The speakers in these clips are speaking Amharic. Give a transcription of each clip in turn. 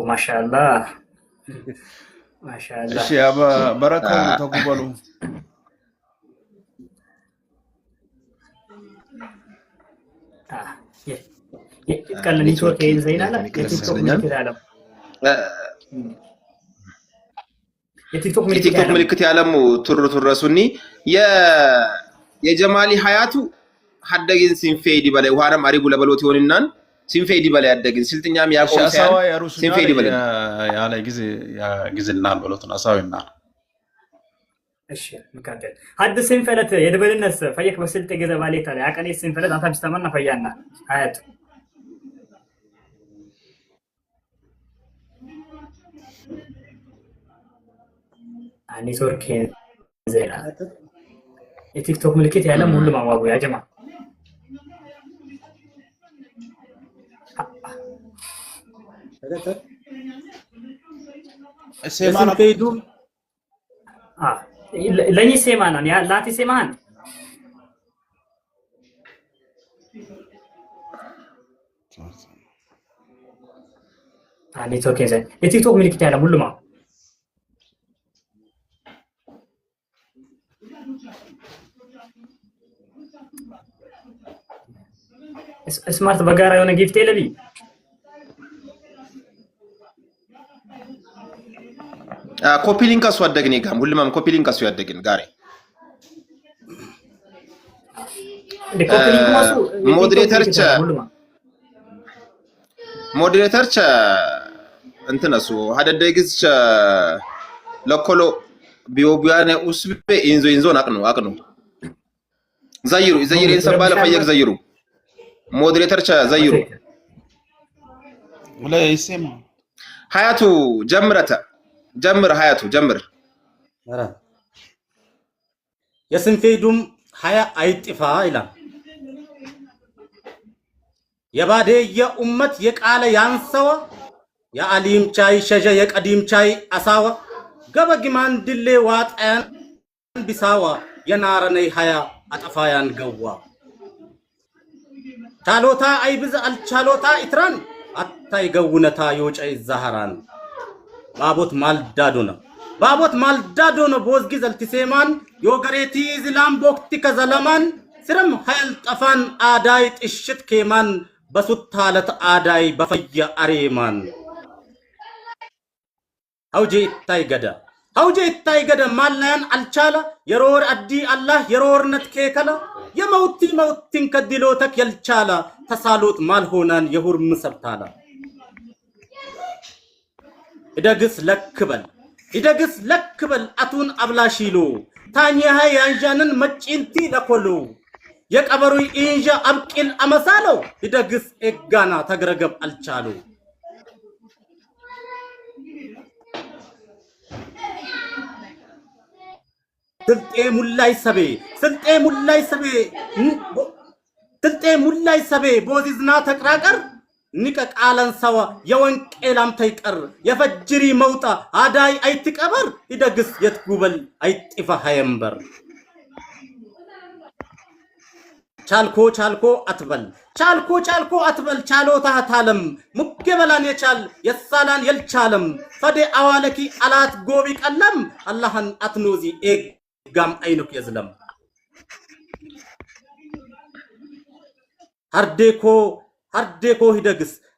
ما شاء الله ما شاء الله እሺ አባ በረካው ተቀበሉ يتكلم نيتورك زينا لا የቲክቶክ ምልክት ያለሙ ቱርሱኒ የጀማሊ ሀያቱ ሐደግን ሲንፌዲ በላይ ዋራም አሪቡ ለበሎት ይሆንናን ሲንፌዲ በላይ ያደግን ስልጥኛም ያቆም ሲንፌዲ በላይ ያለ ጊዜናል በሎት አሳውና እሺ መካከል ሐድ ሲንፈለት የደበልነስ ፈየክ በስልጥ ገዘ ባሌታ ያቀኔ ሲንፈለት አታብስ ተመና ፈያና ሀያት ኔትወርክ ዜና የቲክቶክ ምልክት ያለ ሙሉ ማዋጉ ያጀማ ሴማን ከይዱ ለኝ ሴማን ያ ላቲ ሴማን ኔትወርክ ዜና የቲክቶክ ምልክት ያለ ሙሉ ማ ስማርት በጋራ የሆነ ጊፍት የለቢ ኮፒ ሊንክ አስዋደግኝ ጋር ሁሉም ኮፒ ሊንክ አስዋደግኝ ጋር ኮፒ ሊንክ ማሱ ሞዴሬተር እንትነሱ ሀደደግዝ ለኮሎ ቢዮቢያኔ ኡስቤ ኢንዞ አቅኑ ዘይሩ ሰባለ ፈየክ ዘይሩ ሞዴሬተር ዘይሩ ወላ ይሰማ ሀያቱ ጀምር ሀያቱ ጀምር አራ የስንፌዱም ሀያ አይጥፋ ይላል የባዴ የኡመት የቃለ ያንሰው የአሊም ቻይ ሸጀ የቀዲም ቻይ አሳዋ ገበግማን ድሌ ዋጣያን ቢሳዋ የናረነይ ሀያ አጠፋያን ገዋ ቻሎታ አይብዝ አልቻሎታ ኢትራን አታይ ገውነታ የወጨ ይዛሃራን ባቦት ማልዳዶነ ቦዝጊ ዘልቲሴማን ዮገሬቲ ዝላም ቦክቲ ከዘለማን ስረም ሀይል ጠፋን አዳይ ጥሽት ኬማን በሱታለት አዳይ በፈየ አሬማን ሀውጄ ይታይ ገደ ማላያን አልቻለ የሮር አዲ አላህ የሮርነት ኬከለ የመውቲን ከዲሎተክ የልቻለ ተሳሎት ማልሆናን የሁርም ሰብታላ ይደግስ ለክበል አቱን አብላሺሎ ታኛሃ ያንጃንን መጪንቲ ለኮሎ የቀበሩ ኢንጃ አብቂል አመሳለው ይደግስ ኤጋና ተግረገብ አልቻሉ ስልጤ ሙላይ ሰቤ ቦዚዝና ተቅራቀር ንቀቃለን ሰዋ የወንቄላም ተይቀር የፈጅሪ መውጣ አዳይ አይትቀበር ይደግስ የትጉበል አይጥፋ ሃየምበር ቻልኮ አትበል ቻሎታ ታለም ሙገበላን የቻል የሳላን የልቻለም ፈዴ አዋለኪ አላት ጎቢ ቀለም አላህን አትኖዚ ኤጋም አይኑክ የዝለም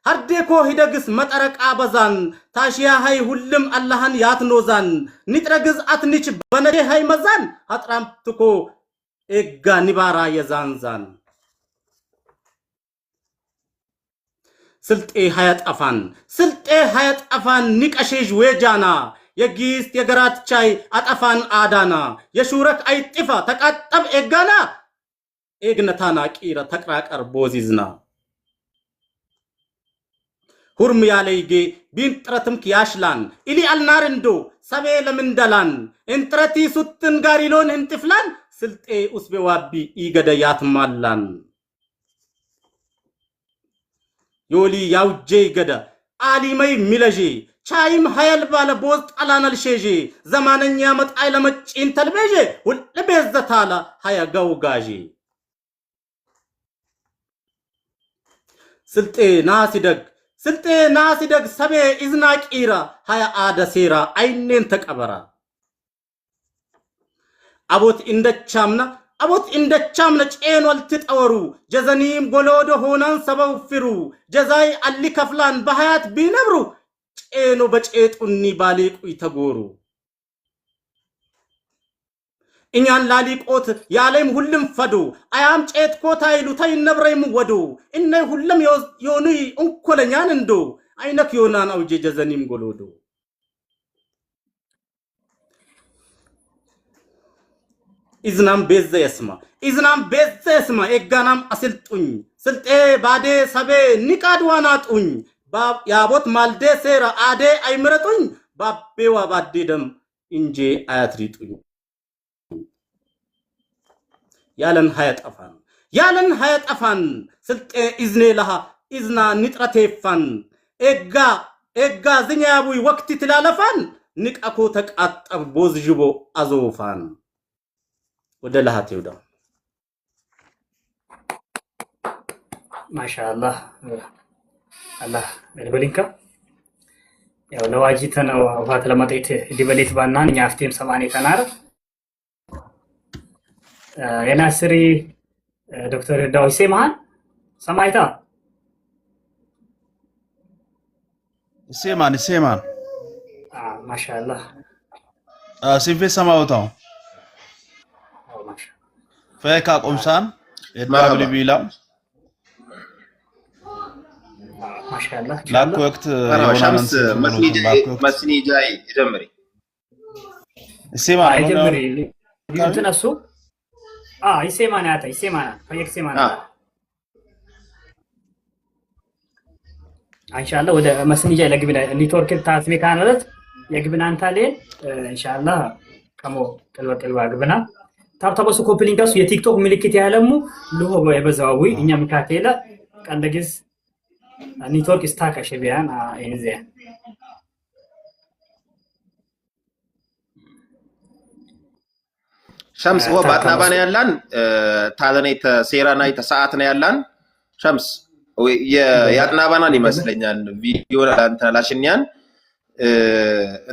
ሀርዴኮ ሂደግስ መጠረቃ በዛን ታሺያ ሃይ ሁሉም አላህን ያትኖዛን ንጥረግዝ አትንች በነዴ ሃይ መዛን አጥራምትኮ ኤጋ ኒባራ የዛንዛን ስልጤ ሃያጠፋን ንቀሼጅ ወጃና የጊስት የገራት ቻይ አጠፋን አዳና የሹረክ አይጥፋ ተቃጠብ ኤጋና ኤግነታና ቂረ ተቅራቀር ቦዚዝና ሁርም ያለይጌ ቢንጥረትም ያሽላን ኢሊ አልናርንዶ ሰቤ ለምንደላን እንጥረቲ ሱትን ጋሪሎን እንጥፍላን ስልጤ ኡስቤ ዋቢ ኢገደያት ማላን ዮሊ ያውጄ ገደ አሊመይ ሚለጂ ቻይም ሀያል ባለ ቦዝ ጣላናል ሼጂ ዘማነኛ መጣይ ለመጪን ተልቤጂ ሁልቤዘታላ ሀያ ገውጋጂ ስልጤ ናሲደግ ሰቤ ኢዝና ቂራ ሃያ አደ ሴራ አይኔን ተቀበራ አቦት እንደቻምና ጨኖል ትጠወሩ ጀዘኒም ጎሎዶ ሆናን ሰበው ፍሩ ጀዛይ አሊ ከፍላን በሐያት ቢነብሩ ጨኖ በጨጡኒ ባሊቁ ይተጎሩ እኛን ላሊቆት ያለም ሁሉም ፈዱ አያም ጨት ኮታይሉ ታይነብረይም ወዱ እነ ሁሉም ዮኑ እንኮለኛን እንዶ አይነክ ዮናን አውጄ ጀዘኒም ጎሎዶ ኢዝናም ቤዘ የስማ ኤጋናም አስልጡኝ ስልጤ ባዴ ሰቤ ንቃድ ዋናጡኝ ያቦት ማልዴ ሴራ አዴ አይምረጡኝ ባቤዋ ባዴደም እንጄ አያትሪጡኝ ያለን ሃያጠፋን ስልጤ ኢዝኔ ለሃ ኢዝና ንጥረቴፋን ኤጋ ዝኛቡይ ወቅት ትላለፋን ንቃኮ ተቃጠብ ቦዝጅቦ አዞፋን ወደ ለሃት ይውዳ ማሻአላህ አላህ በልበሊንካ ያው ለዋጂተ ነው ዋት ለማጠይት ዲበሌት ባናን ያፍቴም ሰማኔ ተናረ የናስሪ ዶክተር ዳው ይሰማል ሰማይታ ይሰማል ማሻአላህ ሲንፌ ሰማውታው ፈካ ቆምሳን የዳብሊ ቢላ ማሻአላህ ላኩ ወቅት ሸምስ መስኒጃይ ጀምሪ ይሰማል ይንተነሱ ይሰማና ፈየክ ሰማና ኢንሻአላህ ወደ መስኒጃ ለግብና ኔትወርክ ታስሜ ካናለት የግብናን ታሌን ኢንሻአላህ ከሞ ተልወቀልዋ ግብና ታብታበሱ ኮፕሊንጋሱ የቲክቶክ ምልክት ያለሙ ለሆ በዛው እኛ ምካቴላ ቀንደግስ ኔትወርክ ስታካ ሸቢያን አይንዚያ ሸምስ ወባትና ባና ያላን ታለኔ ተሴራና ተሰዓት ነው ያላን ሸምስ ያጥና ባናን ይመስለኛል ቪዲዮ አንተ ላሽኛን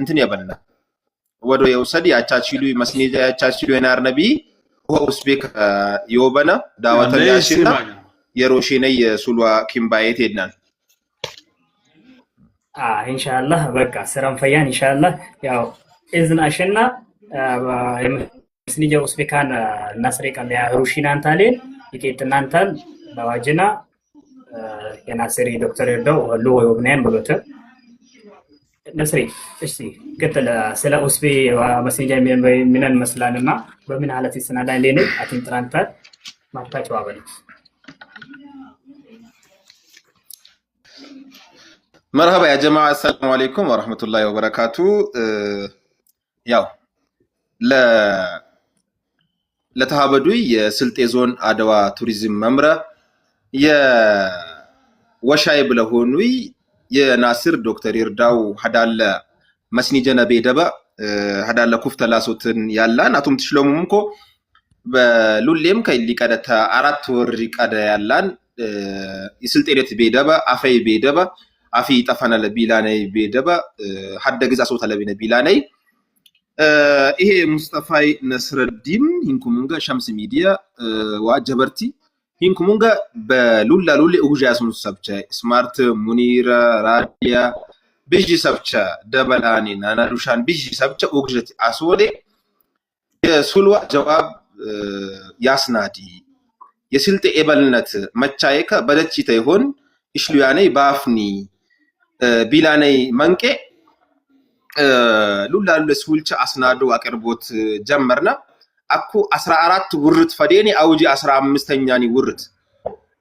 እንትን ያበልና ወዶ የውሰድ ያቻችሉ መስኒጃ ያቻችሉ የናርነቢ ወኡስቤክ የወበና ዳዋተ ያሽና የሮሽኔ የሱልዋ ኪምባየት ሄድናል ኢንሻአላህ በቃ ሰራም ፈያን ኢንሻአላህ ያው እዝን አሽና መስኒጃ ኡስቤካን ናስሬቃን ያሩሽናን ታሌን ይከትናንታል ዳዋጅና የናስሪ ዶክተር ይርዳው ሎ ወብናን ብሎተ ነስሪ እሺ ከተለ ስለ ኡስቤ መስኒጃ ምንን መስላልና በምን ሐለት ይስናዳ ለኔ አትንጥራንታት ማታቸው አበለ مرحبا يا جماعة السلام عليكم ورحمة الله وبركاته ያው ለተሃበዱይ የስልጤ ዞን አድዋ ቱሪዝም መምሪያ የወሻይ ብለሆኑይ የናስር ዶክተር ይርዳው ሀዳለ መስኒጀነ ቤደባ ሀዳለ ኩፍተላሶትን ያላን አቱም ትሽሎሙምኮ በሉሌም ከሊቀደተ 4 ወር ይቀደ ያላን የስልጤነት ቤደባ አፈይ ቤደባ አፊ ጠፈና ለቢላኔ ቤደባ ሀደ ግዛ ሶታ ለቢነ ቢላኔ ይሄ ሙስጠፋይ ነስረዲን ሂንኩሙንጋ ሸምስ ሚዲያ ዋጀበርቲ ሂንኩሙንጋ በሉላ ሉሌ ኡጃ ያስኑ ሰብቻ ስማርት ሙኒራ ራዲያ ቢጂ ሰብቻ ደበላኒ ናናዱሻን ቢጂ ሰብቻ ኡግጀት አስወሌ የሱልዋ ጀዋብ ያስናዲ የስልጤ ኤበልነት መቻየከ በለቺተ ይሆን ኢሽሉያኔ ባፍኒ ቢላኔ መንቄ ሉላ ሉለ ስውልቻ አስናዶ አቅርቦት ጀመርና አኩ 14 ውርት ፈዴኒ አውጂ 15ኛኒ ውርት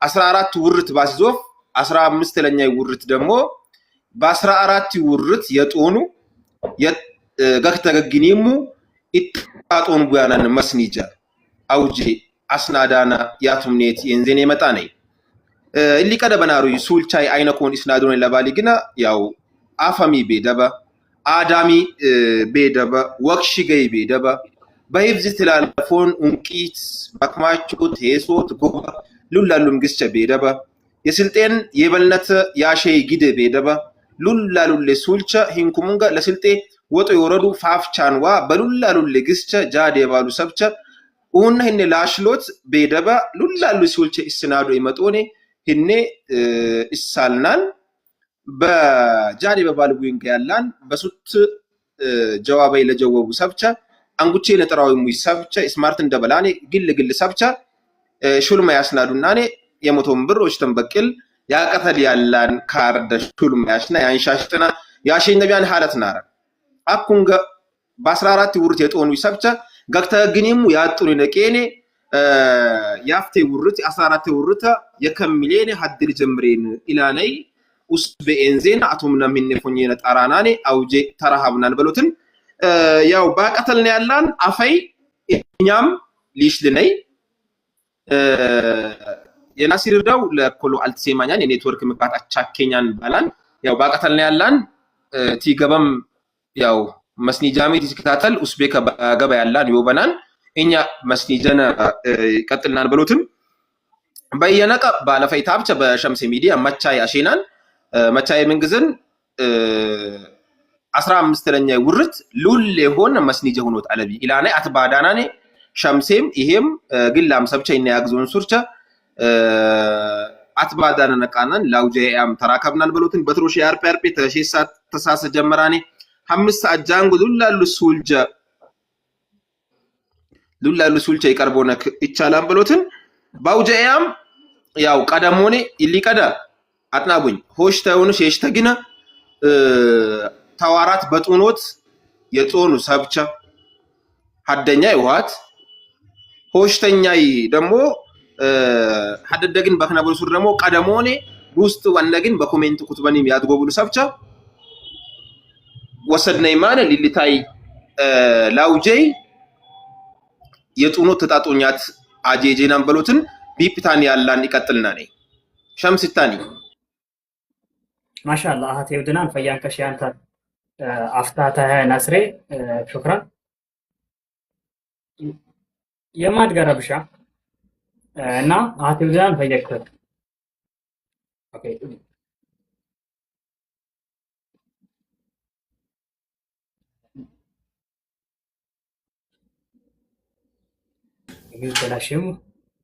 14 ውርት ባሲዞፍ 15 ለኛይ ውርት ደግሞ በ14 ውርት የጦኑ ገክተገግኒሙ ኢጣጦን ጉያናን መስኒጃ አውጂ አስናዳና ያቱምኔት የንዘኔ መጣነይ اللي كده بنارو سولچاي አይነኮን ኢስናዶን ለባሊ ግና ያው አፈሚ ቤደባ አዳሚ ቤደባ ወክሽገይ ቤደባ በይብዝ ተላልፎን ኡንቂት ባክማቹ ቴሶት ጎባ ሉላሉም ግስቸ ቤደባ የስልጤን የበልነት ያሼ ጊደ ቤደባ ሉላ ሉሌ ሱልቸ ሂንኩሙንጋ ለስልጤ ወጦ የወረዱ ፋፍቻንዋ በሉላ ሉሌ ግስቸ ጃዴ ባሉ ሰብቸ ኡና ህኔ ላሽሎት ቤደባ ሉላ ሉሌ ሱልቸ እስናዶ ይመጦኔ ህኔ ኢሳልናን በጃዴ በባል ጉንጋ ያላን በሱት ጀዋባይ ለጀወቡ ሰብቸ አንጉቼ ነጥራዊ ሙይ ሰብቸ ስማርት እንደበላኔ ግል ሰብቸ ሹልማ ያስናዱናኔ የሞቶም ብሮች ተንበቅል ያቀተል ያላን ካርደ ሹልማ ያሽና ያንሻሽተና ያሽኝ ነቢያን ሐለት ናራ አኩንገ በ14 ውርት የጦኑ ሰብቸ ገክተ ግኒሙ ያጡኒ ነቄኔ ያፍቴ ውርት 14 ውርተ የከምሌኔ ሐድል ጀምሬን ኢላላይ ኡስበኤንዜና አቶምና ምን ፎኝነ ጣራናኔ አውጄ ተራሃብናን በሎትን ያው ባቀተልን ያላን አፈይ እኛም ሊሽልነይ የናሲር ዳው ለኮሎ አልተሰማኛን የኔትወርክ ምቃት አቻኬኛን ባላን ያው ባቀተልን ያላን ቲገበም ያው መስኒጃሚ ዲስክታተል ኡስቤከ ገባ ያላን ይወበናን እኛ መስኒጀነ ቀጥልናን በሎትን በየነቀ ባለፈይ ታብቸ በሸምሴ ሚዲያ መቻይ አሼናን መቻይ መንግዝን 15 ለኛ ውርት ሉል ሆነ መስኒጀ ሆኖት አለቢ ኢላኔ አትባዳናኔ ሸምሴም ይሄም ግላም ሰብቸ እና ያግዞን ሱርቸ አትባዳና ነቃናን ላውጄያም ተራከብናን በሎትን በትሮሽ ያርፒ ተሸሳት ተሳሰ ጀመራኔ 5 ሰዓት ጃንጉ ሉላሉ ሱልቸ ይቀርቦነክ ይቻላል በሎትን ባውጄያም ያው ቀደሞኔ ይሊቀዳ አጥናቡኝ ሆሽታውን ሸሽተግና ታዋራት በጡኖት የጦኑ ሰብቸ ሐደኛ ይዋት ሆሽተኛይ ደሞ ሐደደግን በከናበሉ ሱር ደሞ ቀደሞኔ ውስጥ ወነግን በኮሜንት ኩትበኒም ያድጎብሉ ሰብቸ ወሰድነይ ማነ ሊሊታይ ላውጄይ የጡኖት ተጣጦኛት አጄጄናን በሎትን ቢፕታን ያላን ይቀጥልና ነይ ሸምስታኒ ማሻአላህ አሃቴ ወድናን ፈያን ከሽያንታ አፍታታ ናስሬ ሹክራን የማድ ጋራብሻ እና አሃቴ ወድናን ፈየክ ኦኬ ይተላሽም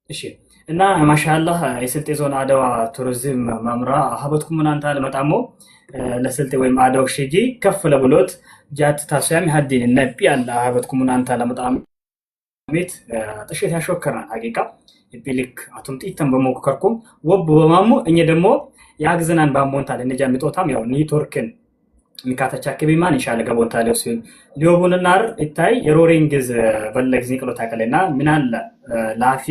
እሺ እና ማሻአላህ የስልጤ ዞን አድዋ ቱሪዝም መምራ ሀበትኩም እናንተ ለመጣሞ ለስልጤ ወይም አድዋ ሸጂ ከፍ ለብሎት ጃት ታሳሚ ሀዲን ነቢ አለ ሀበትኩም እናንተ ለመጣም ቤት ጥሽት ያሾከራን ሀቂቃ ቢልክ አቱም ጢተን በመኮከርኩም ወብ በማሙ እኛ ደሞ ያግዘናን ባሞንታ ለነጃ ሚጦታም ያው ኔትወርክን ሚካታቻከቢ ማን ይሻለ ገቦንታ ለሱ ሊዮቡንናር ይታይ የሮሪንግዝ በለግዚ ቅሎታ ከለና ምን አለ ላፊ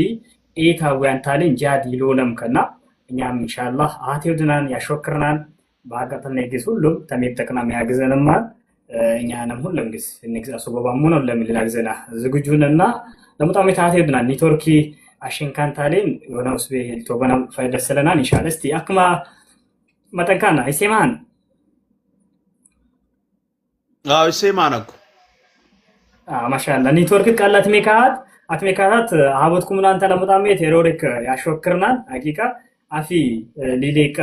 ኤታውያን ታለን ጃድ ይሎለም ከና እኛም ኢንሻአላህ አቴውድናን ያሾክርናን ባቀተነ ግስ ሁሉም ተመጠቅና የሚያግዘንማ እኛንም ሁሉም ግስ እንግዛሱ ጎባሙ ነው ለምን ላግዘና ዝግጁንና ለሙጣም አቴውድናን ኔትወርኪ አሽንካን ታለን የሆነውስ ቶበና ፋይደሰለናን ኢንሻአላህ እስቲ አክማ መጠንካና ይሰማን ይሰማናኩ ማሻአላህ ኔትወርክ ቃላት ሜካት አትሜካታት አቦትኩም እናንተ ለሙጣሜት የሮሪክ ያሾክርናል ሀቂቃ አፊ ሊሊቅ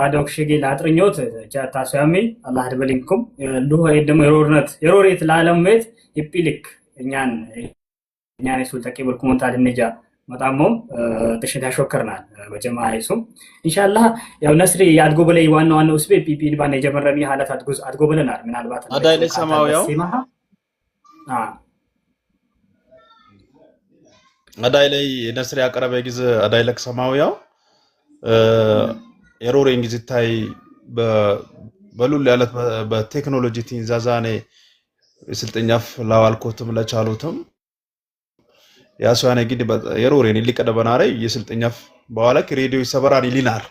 አዶክሽጌ ላጥርኞት ጃታሳሚ አላህ ድበልንኩም ሉሁ ደሞ የሮሪት ለዓለምት ይጲልክ እኛን ሱል ተቀበልኩም እንታ ለነጃ መጣሞም ተሽታ ያሾክርናል በጀማዓይሱም ኢንሻአላህ ያው ነስሪ ያድጎበለይ ዋናው እስቤ ፒፒ ባነ የጀመረሚ ሐላት አድጎበለናል ምናልባት አዳይለ ሰማውያው አዳይላይ ነስሪ ያቀረበ ጊዜ አዳይለክ ሰማውያው ኤሮሪንግ ዝታይ በሉል ያለት በቴክኖሎጂ ትንዛዛኔ ስልጠኛፍ ላዋልኮትም ለቻሉትም ያሷኔ ግድ ኤሮሪን ሊቀደበናረ የስልጠኛፍ በኋላ ሬዲዮ ይሰበራል ይሊናር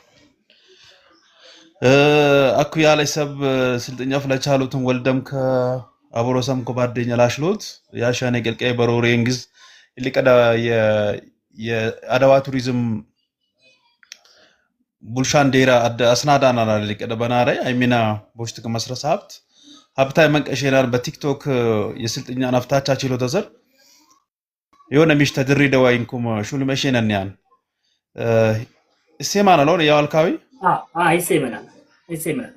አኩ ያለ ሰብ ስልጠኛፍ ለቻሉትም ወልደም ከአብሮሰም ከባደኛ ላሽሎት ያሻኔ ገልቀይ በሮሪንግዝ ሊቀዳ የአድዋ ቱሪዝም ቡልሻን ዴራ አስናዳና ሊቀዳ በናረ አይሚና ቦሽትክ መስረስ ሀብታይ መንቀሽላን በቲክቶክ የስልጥኛ ናፍታቻ ችሎ ተዘር የሆነ ሚሽተ ድሪ ደዋይንኩም ሹል መሽነን ያን السيمان لون يا والكاوي يسمنا يسمنا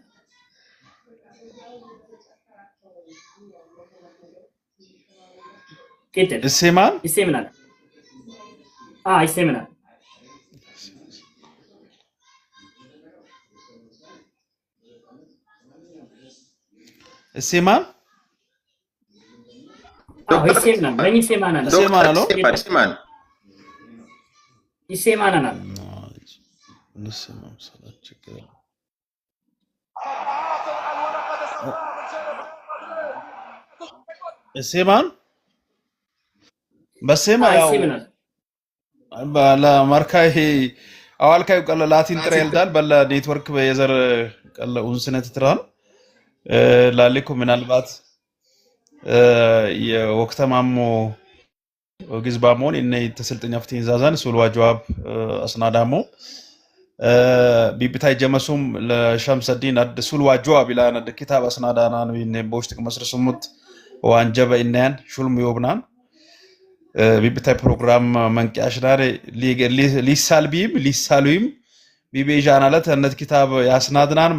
كتر السيمان يسمنا يسمنا السيمان يسمنا بني يسمنا السيمان لون سيمان يسمنا السيمان صلاة شكرا السيمان بس ما ياو يسمنا بلا مركاي اول كاي قال لاتين تريل دال بلا نيتورك بيزر قال اونسنت تران ላልኩ ምናልባት የወቅተ ማሞ ግዝባሞን እነ ተሰልጠኛ ፍቲን ዛዛን ሱልዋ ጀዋብ አስናዳሞ ቢብታይ ጀመሱም ለሸምሰዲን አድ ሱልዋ ጀዋብ ኢላና ደ ኪታብ አስናዳና ነው እነ ቦሽት ከመስረሱሙት ዋንጀበ ኢናን ሹልም ይወብናን ቢብታይ ፕሮግራም መንቂያሽ ዳር ሊሳልቢም ቢቤጃናለት እነት ኪታብ ያስናድናን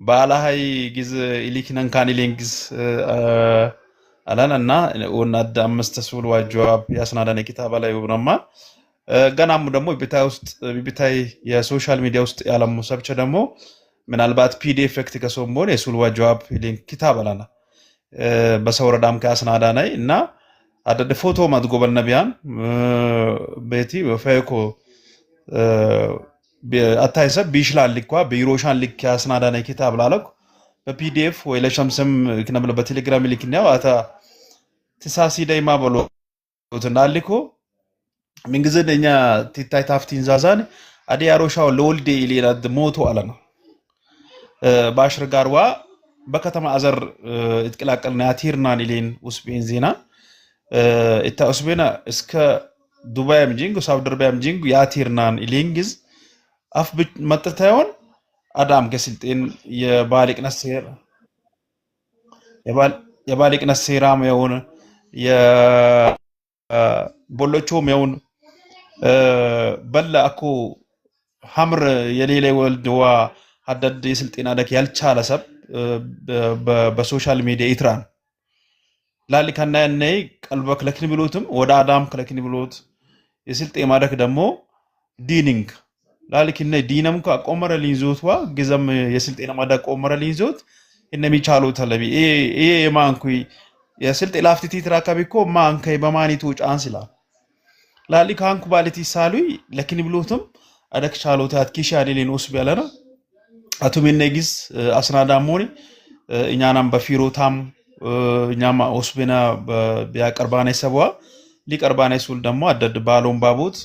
ባላሃይ ግዝ ኢሊክነን ካኒሊንግስ አላናና ወናዳ አምስተሱል ዋጆብ ያስናዳነ ኪታባ ላይ ወብነማ ገናሙ ደግሞ ቢብታይ የሶሻል ሚዲያ ውስጥ ያለሙ ሰብቸ ደግሞ ምናልባት ፒዲኤፍ ኤፌክት ከሶምቦን የሱል ዋጆብ ሊንክ ኪታብ አላና በሰውረዳም ከያስናዳናይ እና አደደ ፎቶ ማድጎበል ነቢያን ቤቲ ወፈኮ አታይሰብ ቢሽላል ሊኳ ቢሮሻን ሊክ ያስናዳነ ኪታብ ላለኩ በፒዲኤፍ ወይ ለሸምስም ከነብለ በቴሌግራም ሊክኛው አታ ተሳሲ ዳይማ ብሎ ተናልኮ ምንግዘደኛ ቲታይ ታፍቲን ዛዛን አዲ ያሮሻው ለወልዴ ኢሌና ሞቶ አለና ባሽር ጋርዋ በከተማ አዘር እትቀላቀልና ያቲርናን ኢሌን ውስቤን ዜና እታ ውስቤና እስከ ዱባይም ጂንጉ ሳውዲ አረቢያም ጂንጉ ያቲርናን ኢሌንግዝ አፍ መጥታውን አዳም ከስልጤን የባሊቅነስ ሴራም የሆነ የቦሎቾም የሆነ በላ እኮ ሐምር የሌለ ወልድዋ ሀደድ የስልጤና ደክ ያልቻለ ሰብ በሶሻል ሚዲያ ይትራን ላሊካና ነይ ቀልበክ ለክን ብሎትም ወደ አዳም ከለክን ብሎት የስልጤ ማደክ ደግሞ ዲኒንግ ላልኪነ ዲነም ቆመረ ሊንዞትዋ ግዘም የስልጤና ማዳ ቆመረ ሊንዞት እነሚቻሉ ተለቢ ይሄ የማንኩይ የስልጤ ላፍቲቲ ትራካቢኮ ማንከይ በማኒቱ ጫንስላ ላሊካንኩ ባለቲ ሳሉይ ለኪን ብሎትም አደክ ቻሎታ አትኪሻ ሊን ወስብ ያለና አቱሚነጊስ አስናዳሞኒ እኛናም በፊሮታም እኛማ ወስበና ቢያቀርባና ይሰበዋ ሊቀርባና ይሱል ደግሞ አደድ ባሎም ባቦት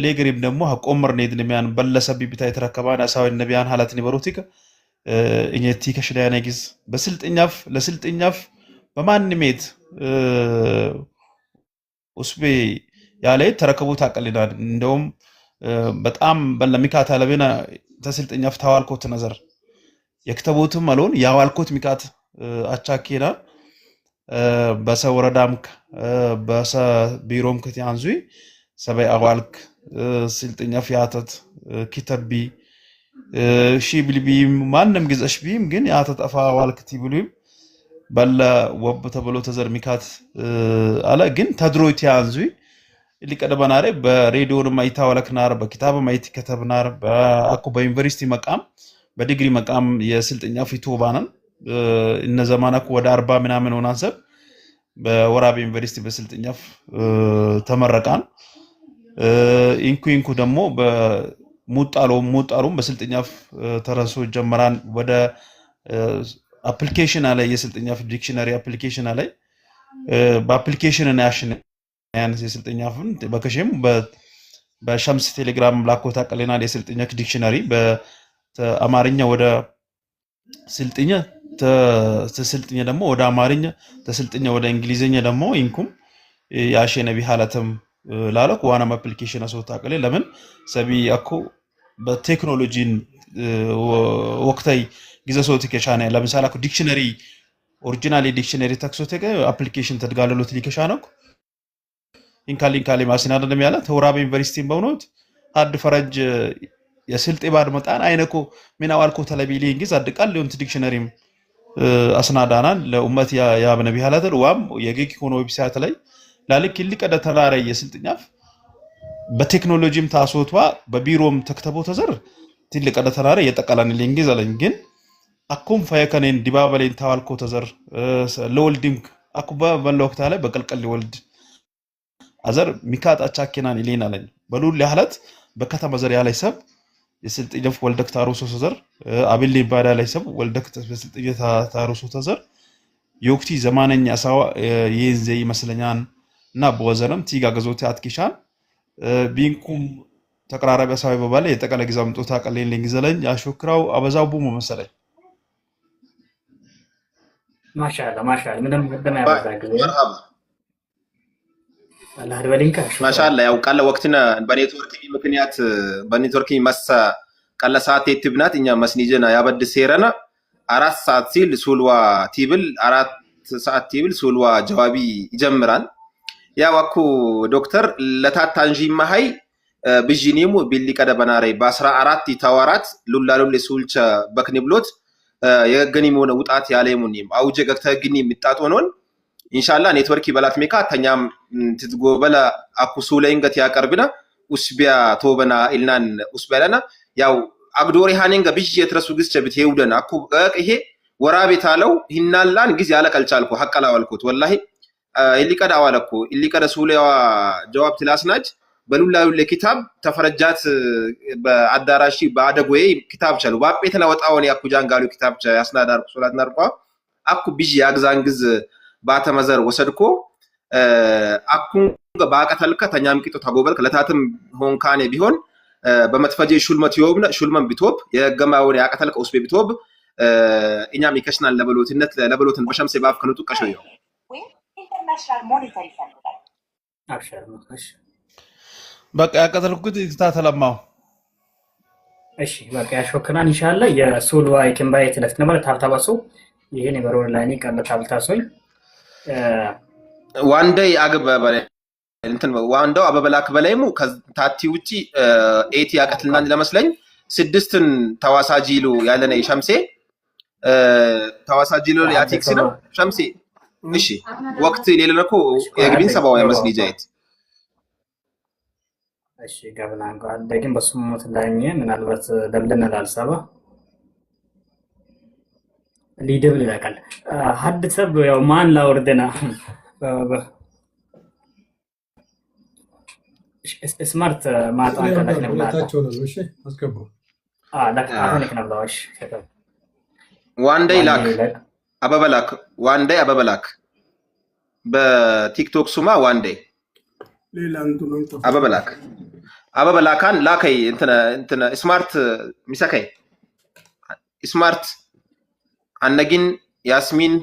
ሌግሪም ደግሞ ቆመር ነድንሚያን በለሰብ ቢታይ ተረከባና ሳው ነቢያን ሐላት ኒበሮቲክ እኛቲ ከሽዳያነጊስ በስልጥኛፍ ለስልጥኛፍ በማንሜት ወስቤ ያለ ተረከቡት አቀልዳን እንደውም በጣም በለሚካታ ለበና ተስልጥኛፍ ታዋልኮት ነዘር የክተቦትም አሎን ያዋልኮት ሚካት አቻኬና በሰወረዳም በሰ ቢሮም ከተያንዙይ ሰበይ አዋልክ ስልጥኛፍ ያተት ኪተቢ ሺብልቢም ማንም ግዘሽቢም ግን ያተት አፋ አዋልክ ቲብሉም በለ ወብ ተብሎ ተዘር ሚካት አለ ግን ተድሮት ያንዙይ ሊቀደበናሬ በሬዲዮን ማይታወለክናር በኪታብ ማይት ከተብናር በአኩ በዩኒቨርሲቲ መቃም በዲግሪ መቃም የስልጥኛ ፊቶባናን እነ ዘማናኩ ወደ 40 ምናምን ሆናንሰብ በወራቤ ዩኒቨርሲቲ በስልጥኛ ተመረቃን ኢንኩ ደግሞ በሙጣሎም በስልጥኛ ተረሶ ጀመራን ወደ አፕሊኬሽን አለ የስልጥኛ ዲክሽነሪ አፕሊኬሽን አለ በአፕሊኬሽን እና ያሽን ያንስ የስልጥኛ ፍንት በከሸም በሸምስ ቴሌግራም ላኮታ ቀለና የስልጥኛ ዲክሽነሪ በአማርኛ ወደ ስልጥኛ ተስልጥኛ ደግሞ ወደ አማርኛ ተስልጥኛ ወደ እንግሊዘኛ ደግሞ ኢንኩም ያሸነቢ ሐላተም ላለኩ ዋና አፕሊኬሽን አሶታ ቀለ ለምን ሰቢ አኮ በቴክኖሎጂን ወቅታይ ግዘሶት ከቻነ ለምሳሌ አኮ ዲክሽነሪ ኦሪጂናሊ ዲክሽነሪ ተክሶቴ አፕሊኬሽን ተድጋለሎት ሊከሻነኩ ኢንካሊ ማሲናደ እንደሚያለ ተወራበ ዩኒቨርሲቲ በእውነት هاد فرج يسلت إباد متان أينكو من أول كو تلبيلي إنجز هاد قال لهم تديكشنريم أسنادانا لأمتي يا ابن أبي هالات الوام يجيك يكونوا ويب سايت لي لالك اللي كده تراري يسلت ناف بتكنولوجيم تاسوتوا ببيروم تكتبوا تزر تلك كده تراري يتقالن الإنجز على إنجن أكون فيكنين دبابة لين تاول كو تزر لول ديمك أكوبا بلوك تالي بقلقل ولد أزر ميكات أتشاكينان إلينا لين بلول لحالات بكتا مزر يالي سب يسلت إجف ولدك تاروسو تزر أبيل لي بارا يالي سب ولدك يسلت إجف تاروسو تزر يوكتي زمانين يساوا ينزي مثلنيان ناب وزرم تيغا غزوتي أتكيشان بينكم تقرار بساوي ببالي يتقال إجزام توتاق اللين لنجزلين يا شكراو أبزاو بومو مسالي ما شاء الله ما شاء الله من المقدمة يا بزاق مرحبا الله هربلينك ما شاء الله يا وقال وقتنا بنيتوركي مكنيات بنيتوركي مسا قال ساعتي تبنات إنيا مسنيجنا يا بد سيرنا أرات ساعت سيل سولوا تيبل أرات ساعت تيبل سولوا جوابي جمران يا وكو دكتور لتا تنجيم مهي بجينيمو باللي كده بناري باسرا أرات تاورات لولا لولي سولش بكنبلوت يغنيمون وطات ياليمونيم او جغتا غني متاتونون ان شاء الله نيتوركي بلات ميكا تنيام تتغوبلا اكو سولينغت ياقربنا اسبيا توبنا النان اسبلنا ياو اغدوري هانينغا بيجي يترسو غس چبت يودن اكو ايه ورابي تالو هنالان غز يالا كالچالكو حقلا والكوت والله اللي قد اوالكو اللي قد سوليوا جواب تلاسناج بلولا لكتاب تفرجات بأداراشي بعدغوي كتاب چلو باب بيتنا وطاون ياكو جانغالو كتاب چ ياسنادار صلات نرقوا اكو بيجي ياغزانغز باتمزر وسدكو اكو باقتلك تنيامكيتو تاغوبل كلاتاتم هون كان بيهون بمتفجي شولمت يوبنا شولمن بيتوب يغماون ياقتلك اوسبي بيتوب انيام يكشنال لبلوتነት ለበሎትን በሸምሴ ባፍ ከነጡ ቀሾዩ ኢንተርናሽናል ሞኔታሪ ፈንድ አብሽር ማሽ በቃ ያቀተልኩት ተተለማው እሺ በቃ ያሾከናን ኢንሻአላ የሱልዋ ይከምባይ ተለፍት ነበር ታብታባሱ ይሄን የበሮር ላይኒ ቀለ ታብታሶይ ዋንደይ አግበበለ እንትን ዋንዳው አበበላክ በላይሙ ከታቲ ውጪ ኤቲ ያቀትልናን ለመስለኝ ስድስትን ተዋሳጂሉ ያለነ ሸምሴ ተዋሳጂሉ ያቲክስ ነው ሸምሴ እሺ ወቅት ሌለነኮ የግቢን ሰባው ያመስሊጃይት እሺ ጋብላን ጋር ደግም በስሙት ላይኘ ምናልባት ደብለና ላልሰባ ሊደብል ይላል ሀድ ሰብ ያው ማን ላወርደና ስማርት ማጣን ከላክ ነው ለታቸው ነው እሺ አስገቡ ለካታኒክ ነው ባሽ ዋንደይ ላክ አበበላክ በቲክቶክ ሱማ ዋንደይ ሌላ እንትኑን አበበላካን ላከይ እንተ ስማርት ሚሰከይ ስማርት አነጊን ያስሚን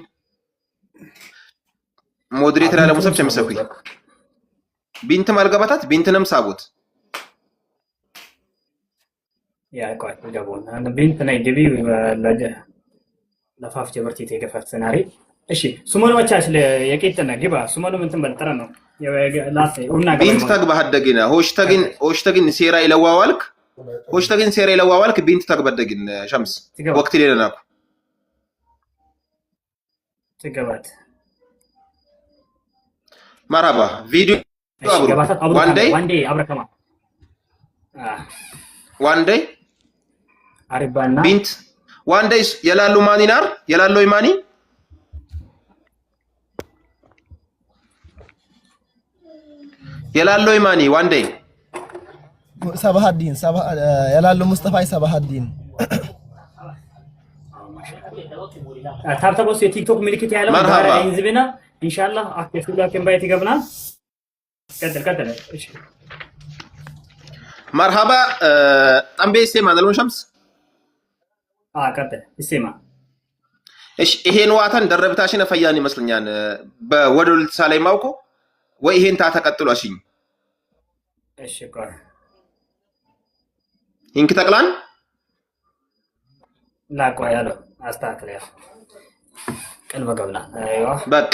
ሞዴሬተር ያለ ሙሰብ ቸምሰኩይ ቢንት ማልገባታት ቢንትንም ሳቡት ያ ቆይ ገቦን አንደ ቢንት ናይ ግቢ ለፋፍ ጀበርቲ ተገፈት ሰናሪ እሺ ሱመኑ ወቻች ለየቂጥና ግባ ሱመኑ ምንትን በልጠረ ነው ላስ ኡና ቢንት ተግባ ሀደግና ሆሽተግን ሴራ ይለዋዋልክ ቢንት ተግበደግን ሸምስ ወቅት ሌለናኩ ትገባት መርሃባ ቪዲዮ ዋንደይ አብረከማ ዋንደይ አሪባና ቢንት ዋንደይ የላሉ ማኒናር የላሉ ይማኒ የላሉ ይማኒ ዋንደይ ሰባሃዲን የላሉ ሙስጠፋይ ሰባሃዲን ታብታቦስ የቲክቶክ ምልክት ያለው ባራ ይዝብና ኢንሻአላህ አከፍላ ከንባይት ይገብና ቀጥል እሺ መርሃባ ጠምቤሴ ማለሉን ሸምስ ቀጥል ይሰማ እሺ ይሄን ዋታን ደረብታሽነ ፈያን ይመስልኛል በወደል ሳላይ ማውቆ ወይ ይሄን ታተቀጥሉ አሽኝ እሺ ቆይ ኢንክ ተቅላን ላቆ ያለው አስተካክለ ያ ቀልበ ገብና አይዋ በቃ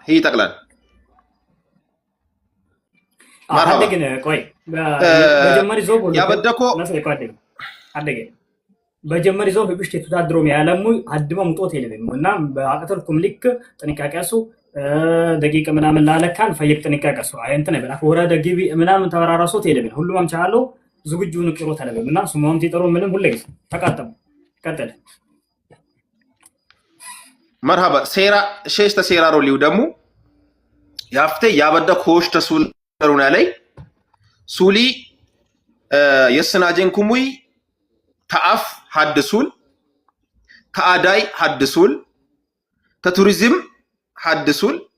ይሄ ተቅላን مرحبا አደገን ቆይ በጀመሪ ዞብ ያበደኮ ነሰይ ቋደኝ አደገ በጀመሪ ዞብ ብሽት ተዳድሮም ያለሙ አድመም ጦት የለም እና በአቀተልኩም ልክ ጥንቃቄያሱ ደቂቃ ምናምን ላለካን ፈይቅ ጥንቃቄያሱ አይንተ ነበር ወራ ደጊቢ ምናምን ተወራራሶት የለም ሁሉም አምቻለው ዝግጁን ቅሮ ተለበም እና ሱማም ተጠሩ ምንም ሁሌ ተቃጠም ቀጠለ مرحبا سيرا شيش تسيرا روليو دمو يافته يابدا خوش تسول رونا لي سولي يسناجن كوموي تاف حدسول تاداي حدسول تتوريزم حدسول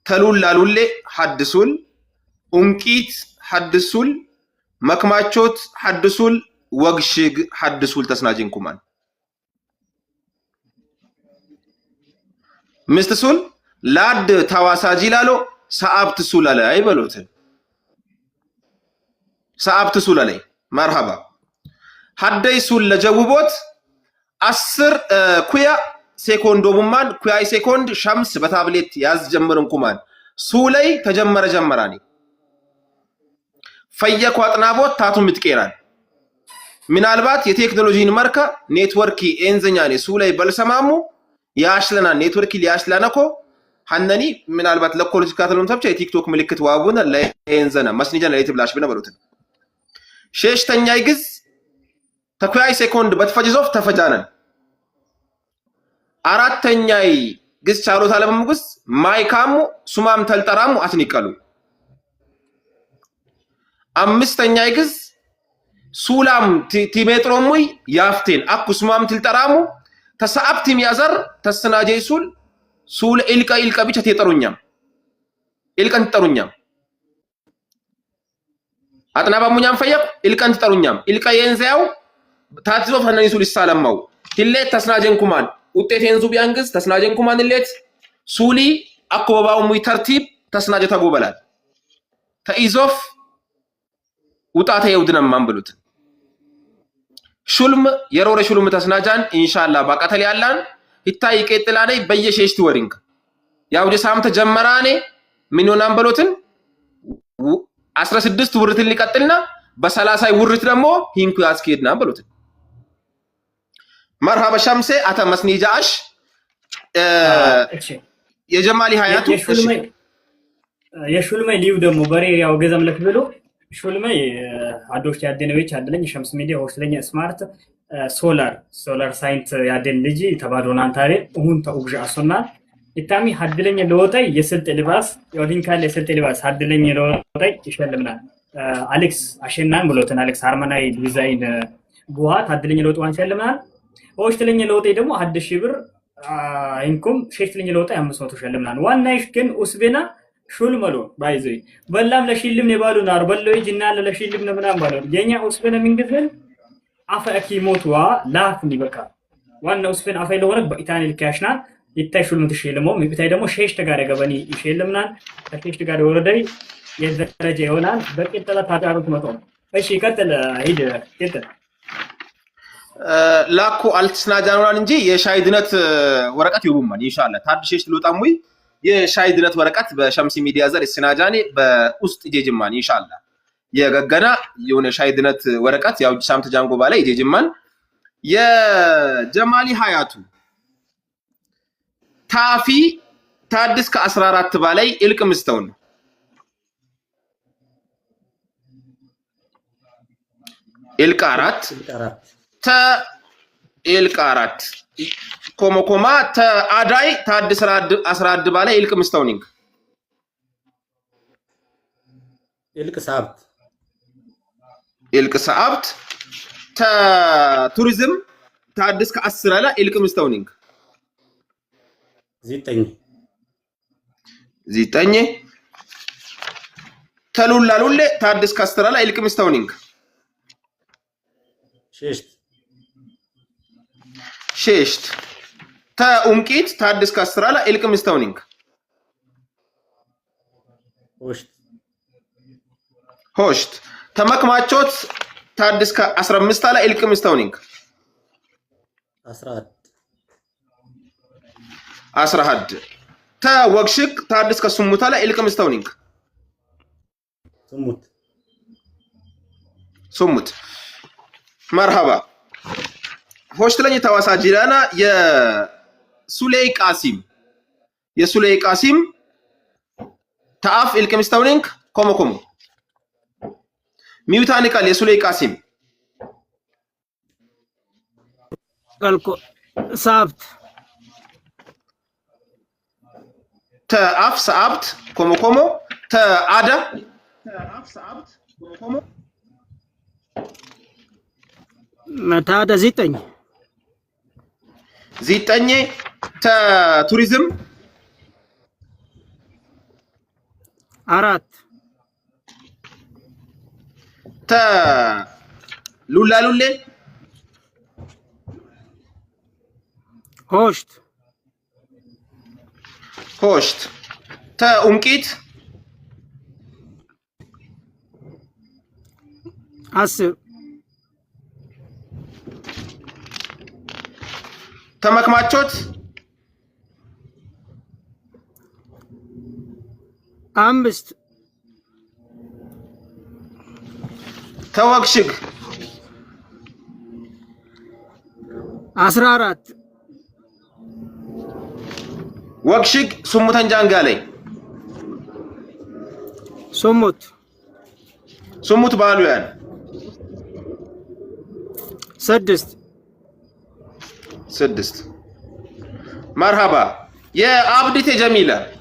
تلول لالولي حدسول انكيت حدسول مكماچوت حدسول وغشيغ حدسول تسناجن كومان مستسول لاد تواساجي لالو سابت سول علي اي بلوت سابت سول علي مرحبا حدي سول لجوبوت 10 كويا سيكوندو بمان كويا سيكوند شمس بتابلت ياز جمرن كومان سولي تجمر جمراني فيك واطنابوت تاتو متقيران من البات የቴክኖሎጂን መርካ ኔትወርክ ኤንዘኛኔ ሱላይ በልሰማሙ ያሽለና ኔትወርክ ሊያሽላናኮ ሐነኒ ምን አልባት ለኮሎጂካ ተለም ተብቻ የቲክቶክ ምልክት ዋቡና ለኤንዘና መስኒጃና ለይትብላሽ በነበሩት ሸሽተኛ ይግዝ ተኩያይ ሴኮንድ በተፈጅዞፍ ተፈጃነን አራተኛይ ግዝ ቻሎት አለምጉስ ማይካሙ ሱማም ተልጠራሙ አትኒቀሉ አምስተኛይ ግዝ ሱላም ቲሜትሮሙይ ያፍቴን አኩ ሱማም ተልጠራሙ ተሳብቲም ያዘር ተስናጀይ ሱል ኢልቃ ብቻ ተጠሩኛም ኢልቃን ተጠሩኛም አጥናባሙኛም ፈየቅ ኢልቃን ተጠሩኛም ኢልቃ የንዛው ታትዞ ፈነኒ ሱል ይሳለማው ሂሌት ተስናጀን ኩማን ውጤት የንዙ ቢያንግዝ ተስናጀን ኩማን ሂሌት ሱሊ አኮባው ሙይ ተርቲብ ተስናጀ ተጎበላል ተይዞፍ ውጣተ ይውድነም ማንብሉት ሹልም የሮረ ሹልም ተስናጃን ኢንሻአላህ ባቀተል ያላን ይታይ ቀጥላኔ በየሸሽት ወሪንክ ያው ጀሳምተ ጀመራኔ ምን ሆናን በሎትን 16 ውርትን ሊቀጥልና በ30 ውርት ደግሞ ሂንኩ ያስኬድና በሎትን መርሃባ ሸምሴ አታ መስኒጃሽ የጀማሊ ሀያቱ የሹልመይ ሊው ደግሞ በሬ ያው ገዘም ለክ ብሎ ሹልመይ አዶች ያደነዎች አደለኝ ሸምስ ሚዲያ ሆስተኛ ስማርት ሶላር ሳይንት ያደን ልጅ ተባዶናን ታሬ ሁን ተኡግጃ አሶና ኢታሚ ሀድለኝ ለወጣይ የስልጥ ልባስ ያውዲንካለ የስልጥ ልባስ ሀድለኝ ለወጣይ ይሸልምናል አሌክስ አሸናን ብሎተን አሌክስ ሃርመናይ ዲዛይን ቡሃት ሀድለኝ ለወጣው ይሸልምናል ሆስተለኝ ለወጣይ ደግሞ 1000 ብር ኢንኩም ሸሽተለኝ ለወጣይ 500 ይሸልምናል ዋናይሽ ግን ኡስቤና ሹልመሎ ባይዘይ በላም ለሽልም ነው ናር በለው ይጅና ለሽልም ነው ምናም ባለው የኛ ኡስቤና ምንግዝን አፈኪ ሞትዋ ላፍኒ በቃ ዋናው ኡስቤና አፈይ ለወረቅ በኢታኒ ልካሽና ይታይ ሹልም ተሽልሞ ምብታይ ደግሞ ሸሽተ ጋር ገበኒ ይሸልምናል ተሽሽተ ጋር ወረደይ የደረጃ ይሆናል በቀጥታ ታዳሩት መጣው እሺ ቀጥል ሂድ ቀጥል ላኩ አልትስናጃኑን እንጂ የሻይድነት ወረቀት ይውማን ኢንሻአላህ ታድሽሽ ልወጣሙይ የሻይድነት ወረቀት በሸምሲ ሚዲያ ዘር ስናጃኔ በውስጥ ጄጅማን ኢንሻአላህ የገገና የሆነ ሻይድነት ወረቀት ያው ሻምተ ጃንጎ ባለ ጄጅማን የጀማሊ ሀያቱ ታፊ ታድስ ከ14 ባላይ ኢልቅ ምስተውን ኢልቅ 4 ተ ኢልቅ 4 ኮሞኮማ ተአዳይ ታድስ 11 ባላይ ኢልቅ ምስተውኒንግ ኢልቅ ሰዓብት ቱሪዝም ታድስ ከ10 አላ ኢልቅ ምስተውኒንግ ዚጠኝ ተሉላሉለ ታድስ ከ10 አላ ኢልቅ ምስተውኒንግ ሸሽት ተኡምቂት ታድስ ከ10 አላ ኢልቅ ምስተውኒንግ ሆሽት ተመክማቾት ታድስ ከ15 አላ ኢልቅ ምስተውኒንግ 11 ተወግሽክ ታድስ ከ8 አላ ኢልቅ ምስተውኒንግ سمت مرحبا هوش تلني تواسا جيرانا يا سولي قاسم يا سولي قاسم تعاف الكمستونينك كومو ميوتاني قال يا سولي قاسم قالكو سابت تعاف سابت كومو تعادا تعاف سابت كومو متى زيتني توريزم أرات لولي هوشت أنكيت عصر تمكماتشوت أمبست توقشق أسرارات وقشق سموتن جانقالي سموت بالوان سدست مرحبا يا عبدتي جميلة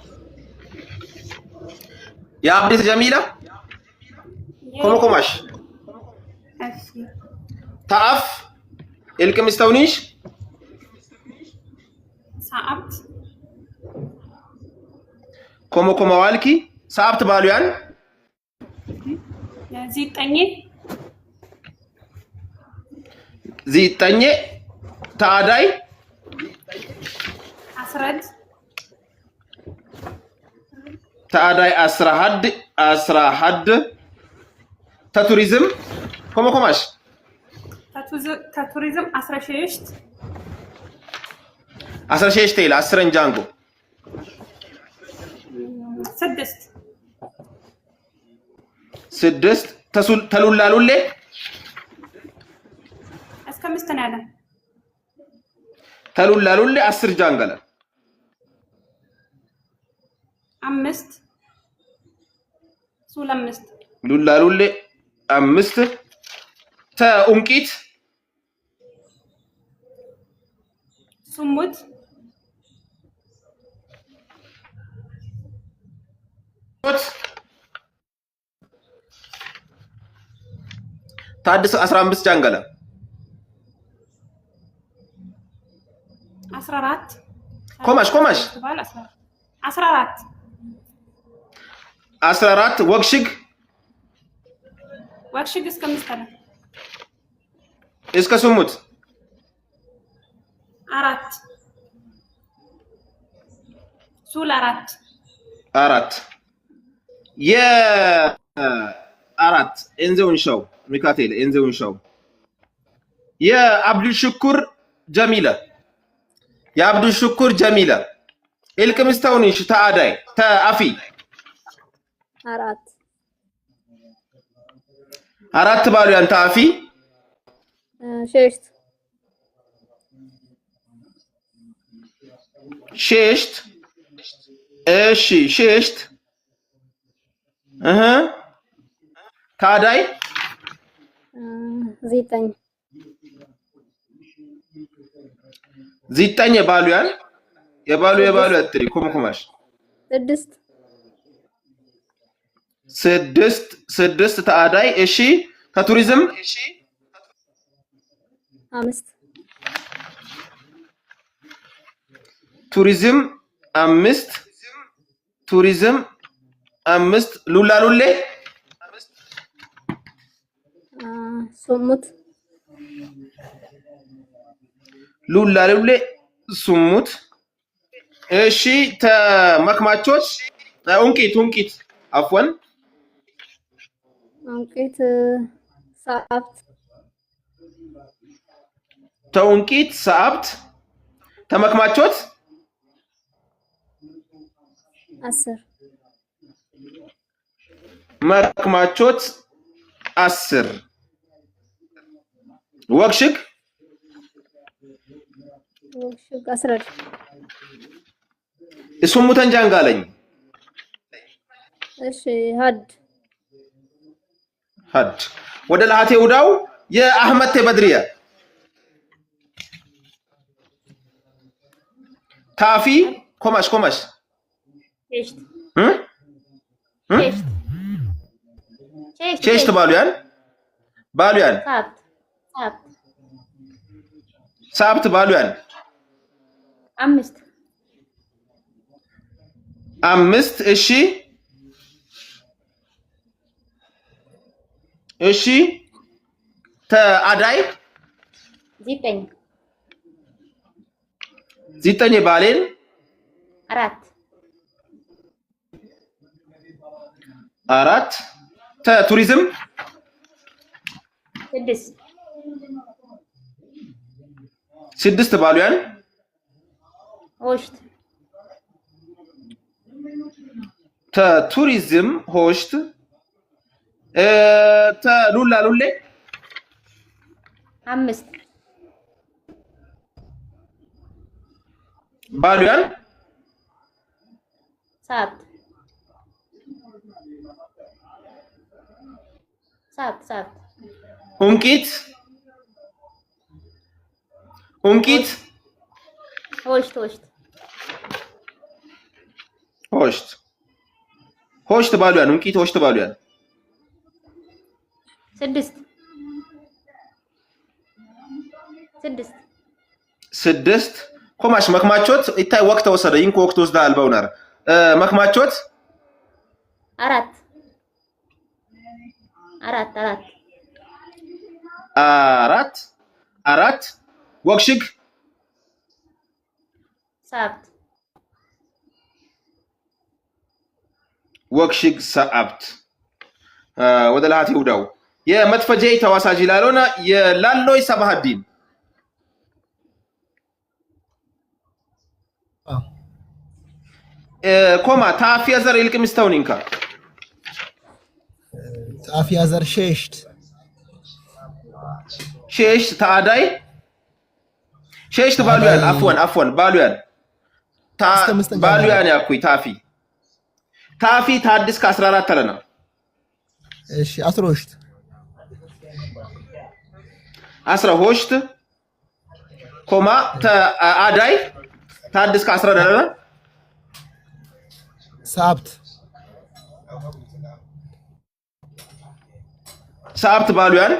كوماش تعرف الكم استونيش صعبت كومو والكي صعبت بالوان زيتني تعداي تعداي أسرحد تاتوريزم كوماش تاتوريزم أسرشيشت إلى أسرن جانجو سدست تلولالولي اسكم استنادا تلولالولي أسر جانجلا أمست سولمست لولالولي أمست تا أنكيت سمت ታድስ 15 ጃንገላ 14 ኮማሽ 14 ወግሽግ እስከ ስሙት 4 ሱል 4 የ 4 እንዘውን ሻው ሚካኤል እንዘውን ሻው የአብዱል ሽኩር ጀሚላ ኢልክምስታውንሽ ተአዳይ ተአፊ 4 ባሉ ያንተ አፊ ሸሽት እሺ ሸሽት ታዳይ ዚጠኝ የባሉያን የባሉ አትሪ ኮምኮማሽ ስድስት ታዳይ እሺ ከቱሪዝም 5 ቱሪዝም 5 ሉላሉሌ ሱሙት ሉላሉሌ ሱሙት እሺ ተመክማቾች ኡንቂት አፍወን ሰዓብት ተኡንቂት ሰዓብት ተመክማቾት 10 መክማቾት 10 ወክሽግ 11 እሱሙ ተንጃንጋለኝ እሺ ሀድ ወደ ለሃቴ ውዳው የአህመድ በድሪያ ታፊ ኮማሽ ቼሽት ባሉያን ሳብት ባሉያን 5 እሺ ተአዳይ 9 ባሌን 4 ቱሪዝም 6 ባሉያን ሆሽት ቱሪዝም ሆሽት ሉላ ሉሌ 5 ባሉያን ሳብት ኡንቂት ሆሽት ባሉያን ኡንቂት ሆሽት ባሉያን 6 ኮማሽ መክማቾት ይታይ ወቅት ወሰደ ይንኮ ወቅት ወስዳ አልባውናር መክማቾት 4 ወክሽግ ሰዓብት ወደ ለሃቴ ውዳው የመትፈጀይ ተዋሳጅ ላሎና የላሎይ ሰባሃዲን ኮማ ታፊያ ዘር ይልቅምስተውኒንካ ታፊያ ዘር ሼሽት ታዳይ ሼሽት ባሉያን አፍወን ባሉያን ባሉያን ያኩይ ታፊ ታድስ ከ14 ተለና እሺ አስሮሽት ሆሽት ኮማ አዳይ ታድስ ከ14 ተለና ሳብት ባሉያን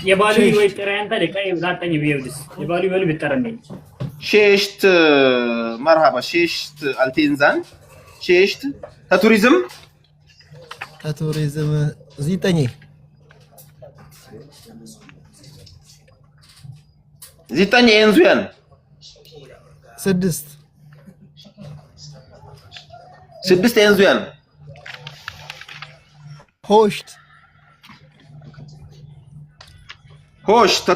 የባሉ ወይ ጥራያን ታለቀይ ዛጠኝ ቢየውድስ የባሉ በሉ ቢጠረነኝ ሼሽት መርሃባ ሼሽት አልቴንዛን ሼሽት ቱሪዝም 9 ኤንዙያን 6 ኤንዙያን ሆሽት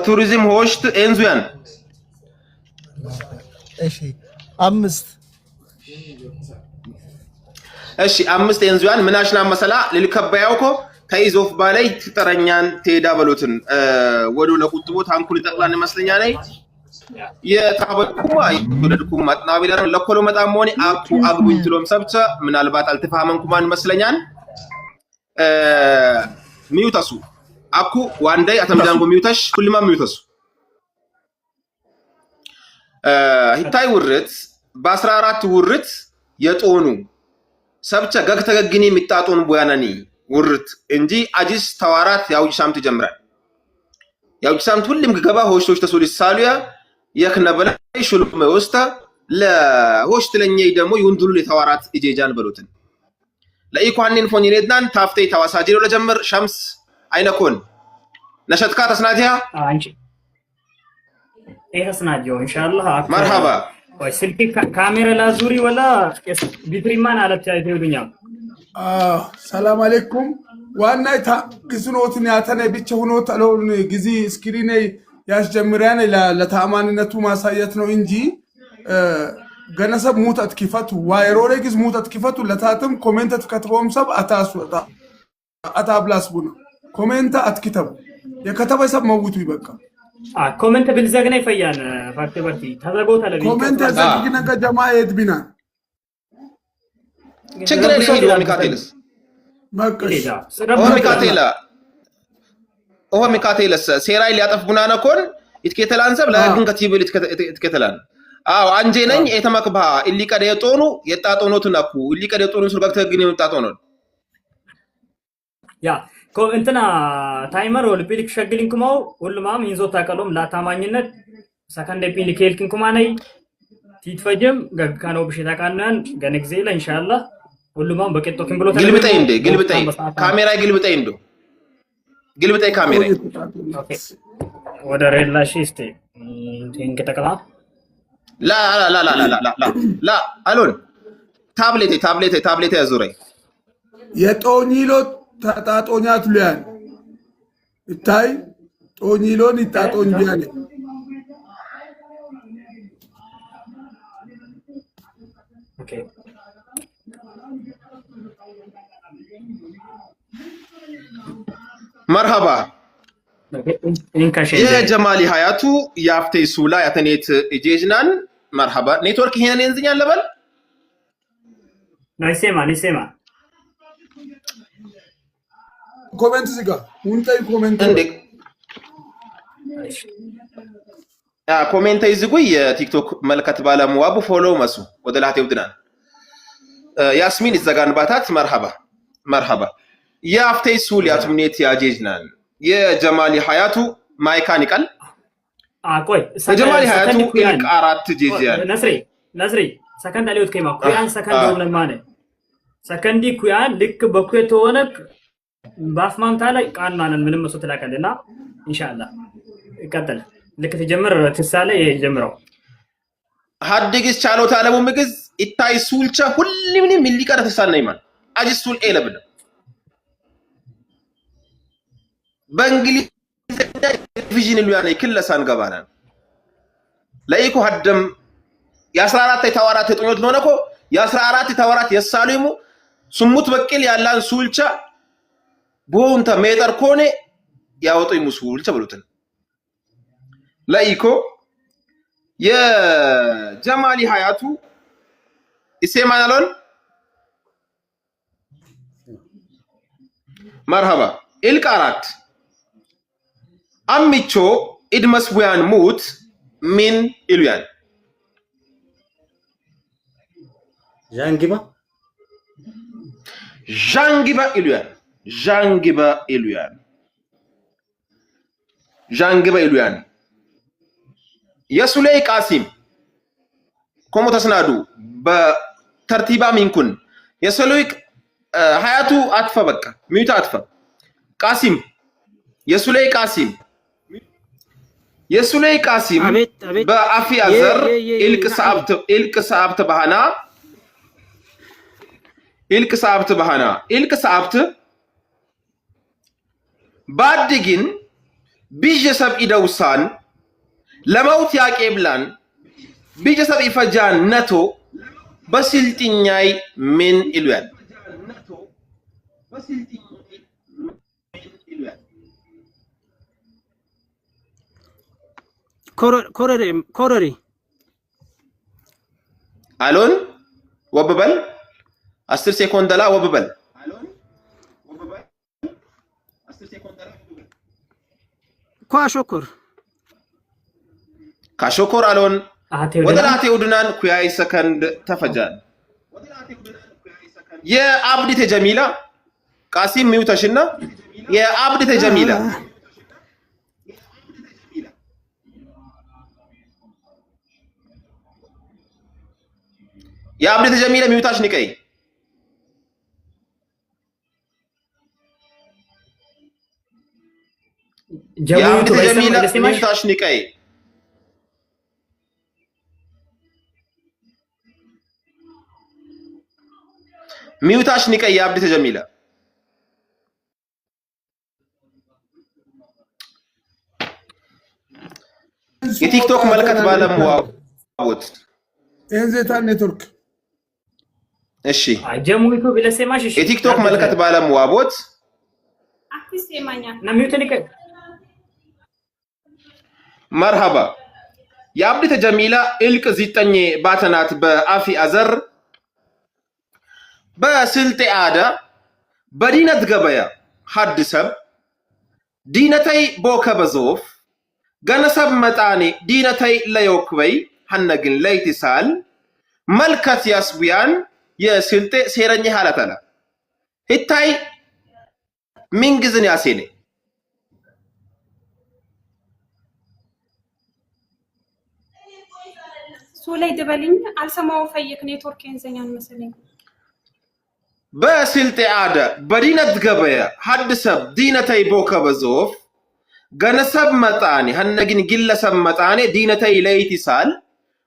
ቱሪዝም ሆሽት ኤንዙያን እሺ 5 ኤንዙያን ምናሽና መሰላ ልልከባያውኮ ከይዞፍ ባላይ ትጠረኛን ተሄዳ በሎትን ወዶ ለቁጥቦት አንኩል ይጠቅላን መስለኛ ላይ የታበቁማ ይወደድኩም ማጥናቢላ ለኮሎ መጣም ሆነ አኩ አግቡኝ ትሎም ሰብቸ ምናልባት አልተፋመንኩማን መስለኛን ሚውታሱ አኩ ዋንዳይ አተምዳንጎ ሚውታሽ ኩልማ ሚውታሱ ሂታይ ውርት በ14 ውርት የጦኑ ሰብቸ ገግተገግኒ የሚጣጦን ቦያናኒ ውርት እንጂ አጂስ ተዋራት ያውጅ ሳምት ይጀምራል ያውጅ ሳምት ሁሉም ገባ ሆሽቶች ተሶሊስ ሳሉያ የክነበለ ሹሉም ወስታ ለሆሽት ለኛይ ደሞ ይሁንዱሉ የተዋራት እጄጃን በሉትን ለኢኳንን ፎኒኔድናን ታፍቴ ተዋሳጂ ነው ለጀመር ሸምስ አይነኮን ነሸትካ ተስናቲያ አንቺ ይሄስናጆ ኢንሻአላህ መርሃባ ወይ ስልክ ካሜራ ላዙሪ ወላ ቢትሪማን አለች አይተውልኛ ሰላም አለይኩም ዋናይ ግዝኖትን ያተነ ብቻ ሆኖ ተሎን ጊዜ ስክሪን ያስጀምራን ለታማንነቱ ማሳየት ነው እንጂ ገነሰብ ሙት አትኪፈቱ ዋይሮሬ ግዝ ሙት አትኪፈቱ ለታትም ኮሜንት አትከትቦም ሰብ አታስወጣ አታብላስ ቡና ኮሜንት አትክተቡ የከተበ ሰብ መውቱ ይበቃ ኮሜንት ብልዘግና ይፈያን ፋክት በርቲ ተዘጎ ተለቢ ኮሜንት ዘግና ከጀማ የድቢና ችግር የለም ሚካኤልስ መቀሽ ሚካኤልስ ሴራይ ሊያጠፍ ቡናና ኮን ይትከተላን ሰብ ለግን ከቲብል ይትከተላን አው አንጄ ነኝ የተመክባ ኢሊቀደ የጦኑ የጣጦኖቱን አኩ ኢሊቀደ የጦኑን ሱርጋክተ ግን የምጣጦኖ ያ እንትና ታይመር ወልፒሊክ ሸግሊንኩማው ሁሉማም ይንዞ ታቀሎም ላታማኝነት ሰከንድ ፒሊክ ሄልኪንኩማነይ ቲትፈጀም ገካኖ ብሽታ ቃናን ገነግዜ ላ ኢንሻአላህ ሁሉማም በቀጦኪን ብሎ ግልብጠይ እንደ ግልብጠይ ካሜራ ግልብጠይ እንዶ ግልብጠይ ካሜራ ኦኬ ወደ ሬላሺ እስቲ ቲንክ ተቀላ ላ አሎን ታብሌት ያዙረይ የጦኒሎ ተጣጦኛት ሉያን ይታይ ጦኒሎን ይጣጦኝ ቢያለ ኦኬ መርሃባ የጀማሊ ሀያቱ ያፍቴ ሱላ ያተኔት ኢጄጅናን መርሃባ ኔትወርክ ይሄንን እንዝኛ ለበል ናይሴማ ኮሜንት ዝጋ ሁንታይ ኮሜንት እንዴ ኮሜንት ይዝጉ የቲክቶክ መልከት ባለሙዋቡ ፎሎ መሱ ወደ ላቴ ውድናን ያስሚን ይዘጋን ባታት መርሃባ ያፍቴ ሱላ ያትምኔት ያጄጅናን የጀማሊ ሀያቱ ማይካኒካል ቆይ የጀማሊ ሀያቱ ኢልቅ አራት ጄዚያን ነስሪ ሰከንድ አሊዮት ከማ ኩያን ሰከንድ ወለማነ ሰከንዲ ኩያን ልክ በኩየት ሆነክ ባፍማንታ ላይ ቃናነን ምንም መስሎ ተላቀልና ኢንሻአላህ ይቀጥል ልክ ተጀመረ ተሳለ ይጀምረው ሀድግስ ቻሎታ አለሙ ምግዝ ኢታይ ሱልቻ ሁሉም ሚሊቀር ተሳለ ይማን አጅሱል ኤለብለ በእንግሊዝኛ ዲቪዥን ሉያኔ ክለሳን ገባናን ለኢኮ ሀደም የ14 የተዋራት የጥኞት ሆነኮ የ14 የተዋራት የሳሉሙ ስሙት በቅል ያላን ሱልቻ ቦንታ ሜተር ኮኔ ያወጡኝ ሙሱልቻ ብሉትን ለኢኮ የጀማሊ ሀያቱ ኢሴማናሎን መርሃባ ኢልቅ አራት አሚቾ ኢድመስቡያን ሙት ምን ኢሉያን ዣንጊባ ኢሉያን የሱሌይ ቃሲም ኮሞ ተስናዱ በተርቲባ ሚንኩን የሱሌይ ሀያቱ አጥፈ በቃ ሚውታ አጥፈ ቃሲም የሱሌይ ቃሲም በአፊ አዘር ኢልቅ ሰዓብት ባድግን ቢጀሰብ ኢደውሳን ለመውት ያቄብላን ቢጀሰብ ይፈጃን ነቶ በስልጥኛይ ምን ኢሉያን ኮረሪ አሎን ወብበል 10 ሴኮንድ ላ ወብበል ካሾኮር አሎን ወደ ላቴ ውድናን ኩያይ ሰከንድ ተፈጃል የአብዲተ ጀሚላ ቃሲም ሚውተሽና የአብዲተ ጀሚላ የአብዲተ ጀሚላ ሚውታሽ ንቀይ የአብዲተ ጀሚላ ሚውታሽ ንቀይ ሚውታሽ ንቀይ የአብዲተ ጀሚላ የቲክቶክ መልከት ባለሙዋቦት ኤንዜታ ኔትወርክ እሺ ጀሙይቱ ቢለሰማሽ የቲክቶክ መልከት ባለሙዋቦት ይሰማኛል። ነሚውትን ይቀር መርሃባ የአብዲተ ጀሚላ እልቅ ዚጠኝ ባተናት በአፊ አዘር በስልጤ አዳ በዲነት ገበያ ሐድሰብ ዲነተይ ቦከበዞፍ ገነሰብ መጣኔ ዲነተይ ለዮክበይ ሐነግን ለይትሳል መልከት ያስቡያን የስልጤ ሴረኝ ሐለተላ ሂታይ ሚንግዝን ያሴኔ ሱላይ ድበልኝ አልሰማው ፈይክ ኔትወርክ እንዘኛን መሰለኝ በስልጤ አዳ በዲነት ገበያ ሐድሰብ ዲነተይ ቦከበዞፍ ገነሰብ መጣኔ ሐነግን ግለሰብ መጣኔ ዲነተይ ለይትሳል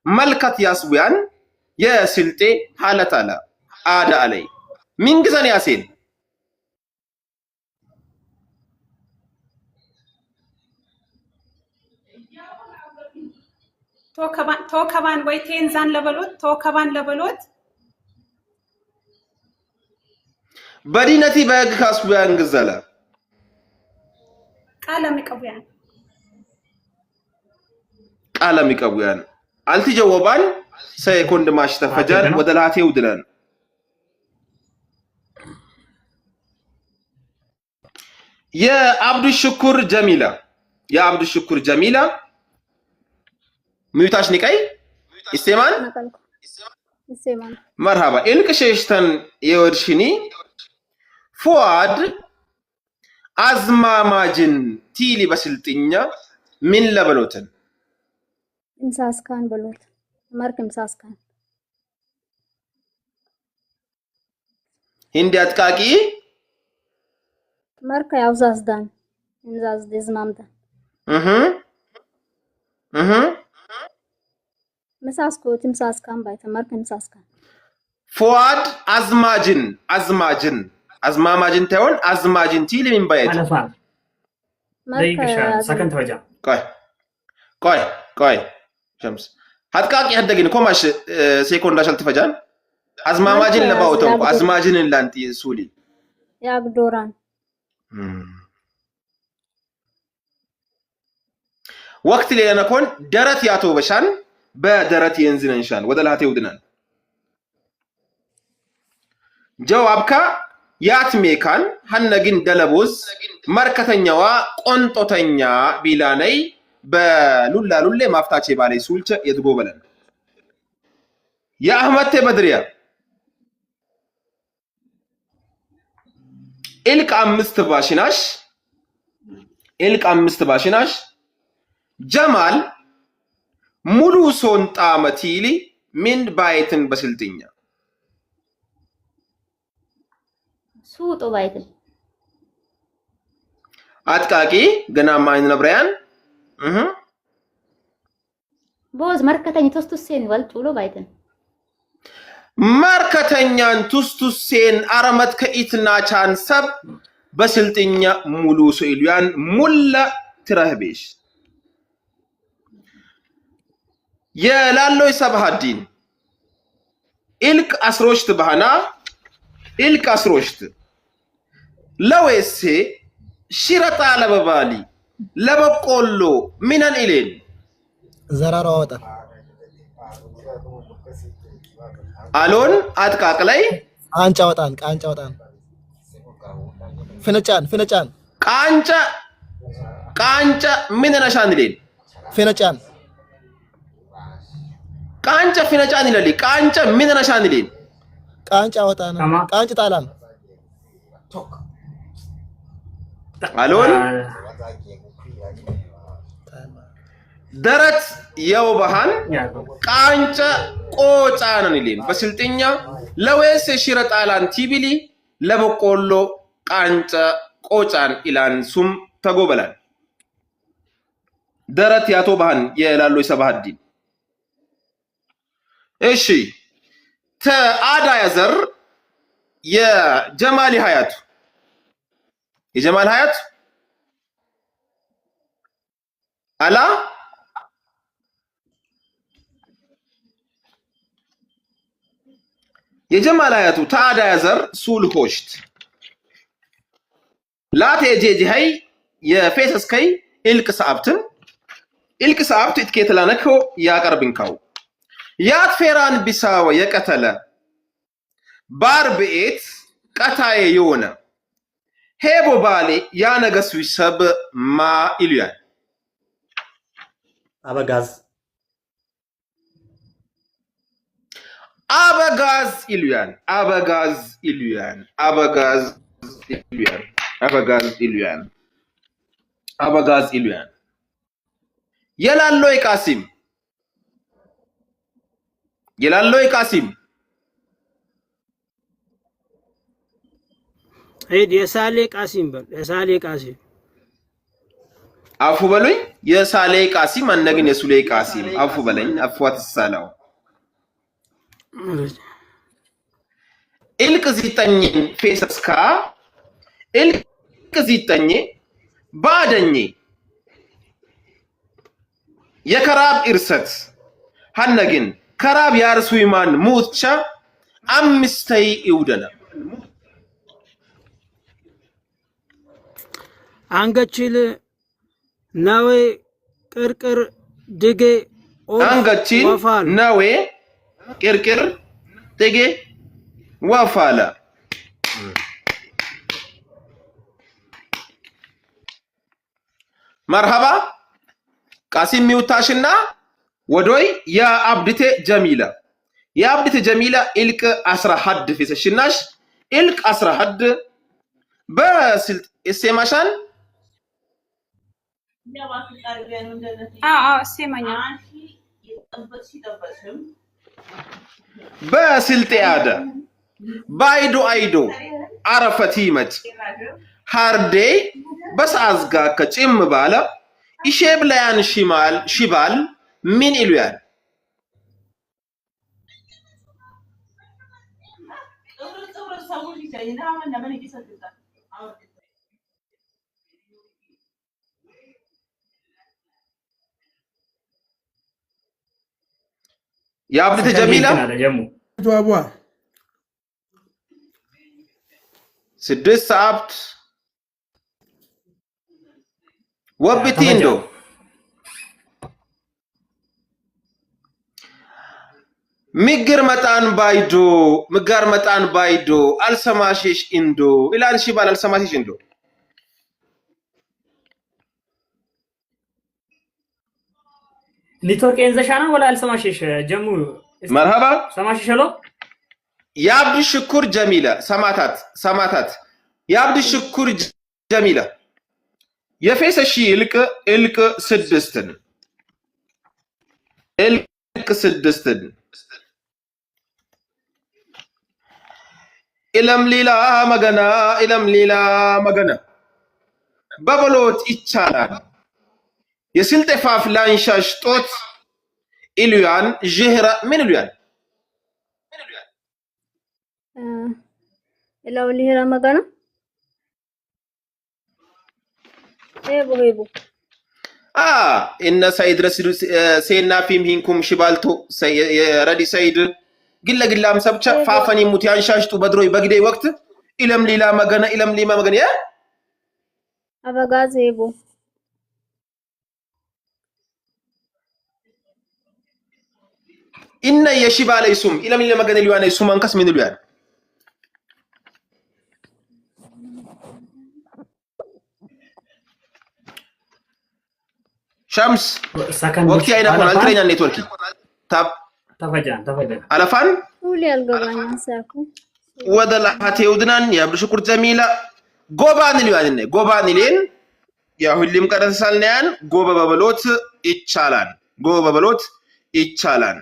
መልከት ያስቡያን የስልጤ ሐለተላ አዳ አለይ ሚንግዝን ያሴን ተወከባን ወይ ቴንዛን ለበሎት ተወከባን ለበሎት በዲነቲ በግ ካስቡያን ግዘለ ቃለም ይቀቡያን አልትጀወባን ሰይኮንድ ማሽ ተፈጃን ወደላቴው ድለን የአብዱ ሽኩር ጀሚላ ሚውታሽ ንቀይ ይሰማን መርሃባ እልቅ ሸሽተን የወድሽኒ ፉአድ አዝማማጅን ቲሊ በስልጥኛ ምን ለበሎትን ኢምሳስካን በሎት ማርክ ኢምሳስካን ሂንዲ አጥቃቂ ማርክ ያውዛዝዳን እንዛዝ ደዝማምታ ምሳስኮ ኢምሳስካን ባይተ ማርክ ኢምሳስካን ፉአድ አዝማማጅን ታውን አዝማጅን ቲሊ ምን ባይት ደቂቃ ሰከንድ ወጃ ቆይ ሸምስ አጥቃቂ ሀደግን ኮማሽ ሴኮንዳ ሸልትፈጃን አዝማማጅን ለባውተው አዝማጅን ላንቲ ሱሊ ያግዶራን ወቅት ለነኮን ደረት ያቶ በሻን በደረት የንዝነንሻን ወደላቴው ድናን ጀዋብካ ያትሜካን ሐነግን ደለቦዝ መርከተኛዋ ቆንጦተኛ ቢላነይ በሉላ ማፍታቼ ባለ ሱልቸ የትጎበለን የአህመድ በድሪያ ኢልቅ አምስት ባሽናሽ ጀማል ሙሉ ሶንጣ መቲሊ ምን ባይትን በስልጥኛ ሱጦ ባይትን አጥቃቂ ገና ማይን ነብራያን ቦዝ መርከተኝ ቶስቱሴን ወልጡሎ ባይትን መርከተኛን ቱስቱሴን አረመት ከኢትና ቻንሰብ በስልጥኛ ሙሉ ሶኢሉያን ሙላ ትራህቤሽ የላሎይ ሰብሃዲን ኢልቅ አስሮሽት ባህና ኢልቅ አስሮሽት ለወይሴ ሽረጣ ለበባሊ ለበቆሎ ሚነን ኢሌን ዘራራው ወጣ አሎን አጥቃቅ ላይ ቃንጫ ወጣን ፍነጫን ቃንጫ ሚነን አሻን ኢሌን ፍነጫን ቃንጫ ፍነጫን ኢለሊ ቃንጫ ሚነን አሻን ኢሌን ቃንጫ ወጣን ቃንጭ ጣላን አሎን ደረት የውባሃን ቃንጫ ቆጫነን ኢሌን በስልጥኛ ለወይስ ሽረጣላን ቲቢሊ ለበቆሎ ቃንጫ ቆጫን ኢላን ሱም ተጎበላን ደረት ያቶ ባህን የላሎ ሰባሃዲ እሺ ተአዳ ያዘር የጀማል ሀያቱ አላ የጀማል ሀያቱ ተአዳ ያዘር ሱል ሆሽት ላቴ ጄጂ ሃይ የፌሰስከይ ኢልቅ ሰዓብት ኢትኬትላነኮ ያቀርብንካው ያት ፌራን ቢሳወ የቀተለ ባርብኤት ቀታዬ የሆነ ሄቦ ባሌ ያነገሱ ይሰብ ማ ኢሉያን አበጋዝ ኢሉያን የላሎይ ቃሲም ሄድ የሳሌ ቃሲም በል የሳሌ ቃሲም አፉ በሉኝ የሳሌ ቃሲም አንነግን የሱሌ ቃሲም አፉ በለኝ አፏት ሰላው ኢልቅ ዚጠኝ ፌሰስካ ኢልቅ ዚጠኝ ባደኝ የከራብ ኢርሰት ሐነግን ከራብ ያርሱ ይማን ሙትቻ አምስተይ ይውደና አንገችል ናዌ ቅርቅር ድጌ አንገችል ናዌ ቅርቅር ድጌ ወፋላ መርሐባ ቃሲም ሚውታሽና ወዶይ የአብድቴ ጀሚላ ኢልቅ 11 ፌሰሽናሽ ኢልቅ 11 በስልጥ እሴማሻን እሴማኛ በስልጤ አደ አይዶ አረፈቲ መጭ ሃርዴ በሳዝጋ ከጭም ባለ ኢሼብላያን ሽባል ምን ኢሉያን የአብድት ጀሚላ ጀዋቧ 6 ሰዓት ወብቲንዶ ምግር መጣን ባይዶ አልሰማሽሽ እንዶ ኢላን ሽባል አልሰማሽሽ እንዶ ኔትወርክ እንዘሻና ወላ አልሰማሽሽ ጀሙ መርሐባ ሰማሽሽ ሄሎ የአብድ ሽኩር ጀሚላ ሰማታት የአብድ ሽኩር ጀሚላ የፌሰሺ ኢልቅ 6 ኢለም ሊላ መገና በበሎት ይቻላል የስልጤ ፋፍ ላንሻሽ ጦት ኢሉያን ጅህራ ምን ኢሉያን ኢላው ሊህራ መገና ሄቦ እነ ሰይድ ረሲዱ ሴና ፊም ሂንኩም ሽባልቶ የረዲ ሰይድ ግለግላም ሰብቻ ፋፈኒ ሙት ያንሻሽጡ በድሮይ በግዴ ወቅት ኢለም ሊላ መገና ያ አበጋዝ ሄቦ ኢነ የሽባለ ይሱም ኢለም ሊላ መገና ሊዋና ይሱም አንከስ ምን ይሉያን ሸምስ ወቅት አይነኩን አልትረኛ ኔትወርክ ተፈጃን አለፋን ሁሉ ያልገባኝ ሳኩ ወደላሃቴ ውድናን የአብዱ ሽኩር ጀሚላ ጎባን ሊያን ያ ሁሉም ቀረሳልናያን ጎበ በበሎት ይቻላል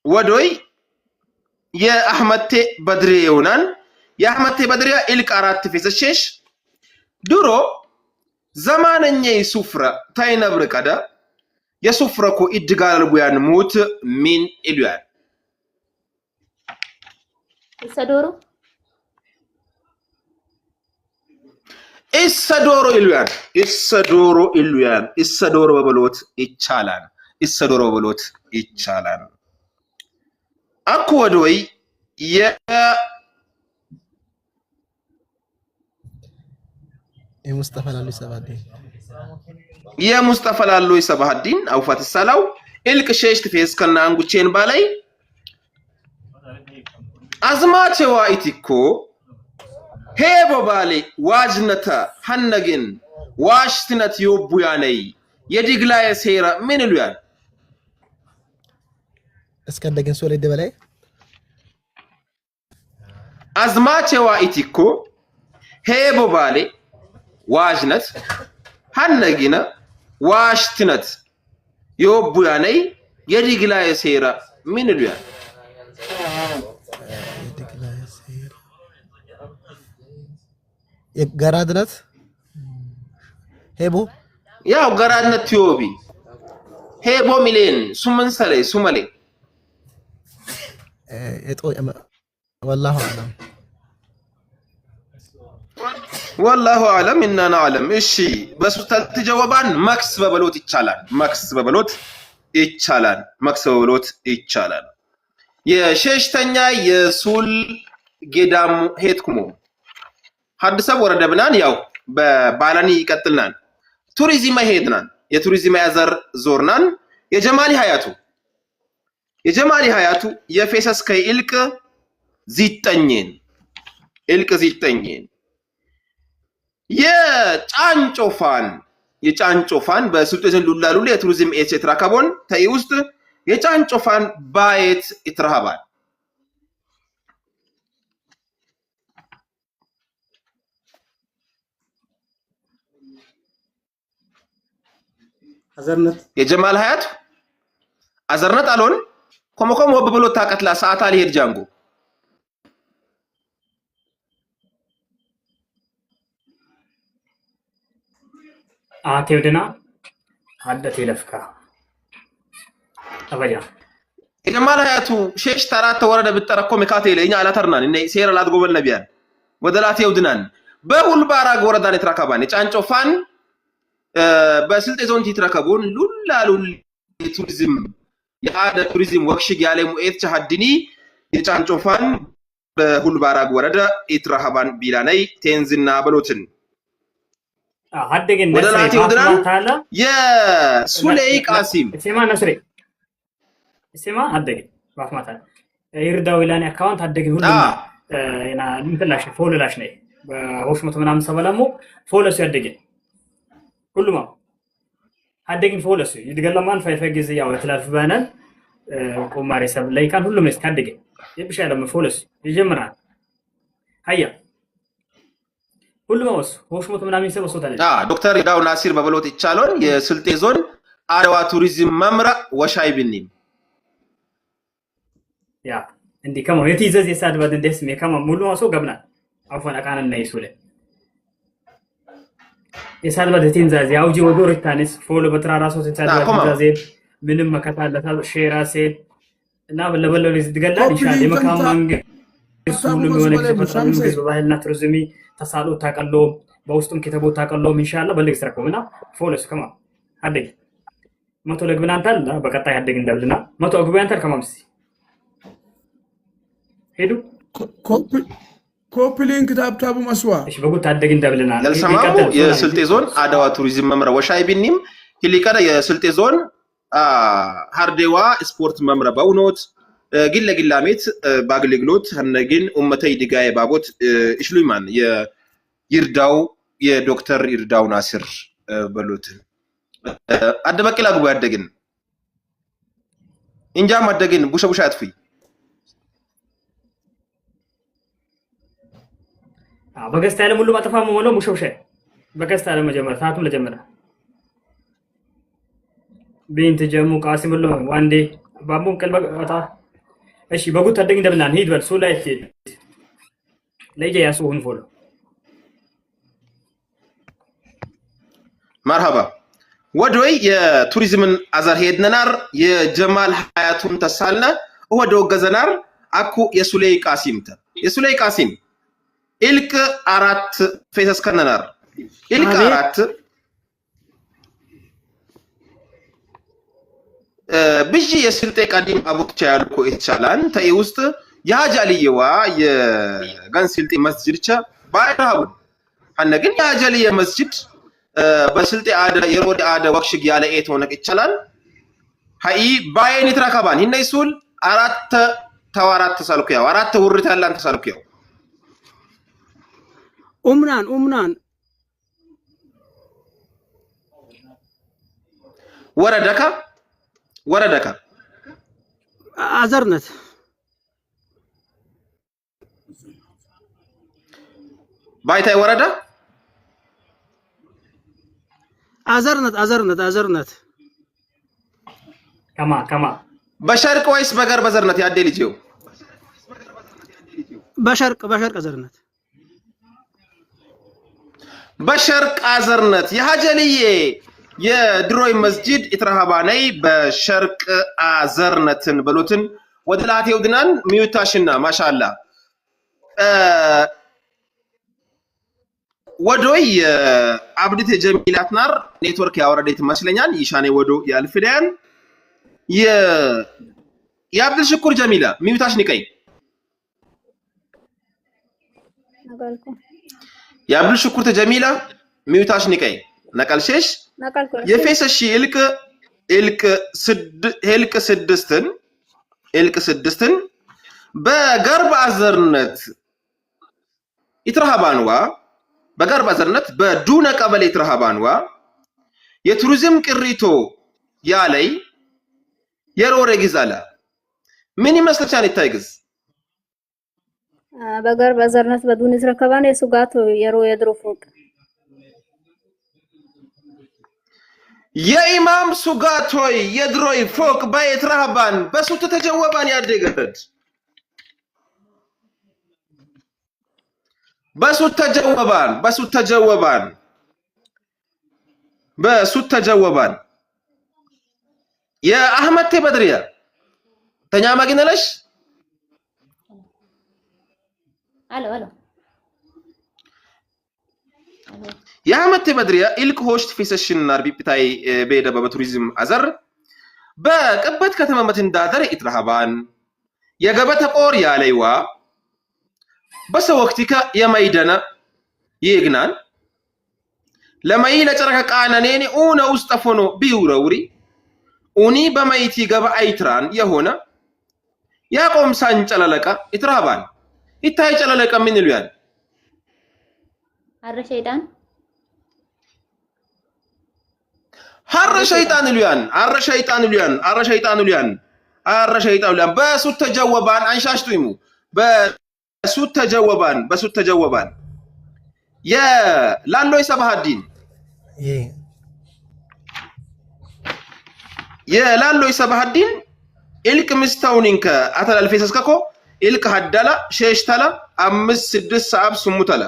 ወዶይ የአህመቴ በድሬ ይሆናል የአህመቴ በድሪያ ኢልቅ 4 ፌሰሽሽ ድሮ ዘማነኛ ይሱፍራ ታይነብር ቀዳ የሱፍራኮ ኢድጋል ቡያን ሙት ሚን ኢሉያን ኢሰዶሮ በበሎት ይቻላል አኩ ወዶይ የሙስጠፋ ላሉ ሰባሃዲን አውፋት ሰላው ኢልቅ ሸሽት ፌስ ከና አንጉቼን ባላይ አዝማቼ ዋኢቲኮ ሄቦ ባሌ ዋጅነታ ሐነግን ዋሽትነት ዮቡያነይ የዲግላየ ሴራ ምን ይሉያል እስከንደገን ሶለደ በላይ አዝማቼ ዋኢቲኮ ሄቦ ባሌ ዋጅነት ሐነግና ዋሽትነት ዮቡያነይ የዲግላየ ሴራ ምን ይሉያል የገራድነት ሄቦ ያው ገራድነት ቲዮቢ ሄቦ ሚሌን ሱመንሰሌ ሱመሌ والله اعلم اننا نعلم እሺ በሱ ተልተጀወባን ማክስ በበሎት ይቻላል የሸሽተኛ የሱል ጌዳም ሄትኩሞ ሐዲስ አበባ ወረዳ ብናን ያው በባላኒ ይቀጥልናል ቱሪዝም ሄድናን የቱሪዝም ያዘር ዞርናን የጀማሊ ሀያቱ የፌሰስ ከይ ኢልቅ ዚጠኝን የጫንጮፋን በሱልጤን ሉላሉ የቱሪዝም ኤሴትራ ካቦን ተይ ውስጥ የጫንጮፋን ባየት ይትራሃባል አዘርነት የጀማል ሀያት አዘርነት አሎን ኮመኮም ወብ ብሎ ታቀትላ ሰዓት አልሄድ ጃንጎ አቴውድና አደት ይለፍካ አበያ የጀማል ሀያቱ ሼሽ ተራት ወረደ ብትጠረኮ መካቴ ለኛ አላተርናን እኔ ሴራ ላትጎበል ነቢያን ወደላቴውድናን በሁልባራግ ወረዳን የተራካባን የጫንጮፋን በስልጤ ዞን ትራከቡን ሉላሉል ቱሪዝም የአደ ቱሪዝም ወክሽግ ያለ ሙኤት ቻሃድኒ የጫንጮፋን በሁልባራግ ወረዳ ኢትራሃባን ቢላናይ ቴንዝና በሎትን አደገን ወደላቴ ወድራን የሱሌይ ቃሲም ሲማ አደገ ባፍማታ ይርዳው ኢላኒ አካውንት አደገ ሁሉም እና እንተላሽ ፎሎላሽ ነይ በሆሽመቶ ምናምን ሰበላሙ ፎሎስ ያደገ ሁሉም አደግን ፎሎስ ይድገለማን ፋይፈግዝ ያው ተላልፍ ባናል ቆማሪ ሰብ ላይ ካን ሁሉም ነው እስካደገ ይብሻለም ፎሎስ ይጀምራል ሃያ ሁሉም ወስ ሆሽሞት ምናምን ሰበሶታል ዶክተር ይዳው ናሲር በበሎት ይቻላል የስልጤ ዞን አድዋ ቱሪዝም መምራ ወሻይ ቢኒም ያ እንዲ ከመ የትይዘዝ የሳድባድ እንደስ መከማ ሙሉ ወሶ ገብናል አፎን አቃነና ይሱለ የሳድባድ የትንዛዝ ያውጂ ወዶርታንስ ፎሎ በትራራሶ ተሳድባድ ትንዛዝ ምንም መከታለታ ሼራሴ እና በለበለው ይዝድገላል ኢንሻአላህ የመካም መንግስት ሁሉም የሆነ ከተፈጠሩ ባህልና ቱሪዝም ተሳሉ ታቀሎ በውስጡም ከተቦ ታቀሎ ኢንሻአላህ በልግ ስራኮምና ፎሎስ ከማ አደግ መቶ ለግብናንታል በቀጣይ አደግ እንደብልና መቶ አግባያንታል ከማምሲ ሄዱ ኮፒ ሊንክ ታብታቡ መስዋ እሺ በጉት አደግ እንደብልና ለልሰማው የስልጤ ዞን አድዋ ቱሪዝም መምራ ወሻይ ቢኒም ሂሊቀዳ የስልጤ ዞን ሃርዴዋ ስፖርት መምራ ባውኖት ግለግላሜት ባግልግሎት ሀነግን ኡመተይ ዲጋይ ባቦት እሽሉይማን የይርዳው የዶክተር ይርዳው ናሲር በሎት አደበቅላ ጉባ ያደግን እንጃም አደግን ቡሸቡሻ አጥፊ በገስታ ያለ ሙሉ ማጥፋ መሆኑ ቡሸቡሻ በገስታ ያለ መጀመር ሰዓቱም ለጀመረ ቢንት ጀሙ ቃሲም ሎ ዋንዴ ባቡም ቀልበ እሺ በጉት አደግ እንደብናን ሂድ በል ሱላይ ሂድ ለየ ያሱን ፎሎ መርሃባ ወዶይ የቱሪዝምን አዘር ሄድነናር የጀማል ሀያቱን ተሳልነ ወዶ ገዘናር አኩ የሱሌይ ቃሲም ኢልቅ አራት ፌሰስ ከነናር ኢልቅ አራት ብጂ የስልጤ ቀዲም አቡክቻ ያልኩ ይቻላል ተይ ውስጥ የሀጂ አልየዋ የጋንሲልጤ መስጂድ ቻ ባይራው አነ ግን የሀጂ አልየ መስጂድ በስልጤ አደ የሮድ አደ ወክሽግ ያለ ኤት ሆነቅ ይቻላል ሃይ ባይን ይትራከባን ይነይሱል አራት ተዋራት ተሳልኩያው አራት ውርት ያላን ተሳልኩያው ኡምናን ወረደካ አዘርነት ባይታይ ወረዳ አዘርነት ከማ በሸርቅ ወይስ በገር በዘርነት ያዴ ልጅው በሸርቅ አዘርነት በሸርቅ አዘርነት የሀጀልዬ የድሮይ መስጂድ ኢትራሃባናይ በሸርቅ አዘርነትን ብሎትን ወደ ላቴው ድናን ሚውታሽና ማሻአላ ወዶይ አብዲት ጀሚላት ናር ኔትወርክ ያወረደት መስለኛል ይሻኔ ወዶ ያልፍዳን የአብዱል ሽኩር ጀሚላ ሚውታሽ ንቀይ የአብዱል ሽኩር ጀሚላ ሚውታሽ ንቀይ ነቀልሽሽ የፌሰሽ ኢልቅ ስድስትን በገርብ አዘርነት ይትራሃባንዋ በገርብ አዘርነት በዱነ ቀበሌ ይትራሃባንዋ የቱሪዝም ቅሪቶ ያለይ የሮሬ ግዛላ ምን ይመስልሻል ይታይግዝ በገርብ አዘርነት በዱነ ይትራከባን የሱጋቶ የሮ የድሮ ፎቅ የኢማም ሱጋቶይ የድሮይ ፎቅ በይትራሃባን በሱት ተጀወባን ያደገበት በሱት ተጀወባን የአህመድ በድሪያ ተኛ ማግነለሽ አሎ የአህመድ በድሪያ ኢልክ ሆሽት ፊሰሽን ናር ቢፕታይ በደ በቱሪዝም አዘር በቅበት ከተማመት እንዳደረ ኢትራሃባን የገበተ ቆር ያለይዋ በሰወክቲካ የማይደና ይግናን ለማይ ለጨረከ ቃናኔኒ ኡነ ውስጠፎኖ ቢውረውሪ ኡኒ በማይቲ ገባ አይትራን የሆነ ያቆም ሳንጨለለቃ ኢትራሃባን ይታይ ጨለለቃ ምን ይሉያል አረ ሸይጣን አረ ሸይጣን በሱት ተጀወባን አንሻሽቱይሙ በሱት ተጀወባን የላሎይ ሰባሃዲን ኢልቅ ምስተውኒንከ አተላልፌሰስከኮ ኢልቅ ሀዳላ ሸሽተላ 5-6 ሰዓብ ስሙተላ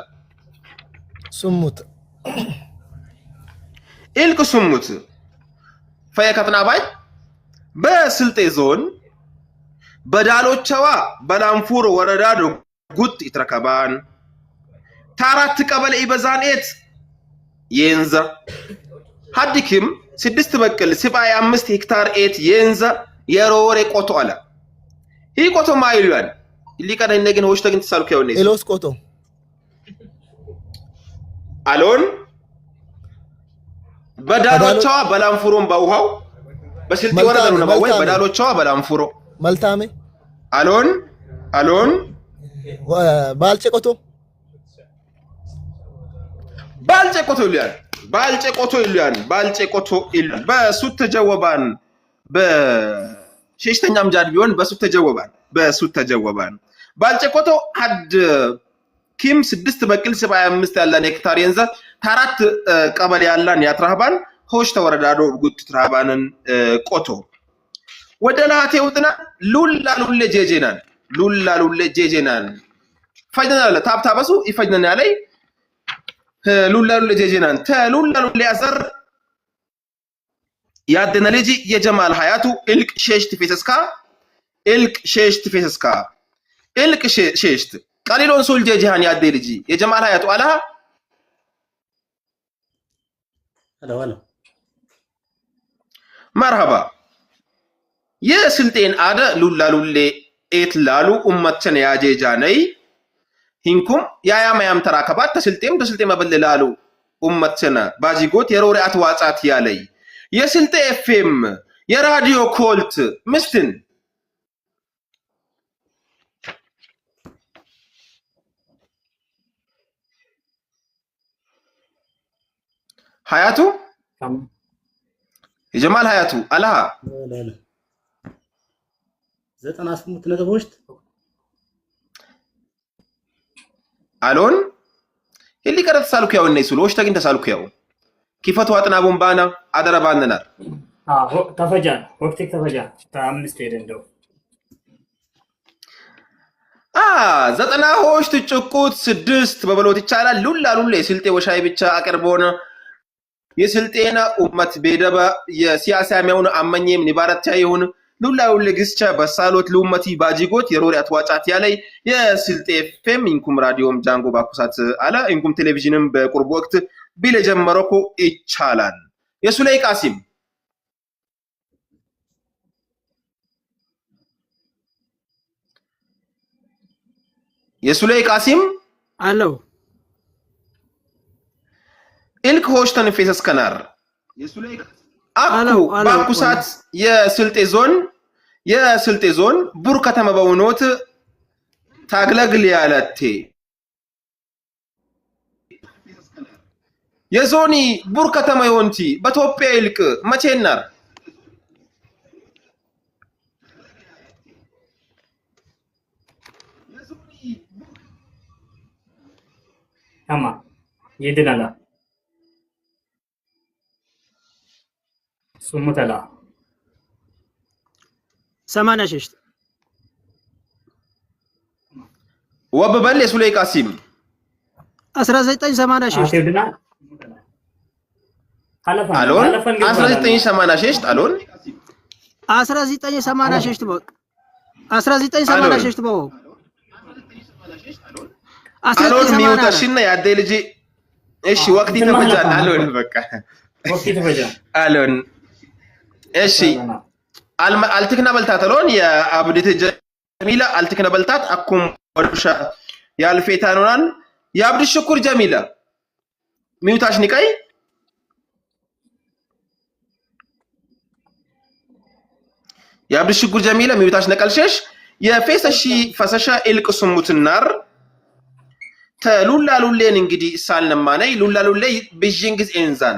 ኢልቅ ስሙት ፈየከትና ባይ በስልጤ ዞን በዳሎቻዋ በላንፉር ወረዳ ጉት ይትረከባን ታራት ቀበሌ ይበዛኔት የንዛ ሀዲክም 6 በቅል 75 ሄክታር ኤት የንዛ የሮሬ ቆቶ አለ ይህ ቆቶ ማይሉያን ሊቀና እንደገና ወሽተ ግን ተሳልኩ ያው ነው ኤሎስ ቆቶ አሎን በዳሎቻዋ በላንፉሮም በውሃው በስልጤ ወረዳ ነው ወይ በዳሎቻዋ በላንፉሮ መልታሜ አሎን ባልጨ ቆቶ በሱት ተጀወባን በሸሽተኛም ጃድ ቢሆን በሱት ተጀወባን ባልጨ ቆቶ ሀድ ኪም 6 በቅል 75 ያላን ሄክታር የንዛ ታራት ቀበሌ ያላን ያትራሃባን ሆሽ ተወረዳዶ ጉት ትራሃባንን ቆቶ ወደ ላቴው ጥና ሉላሉለ ጄጄናን ፈጅናለ ታብታበሱ ይፈጅናል ያለይ ሉላሉለ ጄጄናን ተሉላሉለ ያዘር ያደነ ልጅ የጀማል ሀያቱ ኢልቅ ሸሽት ፌሰስካ ቀሊሎን ሱል ጄጂሃን ያደ ልጅ የጀማል ሀያቱ አላ ሄሎ መርሃባ የስልጤን አደ ሉላሉሌ ኤት ላሉ ኡመችን ያጄጃነይ ሂንኩም ያያማያም ተራከባት ተስልጤ መበል ላሉ ኡመችን ባጂጎት የሮሪ አትዋጻት ያለይ የስልጤ ኤፍኤም የራዲዮ ኮልት ምስትን ሀያቱ የጀማል ሀያቱ አላህ 98 ነጥቦች አሎን اللي قرأت تسالك يا الناس لوش تاجين تسالك يا كيف تواتنا بومبانا أدربان نار تفجأ وقتك تفجأ تأمن ستيرن دو زتنا هوش تشكوت سدست ببلوت تشالا لولا يسلتي وشاي بيتشا أكربونا يسلتينا أمت بيدبا يسياسة ميون أمني من عبارة تايون لولا جسچا بسالوت لومتي باجيغوت يروري أتواجات يالي يسلتي فم إنكم راديوم جانغو باكوسات على إنكم تلفزيونم بقرب وقت بلا جمركو إتشالان يسولي قاسم يسولي قاسم الو إلك هوشتن فيسس كنار يسولي أكو باكوسات የስልጤ ዞን ቡር ከተማ በውኖት ታግለግል ያለቴ የዞኒ ቡር ከተማ ይሆንቲ በኢትዮጵያ ይልቅ መቼናር አማ ይድናላ ሱሙተላ 86 ወበበል የሱሌ ቃሲም 1986 ይድና አሎን 1986 አሎን 1986 በው 1986 በው አሎን ሚውታሽና ያደ ልጅ እሺ ወቅት ተፈጃና አሎን በቃ ወቅት ተፈጃ አሎን እሺ አልትክና በልታት አሎን የአብዲት ጀሚላ አልትክና በልታት አኩም ወርሻ ያልፌታኖናን የአብዲ ሽኩር ጀሚላ ሚውታሽ ንቀይ የአብዲ ሽኩር ጀሚላ ሚውታሽ ነቀልሸሽ የፌሰሺ ፈሰሻ ኢልቅ ሱሙትናር ተሉላሉሌን እንግዲህ ሳልነማነይ ሉላሉሌ ቢጂንግዝ ኤንዛን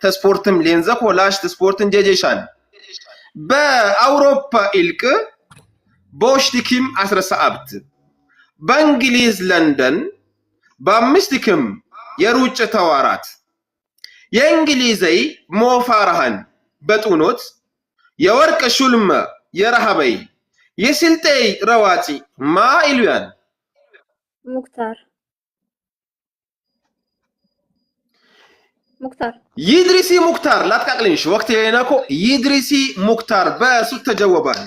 ተስፖርትም ሌንዘኮ ላሽ ተስፖርትን ጀጀሻን በአውሮፓ ኢልቅ ቦሽቲኪም 17 በእንግሊዝ ለንደን በአምስትክም የሩጭ ተዋራት የእንግሊዘይ ሞፋራሃን በጡኖት የወርቅ ሹልም የረሃበይ የስልጤይ ረዋጪ ማኢሉያን ሙክታር ይድሪሲ ሙክታር ላትቃቅልንሽ ወቅት የነኮ ይድሪሲ ሙክታር በሱት ተጀወባን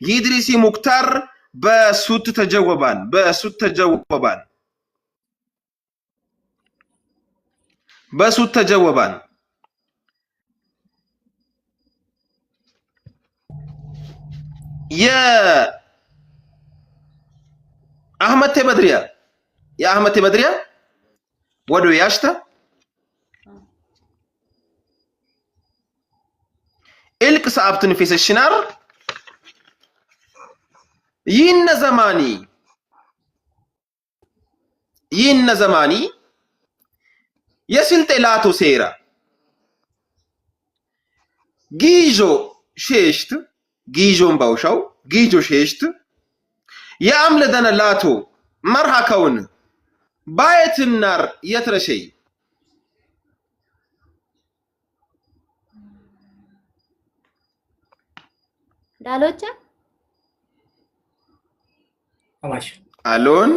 ይድሪሲ ሙክታር በሱት ተጀወባን የአህመድ ተበድሪያ ወዶ ያሽታ ኢልቅ ሰዓብትን ፌሰሽናር ይነ ዘማኒ የስልጤ ላቶ ሴራ ጊጆ ሼሽት ጊጆን ባውሻው ጊጆ ሼሽት የአምለደነ ላቶ መርሃከውን ባየትናር የትረሸይ ዳሎቻ አማሽ አሎን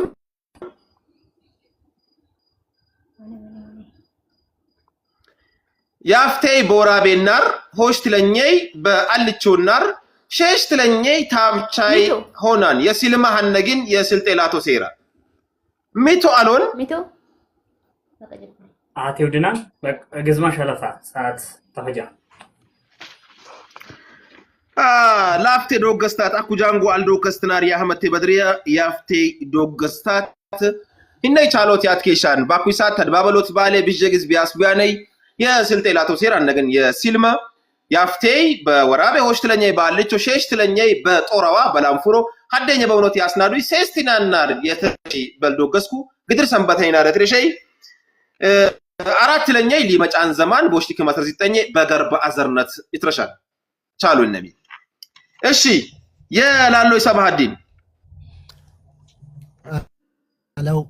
ያፍቴይ ቦራቤናር ሆሽት ለኘይ በአልቾናር ሼሽት ለኘይ ታምቻይ ሆናን የሲልማ ሐነግን የስልጤ ላቶ ሴራ ሚቶ አሎን ሚቶ አቴውድናን ግዝማ ሸለፋ ሰዓት ተፈጃ لافتي دوغستات اكو جانغو الدو كستنار يا احمد بدريا يافتي دوغستات هني چالوت ياتكيشان باكويسات تدبابلوت بالي بيجگز بياس بياني يا سلطيلاتو سيران نگن يا سيلما يافتي بورابي هوشتلني بالچو ششتلني بطوروا بلانفورو حدني بونوت ياسنادو سيستينانار يتشي بلدوغسكو قدر سنبتينا رترشي አራት ለኛ ሊመጫን ዘማን በውሽቲ ከመተር ሲጠኝ በገርባ አዘርነት ይትረሻል ቻሉ ነቢ እሺ የላሎ ሰባሃዲን አለው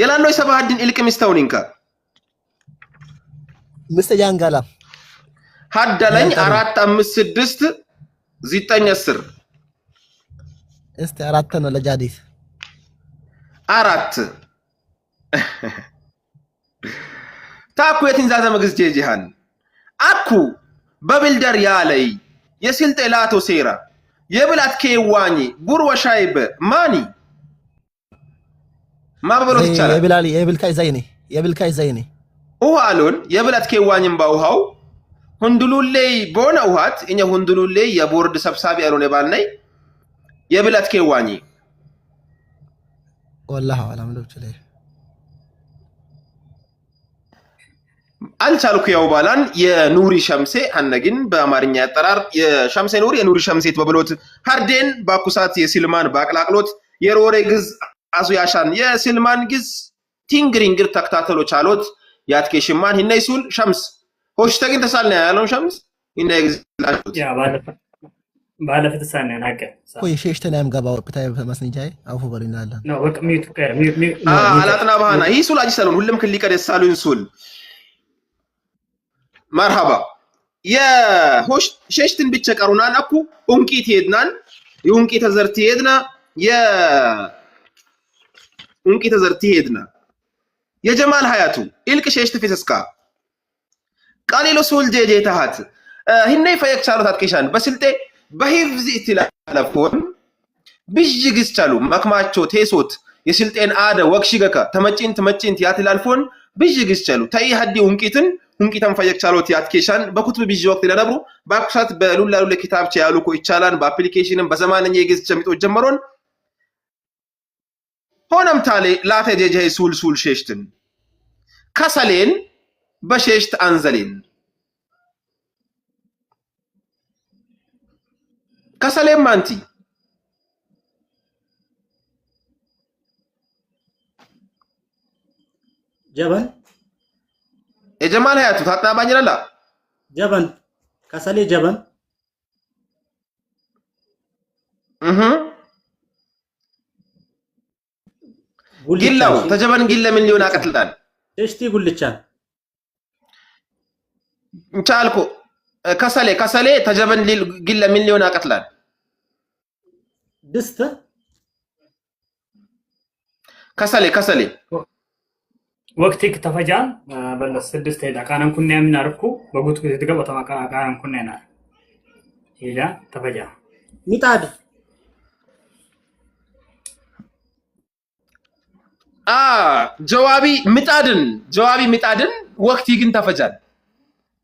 የላሎ ሰባሃዲን ኢልቅምስተውኒንካ ምስተያንጋላ ሀደለኝ 4 5 6 9 10 እስቲ አራት ነው ለጃዲስ አራት ታኩ የትንዛዘ መግዝ ጄጂሃን አኩ በቢልደር ያለይ የስልጤላቶ ሴራ የብላት ከዋኒ ጉር ወሻይበ ማኒ ማበበሎት ይቻላል የብልካይ ዘይኔ ውሃሉን የብላት ከዋኒም ባውሃው ሁንዱሉሌ ቦነ ውሃት እኛ ሁንዱሉሌ የቦርድ ሰብሳቢ ያሉን የባልነይ የብላት ከዋኒ والله አላም ለብቻለይ አልቻልኩ ያው ባላን የኑሪ ሸምሴ አነግን በአማርኛ ያጠራር የሸምሴ ኑሪ የኑሪ ሸምሴት በብሎት ሃርዴን ባኩሳት የሲልማን ባቅላቅሎት የሮሬ ግዝ አሱ ያሻን የሲልማን ግዝ ቲንግሪንግር ተከታተሎ ቻሎት ያትከሽማን ይነይሱል ሸምስ ሆሽተግን ተሳልና ያለው ሸምስ ይነግዝ ያ ባለፈ ተሳልና ናቀ ቆይ ሸሽተናም ገባው በታይ መስንጃይ አፉ በሪናላ ነው ወቅ ሚቱ ከረ አላጥና ባህና ይሱል አጅሰሉን ሁሉም ክሊቀደ ሳሉን ሱል مرحبا يا هوش ششتن بتشكرونا اكو انقيت يدنان ينقيت زرتي يدنا يا انقيت زرتي يدنا يا جمال حياتو الك ششت في سسكا قاليلو سول جي تحت هني فيك شالوت كيشان بسلتي بحفظ ائتلافون بيجيس چالو مكماچو تيسوت የስልጤን አደ ወክሽገካ ተመጪን ያትላልፎን بيجيس چالو تاي حدي انقيتن ሁንቂታን ፈየክ ቻሎት ያትኬሻን በኩቱብ ቢጂ ወቅት ለነብሩ ባክሻት በሉላሉ ለኪታብ ቻያሉ ኮ ይቻላል በአፕሊኬሽንም በዘማንኛ የግዝ ቸሚጦ ጀመሮን ሆነም ታሌ ላተ ጀጀ ሱል ሸሽትን ከሰሌን በሸሽት አንዘሌን ከሰሌን ማንቲ ጀበን የጀማል ሀያቱ ታጥና ባኝላላ ጀበን ከሰሌ ጀበን ጊላው ተጀበን ጊለ ምን ሊሆን አቀትላል እሽቲ ጉልቻ እንቻልኩ ከሰሌ ተጀበን ጊለ ምን ሊሆን አቀትላል ድስት ከሰሌ ወቅቲክ ተፈጃን በለስ 6 ሄዳ ካናን ኩና ያምናርኩ በጉት ከተገበ ተማካና ካናን ኩና ያና ሄዳ ተፈጃ ሚጣድ ጀዋቢ ሚጣድን ወቅቲ ግን ተፈጃን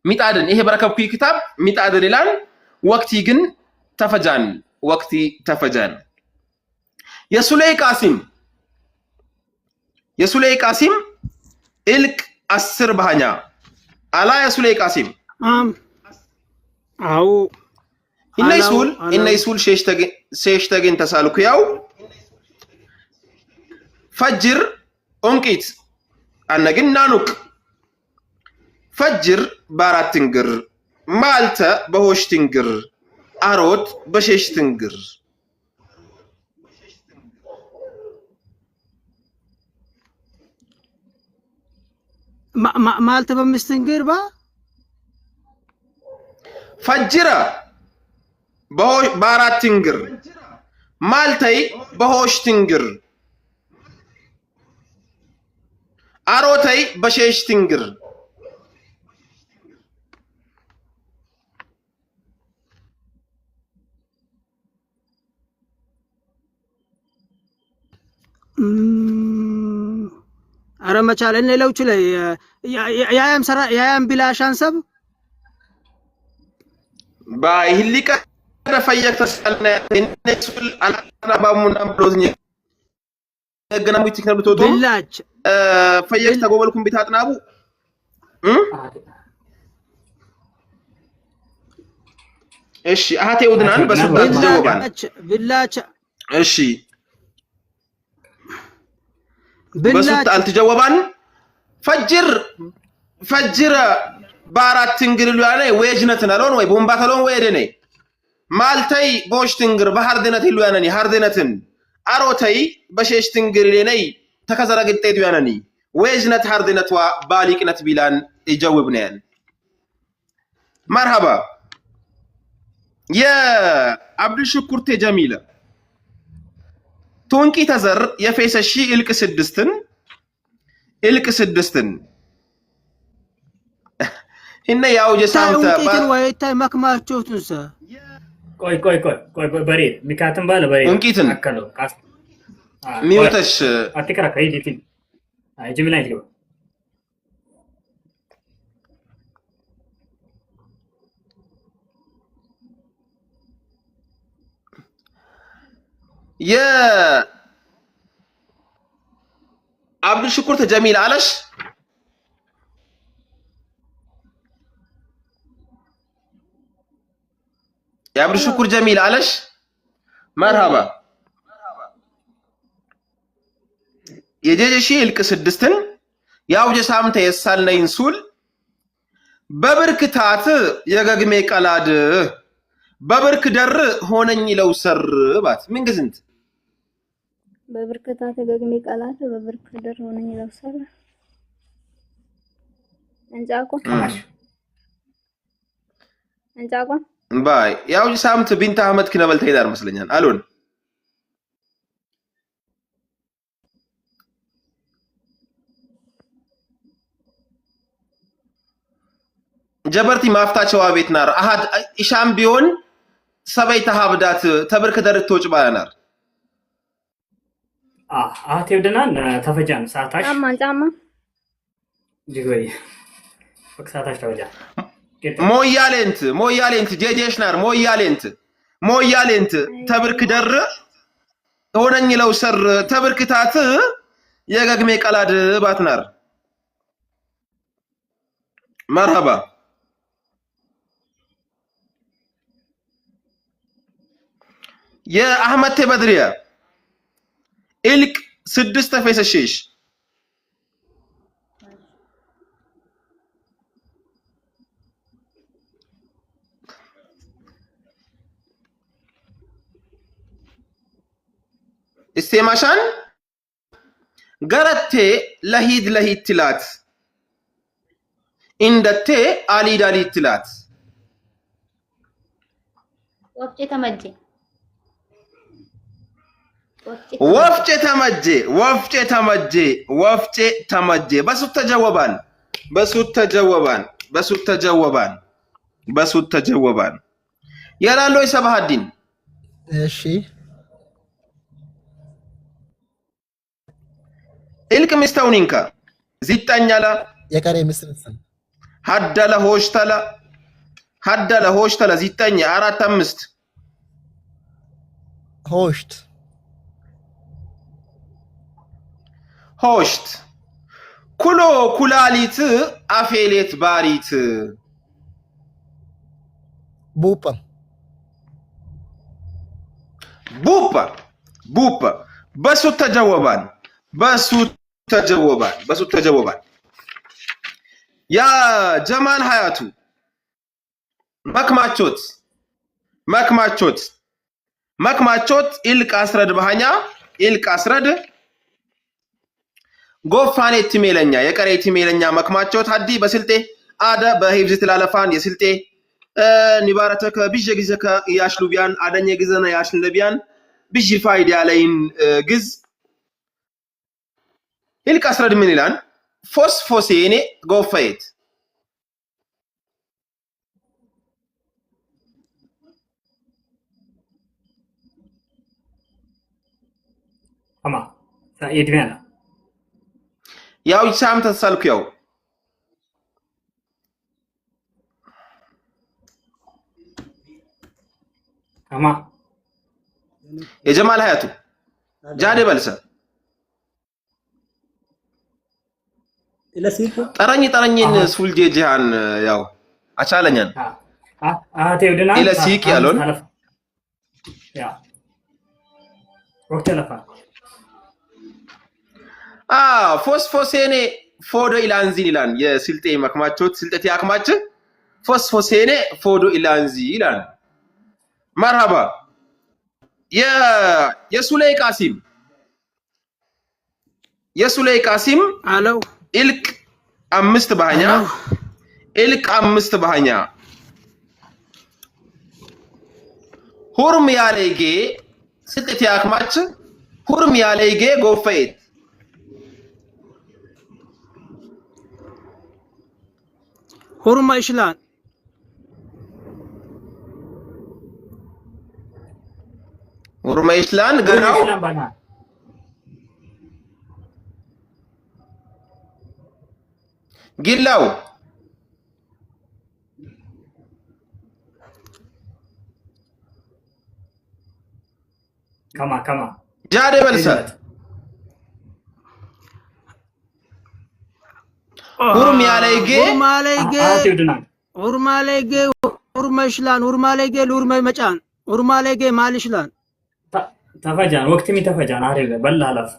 ሚጣድን ይሄ በረከብኩ ክታብ ሚጣድን ይላል ወቅቲ ግን ተፈጃን ወቅቲ ተፈጃን የሱሌይ ቃሲም إلك أسر بهانيا على يسولي قاسم أو إن يسول شيشتاجين تسالك ياو فجر أنكيت أنجن نانوك فجر باراتنجر مالتا بهوشتنجر أروت بشيشتنجر مالت بمستنجر با فجرة باراتنجر مالتي بهوشتنجر أروتي بشيشتنجر أرى مچال إني لو چلي يا يام بلا شانسب باهلك فيك تسألنا نسول أنا بامونا بروزني جنامي تكنا بتوتو بلاج فيك تقول لكم بتاعتنا أبو إيش هاتي ودنان بس جوابان بلاج إيش بلاج بس أنت جوابان فجر بارات تنجر لوانا ويجنتنا لون وي بومبات لون ويدني مالتي بوش تنجر بحر دينة لوانني هار دينتن أروتي بشيش تنجر ليني تكسر قلت لوانني ويجنت هار دينة وباليك نتبيلان يجاوبنين مرحبا يا عبد الشكور جميلة تونكي تزر يا فيس الشيء إلك سدستن إنه ياو جسامته تونكي ويتا مكما تشوتنسا كوي بريد مكاتم بالا بريد أنكيتن أكلو كاس ميوتش أتكرا كاي ديتين جميلة تجيب يا عبد الشكور جميل علش يا عبد الشكور جميل علش مرحبا يجي شيء الكسدستن يا وجه سامته يسالنا ينسول ببركتات يغغمي قلاد ببرك در هونني لو سر بات من جزنت ببركتات يغغمي قلاد ببرك در هونني لو سر انجاكو باي يا وجه سامته بنت احمد كنبل تيدار مسلኛል አሉን جبرتي مافتاچوا ቤት ናር አሃድ ኢሻም ቢሆን ሰበይ ተሃብዳት ተብርክ ደርቶጭ ባያናር አቴውደናን ተፈጃን ሳታሽ ጫማ ጅጎይ ፈክሳታሽ ተፈጃ ሞያሌንት ጄጄሽ ናር ሞያሌንት ተብርክ ደር ሆነኝ ለው ሰር ተብርክታት የገግሜ ቀላድ ባትናር መርሃባ يا أحمد تبدريا إلك سدست فيس الشيش استيماشان غرتي لهيد تلات إندتي علي تلات وقتي تمجي وفجة تمجي بس التجوبان يلا لو يسبح الدين እሺ إلك مستونينكا زيتانيالا የቀሬ ምስልስል هدى لهوشتلا زيتانيا 4-5 هوشت كلو كلاليت أفيليت باريت بوبا بسو تجوبان يا جمال حياتو مكماتشوت إلك أسرد بهانيا ጎፋኔ ትሜለኛ የቀሬ ትሜለኛ መክማቾት ሀዲ በስልጤ አደ በሂብዝ ተላለፋን የስልጤ ኒባረተከ ቢጀ ግዘከ ያሽሉቢያን አደኘ ግዘና ያሽልቢያን ቢጅ ፋይዳ ያለይን ግዝ ይልቅ አስረድ ምን ይላል ፎስፎሴኔ ጎፋየት አማ ሳይድሚያና ያው ይሳም ተሰልኩው أما የጀማል ሀያቱ ጃዴ በልሰ ጠረኝን ሱልጄ ጂሃን ያው አቻለኛን አቴውድና ኢለሲቅ ያሎን ያ ወቅት ለፋ ፎስፎሴኔ ፎዶ ኢላንዚ ይላል የስልጤ መክማቾት ስልጤት ያክማች ፎስፎሴኔ ፎዶ ኢላንዚ ይላል መርሃባ የሱሌይ ቃሲም አለው ኢልቅ 5 ባህኛ ኢልቅ 5 ባህኛ ሁርም ያለይጌ ስልጤት ያክማች ሁርም ያለይጌ ጎፈይት ሁርማ ይሽላን ሁርማ ይሽላን ገናው ጊላው ከማ ጃዴ በልሰ ሁርም ያለይጌ ሁርማለይጌ ሁርማይሽላን ሁርማለይጌ ሉርማይ መጫን ሁርማለይጌ ማልሽላን ተፈጃን ወቅትሚ ተፈጃን አሬ በላላፍ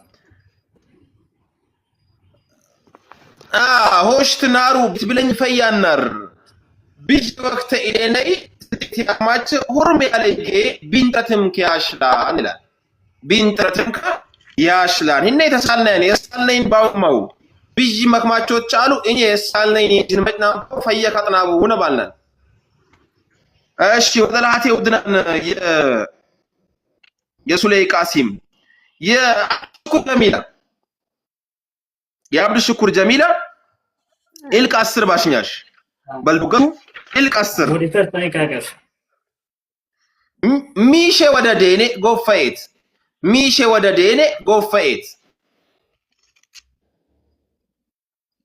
ሆሽት ናሩ ብትብለኝ ፈያናር ቢጅ ወቅት ኢሌነይ ስቲያማች ሁርም ያለይጌ ቢንጥረትም ከያሽላን ይላል ቢንጥረትም ከያሽላን እኔ ተሳልነን የሳልነን ባውማው ቢጅ መክማቾች አሉ እኔ የሳልነን ጅንመጥና ፈየ ከጥናቡ ሆነ ባልናል እሺ ወደላቴ ወድናን የሱሌይ ቃሲም የአብዱ ሽኩር ጀሚላ ኢልቅ 10 ባሽኛሽ በልቡገም ኢልቅ 10 ሞዲተር ታይካጋስ ሚሼ ወደ ዴኔ ጎፈይት ሚሼ ወደ ዴኔ ጎፈይት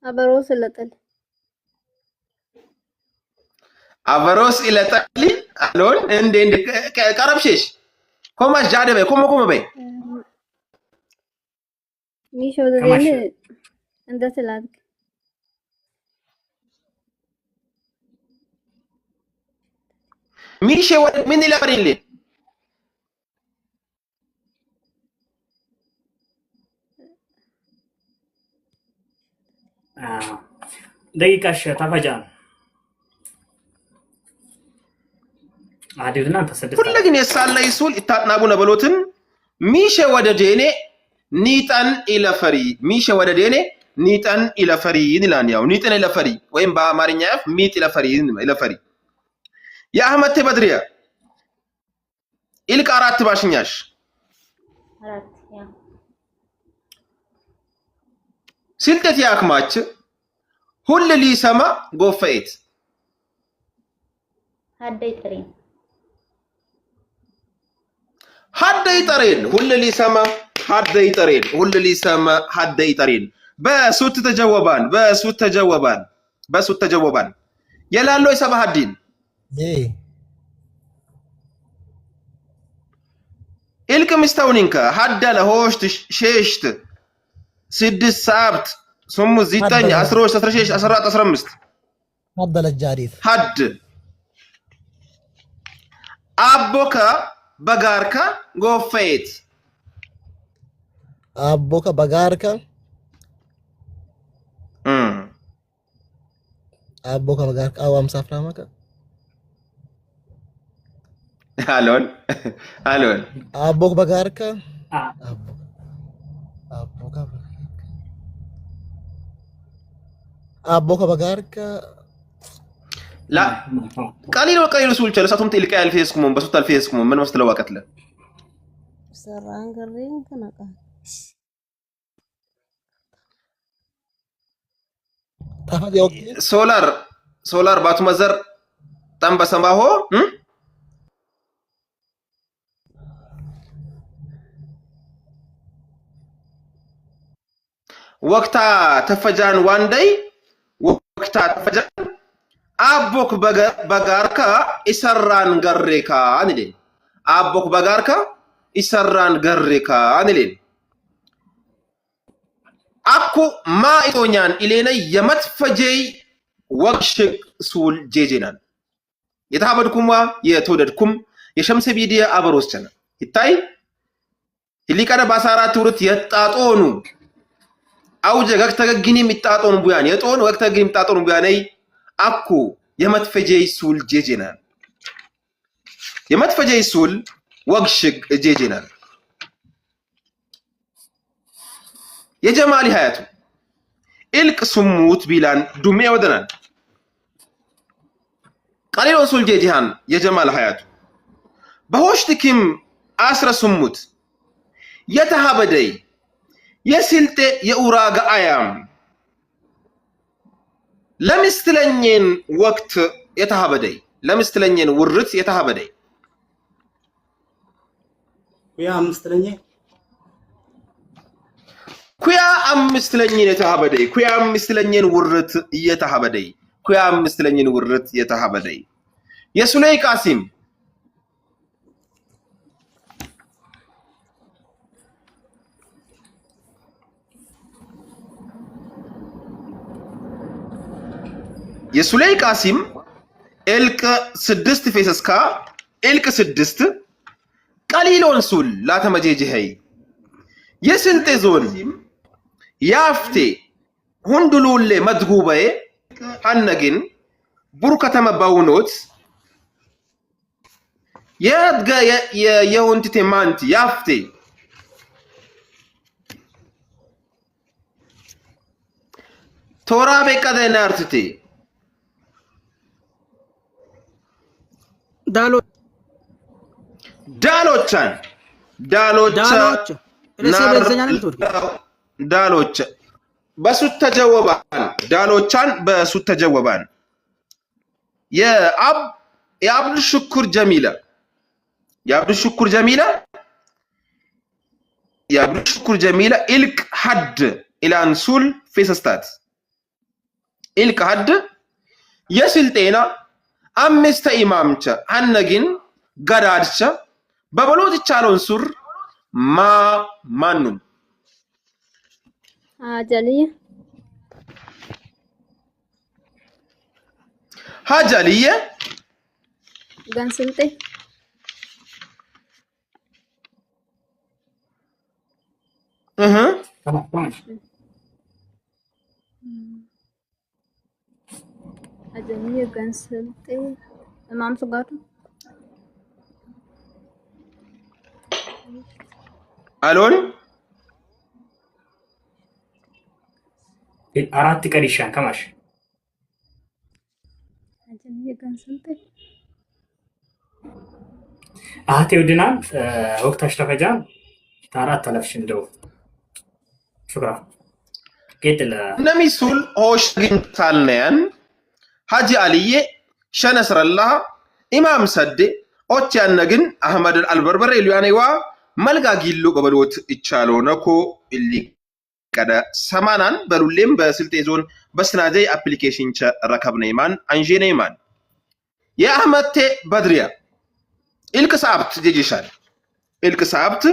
አበሮስ ለጠል አበሮስ ይለጠል አሎን እንዴ ቀረብሽሽ ኮማሽ ጃደ በይ ኮሞ በይ ሚሾ ደኔ እንደተላክ ሚሼ ወደ ምን ይለበሪልኝ ደቂቃሽ ተፈጃን አዲውና ተሰደደ ሁለግን የሳላይ ሱል ይታጥናቡ ነበሎትን ሚሼ ወደ ዴኔ ኒጠን ኢለፈሪ ሚሼ ወደ ዴኔ ኒጠን ኢለፈሪ ይላል ያው ኒጠን ኢለፈሪ ወይም በአማርኛ ያፍ ሚጥ ኢለፈሪ የአህመድ ተበድሪያ ኢልቅ 4 ባሽኛሽ 4 ያ ስልጤት ያክማች ሁሉ ሊሰማ ጎፈይት ሀደይ ጠሬን ሁሉ ሊሰማ ሀደይ ጠሬን በሱት ተጀወባን የላሎ የሰባሃዲን ኢልቅ ምስተውኒንከ ሀደ ለሆሽት ሼሽት 6 ሰዓት 8 9 10 16 14 15 ሀደ ለጃዲት ሀድ አቦከ በጋርካ ጎፈይት አቦከ በጋርካ አቦከ በጋርካ አዋም ሳፍራማከ አሎን አቦከ በጋርካ አቦከ በጋርካ لا قليل سول جلساتهم تلك الفيسكم بس الفيسكم من مستلو وقت له سران قرين كنقا سولار باتو مزر تم بسماهو وقتا تفجان وان داي وقتا تفجان አቦክ በጋርካ ኢሰራን ገሬካ አንዴ አቦክ በጋርካ ይሰራን ገርካ አንሌን አኩ ማኢቶኛን ኢሌነ የመትፈጀይ ወግሽግ ሱል ጄጄናን የታበድኩማ የተወደድኩም የሸምስ ቢዲያ አበሮስ ቸና ይታይ ይሊቀደ ባሳራት ውርት የጣጦኑ አውጀ ገክተገግኒ የሚጣጦኑ ቡያን የጦኑ ገክተገግኒ የሚጣጦኑ ቡያነይ አኩ የመትፈጀይ ሱል ጄጄናን የመትፈጀይ ሱል ወግሽግ ጄጄናን የጀማሊ ሀያቱ ኢልቅ ስሙት ቢላን ዱሜ ወደናን ቀሊሎ ሱል ጄጂሃን የጀማል ሀያቱ በሆሽትኪም አስረ ስሙት የተሃበደይ የስልጤ የኡራጋ አያም ለምስትለኝን ወቅት የተሃበደይ ለምስትለኝን ውርት የተሃበደይ ኩያ አምስትለኝ ኩያ አምስትለኝን የተሃበደይ ኩያ አምስትለኝን ውርት የተሃበደይ ኩያ አምስትለኝን ውርት የተሃበደይ የሱለይ ቃሲም የሱለይ ቃሲም ኤልቅ 6 ፌሰስካ ኤልቅ 6 ቀሊሎን ሱል ላተመጄጅኸይ የስልጤ ዞን ያፍቴ ሁንዱሉሌ መድጉበዬ ሀነግን ቡር ከተማ ባውኖት የድገ የወንቲቴ ማንቲ ያፍቴ ቶራቤ ቀደና አርትቴ ዳሎቻን ዳሎች በሱት ተጀወባን ዳሎቻን በሱት ተጀወባን የአብዱ ሽኩር ጀሚላ ኢልቅ ሐድ ኢላንሱል ፌሰስታት ኢልቅ ሐድ የስልጤና አምስተ ኢማምቸ ሀነግን ገዳድቸ በበሎት ይቻለውን ሱር ማኑም ሀጃልየ ጋንስልጤ ሀጃልየ ጋንስልጤ እማም ሱጋቱ አሎን አራት ቀሪሻን ከማሽ ሀጃልየ ጋንስልጤ አህቴ ወድናን ወቅታሽ ተፈጃን ታራት ተለፍሽ እንደው ሹክራ ጌጥለ ነሚሱል ሆሽ ግንታልነያን ሀጂ አልዬ ሸነስረላ ኢማም ሰዴ ኦች ያነግን አህመድ አልበርበሬ ሊያኔዋ መልጋ ጊሎ ቀበሎት ይቻሎ ነኮ ኢሊ ቀደ ሰማናን በሉሌም በስልጤ ዞን በስናጀይ አፕሊኬሽን ቸ ረከብነይማን አንጄነይማን የአህመቴ በድሪያ ኢልቅ ሰዓብት ጄጂሻል ኢልቅ ሰዓብት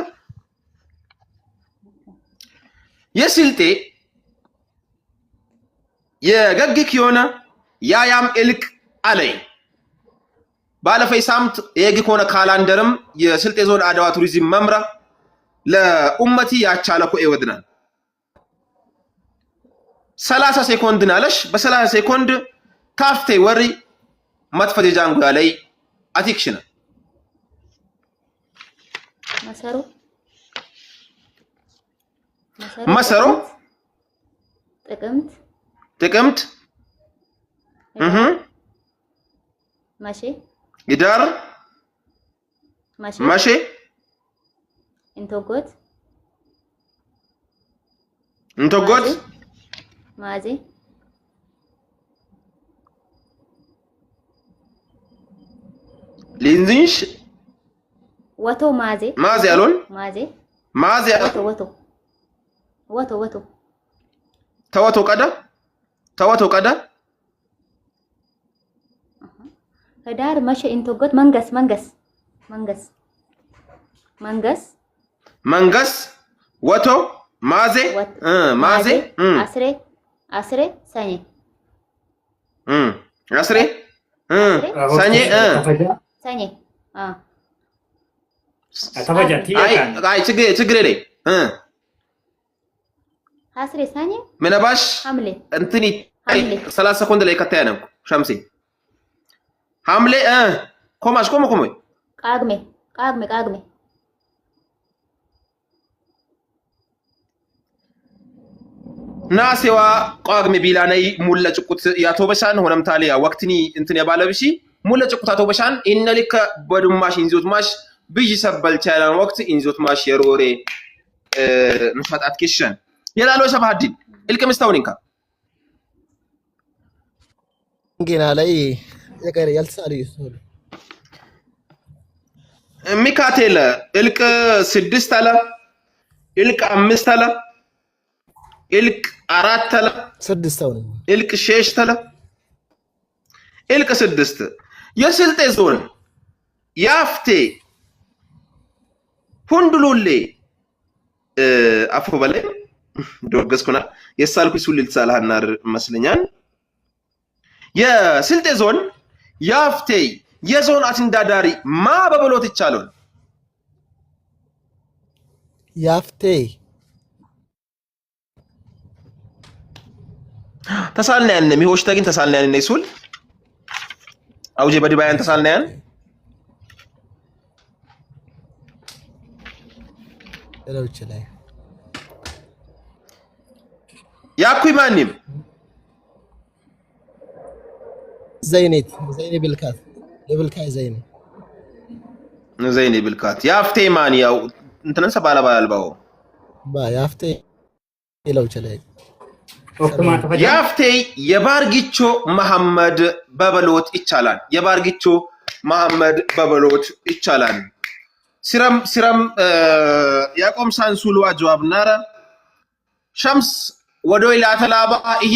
የስልጤ የገግክ የሆነ ያያም ኢልቅ አለይ ባለፈይ ሳምት የግክ ሆነ ካላንደርም የስልጤ ዞን አድዋ ቱሪዝም መምራ ለኡመቲ ያቻለኮ ይወድናል 30 ሴኮንድ ናለሽ በ30 ሴኮንድ ካፍቴ ወሪ መጥፈጀ ጃንጉ ያለይ አቲክሽን መሰሮ ጥቅምት ማሼ ይዳር ማሼ እንቶጎት ማዜ ሊንዚንሽ ወቶ ማዜ አሎን ማዜ ወቶ ተወቶ ቀዳ ህዳር መሸ እንቶጎት መንገስ መንገስ መንገስ ወቶ ማዜ ማዜ አስሬ ሰኔ አስሬ ሰኔ ሰኔ ተፈጃ አይ ችግር የለኝ አስሬ ሰኔ ምናባሽ ሐምሌ እንትኒ 30 ሰኮንድ ላይ ከተያነም ሸምሴ ሐምሌ ኮማሽ ኮሞ ቃግሜ ናሴዋ ቋግሜ ቢላነይ ሙለ ጭቁት ያቶበሻን ሆነም ታሊያ ወቅትኒ እንትን የባለብሺ ሙለ ጭቁት አቶበሻን ኢነሊከ በዱማሽ ኢንዞት ማሽ ብይ ሰበል ቻላን ወቅት ኢንዞት ማሽ የሮሬ ንፈጣት ኪሽን የላሎ ሸባዲን ኢልከ መስታውኒንካ ገና ላይ የቀረ ያልተሳለ ይሰሉ ሚካቴል ኢልቅ 6 አለ ኢልቅ 5 አለ ኢልቅ 4 አለ 6 አለ ኢልቅ 6 አለ ኢልቅ 6 የስልጤ ዞን ያፍቴ ሁንዱሉሌ አፎ በላይ ዶርገስኩና የሳልኩ ሱልል ተሳላህናር መስለኛል የስልጤ ዞን ያፍቴ የዞን አትንዳዳሪ ማ በበሎት ይቻላል ያፍቴ ተሳልና ያን ሚሆሽ ተግን ተሳልና ያን ነይሱል አውጄ በዲባያን ተሳልና ያን ለውጭ ላይ ያኩይ ማንም ዘይኔ ብልካት ዘይኔ ብልካት ያፍቴ ማን ያው እንተነሰ ባላባልባው ያፍቴ ለውጭ ላይ ያፍቴ የባርጊቾ መሐመድ በበሎት ይቻላል የባርጊቾ መሐመድ በበሎት ይቻላል ሲረም ያቆም ሳንሱሉ አጅዋብ ናራ ሸምስ ወዶይ ላተላባ ይሄ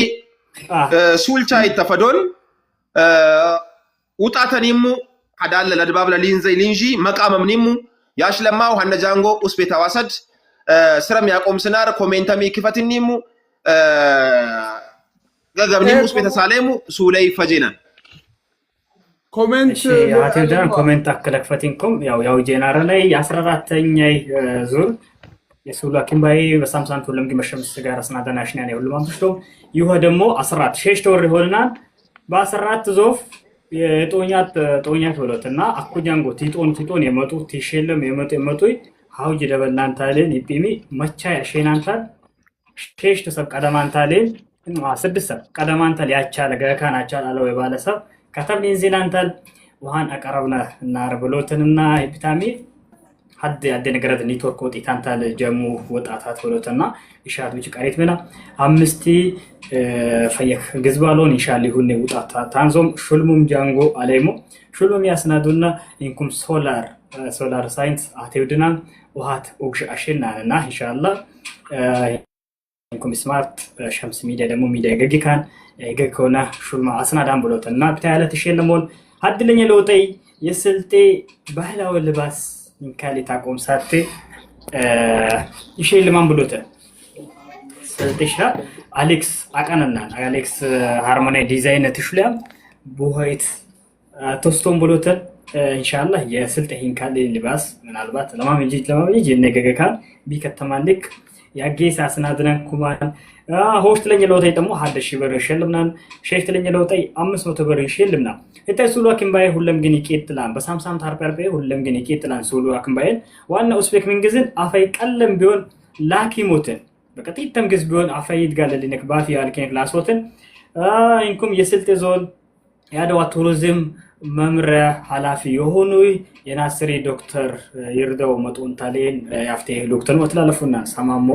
ሱልቻ ይተፈዶን ውጣተኒሙ አዳለ ለድባብ ለሊንዘይ ሊንጂ መቃመምኒሙ ያሽለማው ሀነጃንጎ ኡስቤታ ዋሰድ ሲረም ያቆም ስናር ኮሜንተሚ ክፈትኒሙ ገገብኒሙ ኡስቤታ ሳሌሙ ሱላይ ፈጂና ኮሜንት አቴዳን ኮሜንት አከለክፈቲንኩም ያው ጄናራ ላይ 14ኛ ዙር የሱላ ኪምባይ በሳምሳንት ሁሉም ግመሸምስ ጋር ስናዳ ናሽናል ሁሉም አምጥቶ ይሁ ደግሞ 14 ሸሽቶ ወር ይሆናል በ14 ዞፍ የጦኛት ወለትና አኩጃንጎ ቲጦን የመጡ ቲሸለም የመጡ ሀውጅ ደበላንታለን ይጲሚ መቻ ያሸናንታል ሸሽቶ ሰብ ቀደማንታለን 6 ሰብ ቀደማንታል ያቻለ ገካናቻል አለው የባለሰብ ከተብሊን ዚላንታል ውሃን አቀረብና እና ረብሎትንና ሂፒታሚ ሀድ ያደ ነገራት ኔትወርክ ወጣታንታል ጀሙ ወጣታት ወሎትና ኢሻት ብቻ ቀሪት በና አምስቲ ፈየክ ግዝባሎን ኢንሻአላ ይሁን ወጣታ ታንዞም ሹልሙም ጃንጎ አለይሞ ሹልሙም ያስናዱና ኢንኩም ሶላር ሳይንስ አቴውድና ውሃት ኦግሽ አሽናና ኢንሻአላ ኢንኩም ስማርት ሸምስ ሚዲያ ደግሞ ሚዲያ ገጊካን ገከውና ሹልማ አስናዳን ብሎትና ብታያለ ተሸለሞን ሀድለኛ ለውጠይ የስልጤ ባህላዊ ልባስ እንካሊ ታቆም ሳቴ ይሸልማን ብሎተ ስልጤሻ አሌክስ አቀነና አሌክስ ሃርሞኒ ዲዛይን ትሽለም ቡሃይት ቶስቶን ብሎተ ኢንሻአላህ የስልጤ እንካሊ ልባስ ምናልባት ለማምልጅ የነገገካን ቢከተማልክ ያጌስ አስናድነን ኩማን ሆስት ለኛ ለውጠይ ደግሞ 1000 ብር ይሸልምናል ሸሽት ለኛ ለውጠይ 500 ብር ይሸልምናል እታይ ሱሉ አክምባይ ሁለም ግን ይቄጥላን በሳምሳም ታርፐርበይ ሁለም ግን ይቄጥላን ሱሉ አክምባይ ዋና ኡስቤክ ምንግዝን አፈይ ቀለም ቢሆን ላኪሞትን በቀጥታ ተምግዝ ቢሆን አፈይ ይድጋለልነክ ባፊ ያልከን ላሶትን እንኩም የስልጤ ዞን ያደዋ ቱሪዝም መምሪያ ኃላፊ የሆኑ የናስሪ ዶክተር ይርዳው መጡን ታሌን ያፍቴ ዶክተር ወትላለፉና ሰማሞ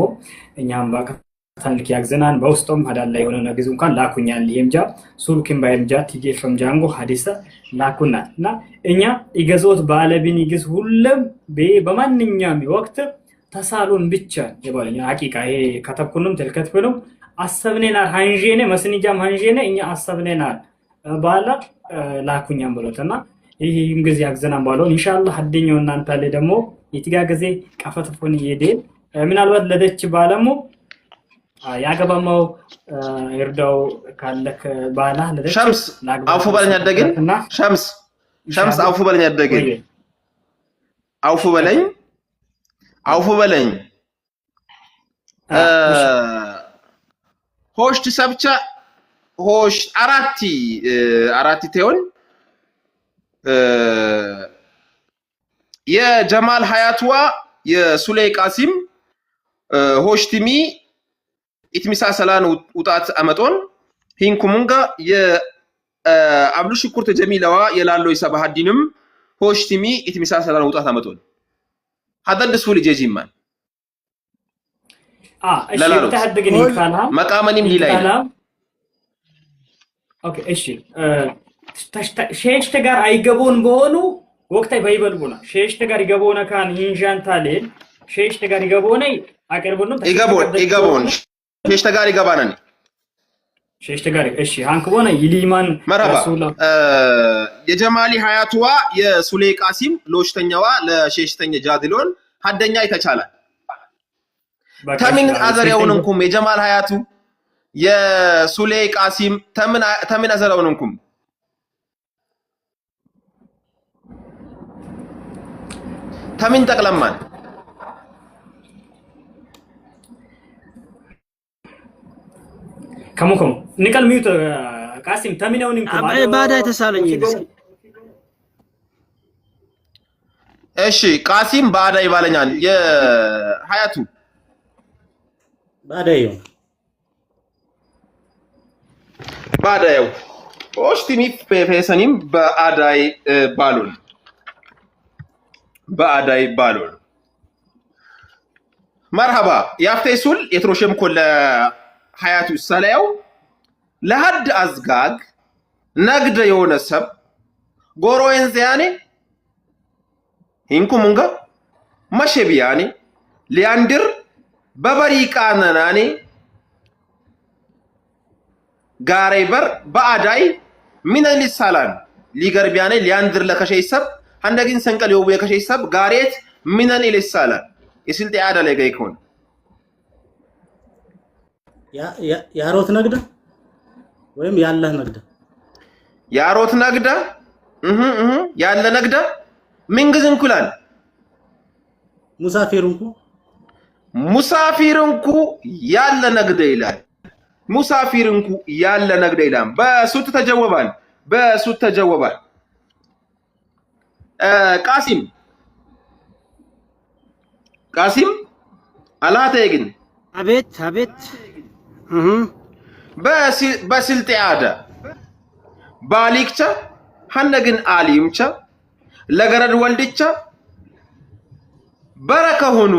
እኛም ባከታልክ ያግዘናን በውስጡም ሀዳላ የሆነ ነገዙ እንኳን ላኩኛል ይምጃ ሱልኪም ባይምጃ ቲጌፍም ጃንጎ ሐዲሳ ላኩናና እኛ ይገዞት ባለቢን ይግዝ ሁሉም በማንኛውም ወቅት ተሳሉን ብቻ የባለኛ ሐቂቃ ይሄ ከተብኩንም ተልከትብንም አሰብኔና ሃንጄኔ መስኒጃም ሃንጄኔ እኛ አሰብኔና ባላ ላኩኛም ብሎትና ይህም ጊዜ አግዘናም ባለው ኢንሻአላህ አደኛው እናንተ ላይ ደግሞ የትጋ ጊዜ ቀፈትፎን ይሄዳል ምናልባት ለደች ባለሙ ያገባማው ይርዳው ካለክ ባላ ለደች ሸምስ አውፉ በለኝ አደግን ሸምስ አውፉ በለኝ አደግን አውፉ በለኝ ሆሽት ሰብቻ ሆሽ አራቲ ተውን የጀማል ሀያቱዋ የሱሌይ ቃሲም ሆሽቲሚ ኢትሚሳ ሰላን ውጣት አመጦን ሂንኩሙንጋ የአብዱ ሽኩር ተጀሚለዋ የላሎ ይሰባሃዲንም ሆሽቲሚ ኢትሚሳ ሰላን ውጣት አመጦን ሀደድስ ሁሉ ጀጂማን እሺ ተሐደግኝ ካላ መቃመንም ሊላይ ኦኬ እሺ ሼሽተ ጋር አይገቦን በሆኑ ወቅታይ ባይበልቡና ሼሽተ ጋር ይገቦና ካን ኢንጃንታሌን ሼሽተ ጋር ይገቦና አቀርቡን ይገቦን ሼሽተ ጋር ይገባናን ሼሽተ ጋር እሺ ሃንክ ቦና ይሊማን ረሱላ የጀማሊ ሀያቱዋ የሱሌይ ቃሲም ሎሽተኛዋ ለሼሽተኛ ጃድሎን ሀደኛ ይተቻላል ተምን አዘሪያውንኩም የጀማል ሀያቱ የሱሌይ ቃሲም ተምን አዘሪያውንኩም ተምን ተቅለማን ከሙ ንቀል ሚዩት ቃሲም ተምነውንኩም ባዳ የተሳለኝ እሺ ቃሲም ባዳ ይባለኛል የሀያቱ ባዳየው ኦሽቲሚ ፌሰኒም በአዳይ ባሉን መርሃባ ያፍቴሱል የትሮሽም ኮለ ሀያቱ ሰላየው ለሀድ አዝጋግ ነግደ የሆነ ሰብ ጎሮዬን ዘያኔ ሂንኩሙንጋ መሸቢያኔ ሊያንድር በበሪቃናኔ ጋሬበር በአዳይ ሚነል ሰላን ሊገርቢያኔ ሊያንድር ለከሸይሰብ አንደግን ሰንቀል የው የከሸይሰብ ጋሬት ሚነል ሰላን የስልጤ አዳ ላይ ጋይኮን ያሮት ነግደ ወይም ያለህ ነግደ ያሮት ነግደ ያለ ነግደ ምንግዝን ኩላል ሙሳፊርንኩ ያለ ነግደ ይላል ሙሳፊርንኩ ያለ ነግደ ይላል በሱት ተጀወባል ቃሲም አላተ ግን አቤት በስልጤ አዳ ባሊክቻ ሐነግን አሊምቻ ለገረድ ወልድቻ በረከሆኑ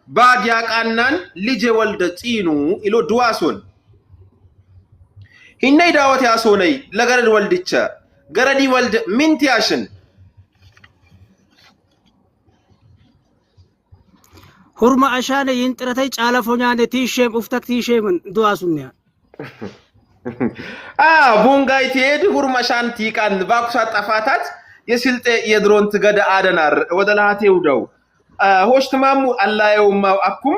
ባዲያቃናን ልጅ ወልደ ፂኑ ኢሎ ድዋሶን ሂነይ ዳወት ያሶነይ ለገረድ ወልድቻ ገረዲ ወልድ ምንቲያሽን ሁርማ አሻነ ይንጥረተይ ጫለፎኛነ ቲሼም ኡፍተክ ቲሼምን ድዋሱኛ ቡንጋይ ትሄድ ሁርማ ሻንቲ ቃን ባኩሳ ጠፋታት የስልጤ የድሮን ትገደ አደናር ወደላቴው ደው ሆሽትማሙ አላየውማ አኩም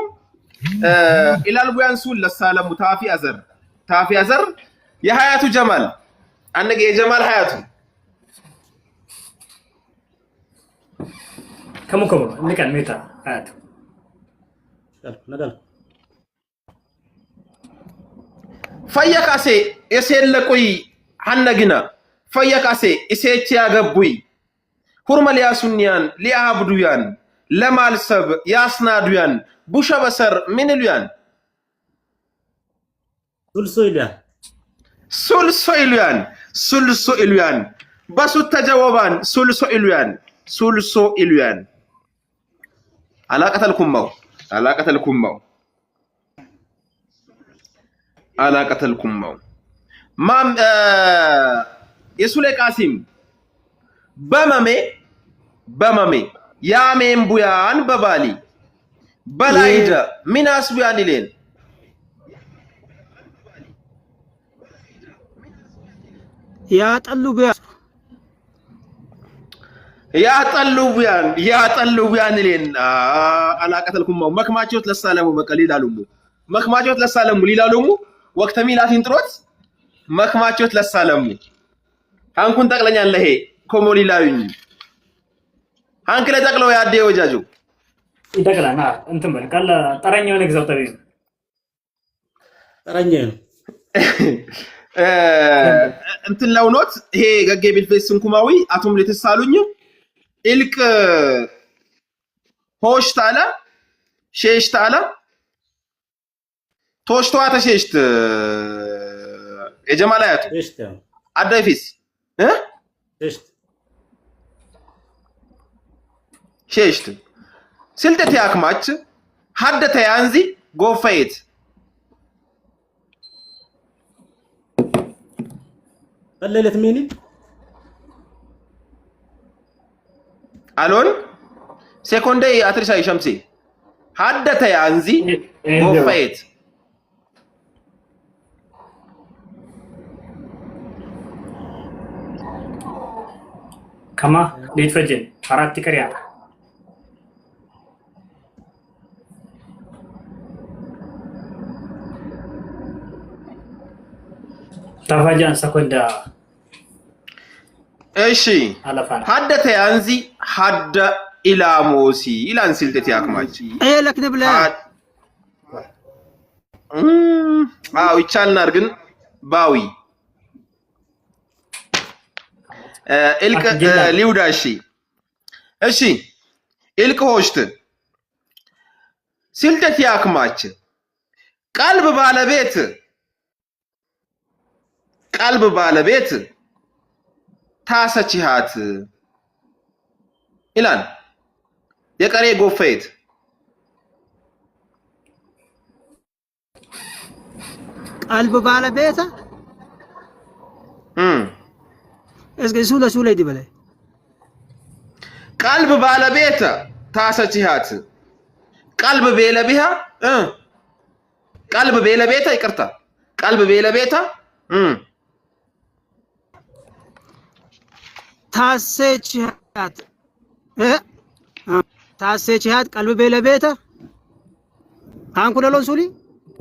ኢላልቡያንሱ ለሳለሙ ታፊ አዘር የሀያቱ ጀማል አንገ የጀማል ሀያቱ ከሙ ንቀል ሜታ ሀያቱ ነጋል ፈየካሴ የሴለቁይ ሐነግና ፈየካሴ እሴች ያገቡይ ሁርመ ሊያሱንያን ሊያብዱያን ለማልሰብ ያስናዱያን ቡሸበሰር ምን ይሉያን ሱልሶ ይሉያን በሱት ተጀወባን ሱልሶ ይሉያን አላቀተልኩማው ማም የሱሌይ ቃሲም በመሜ ያሜን ቡያን በባሊ በላይደ ሚናስ ቡያን ይሌን ያጠሉ ቢያ يا طلوبيان لين انا قتلكم مكماچوت لسالمو بقليل علوم مكماچوت لسالمو ليلالوم وقت ميلاتين ጥሮት مكماچوت لسالمو አንኩን ጠቅለኛለህ ኮሞሊ ላዩኝ አንክ ለጠቅለው ያዴ ወጃጁ ይጠቅላና እንትን በል ቀለ ጠረኛው ነው ተብይ ጠረኛው እንትን ለውኖት ይሄ ገጌ ቢልፌስ እንኩማዊ አቶም ለተሳሉኝ ኢልቅ ሆሽታላ ሼሽታላ ቶሽቷ ተሸሽት የጀማላያቱ አዳይፊስ ሼሽት ስልጠት ያክማች ሐደተ ያንዚ ጎፈይት በለለት ሚኒ አሎን ሴኮንዴ አትርሻ ይሸምሲ ሐደተ ያንዚ ጎፈይት كما ليتفجن حرات كريا تفجن سكوندا ايشي حدث ينزي حد الى موسي الى انسلتي ياكماج ايه لك نبلا يچالنا ግን ባዊ ኢልቅ ሊውዳሺ እሺ ኢልቅ ሆሽት ስልጠት ያክማች ቀልብ ባለቤት ታሰቺሃት ይላል የቀሬ ጎፈይት ቀልብ ባለቤት እስኪ ሱለ ይድበለ ቀልብ ባለቤት ታሰቺሃት ቀልብ ቤለቢሃ ቀልብ ቤለቤታ ይቅርታ ቀልብ ቤለቤታ ታሰቺሃት ቀልብ ቤለቤታ አንኩለሎን ሱሊ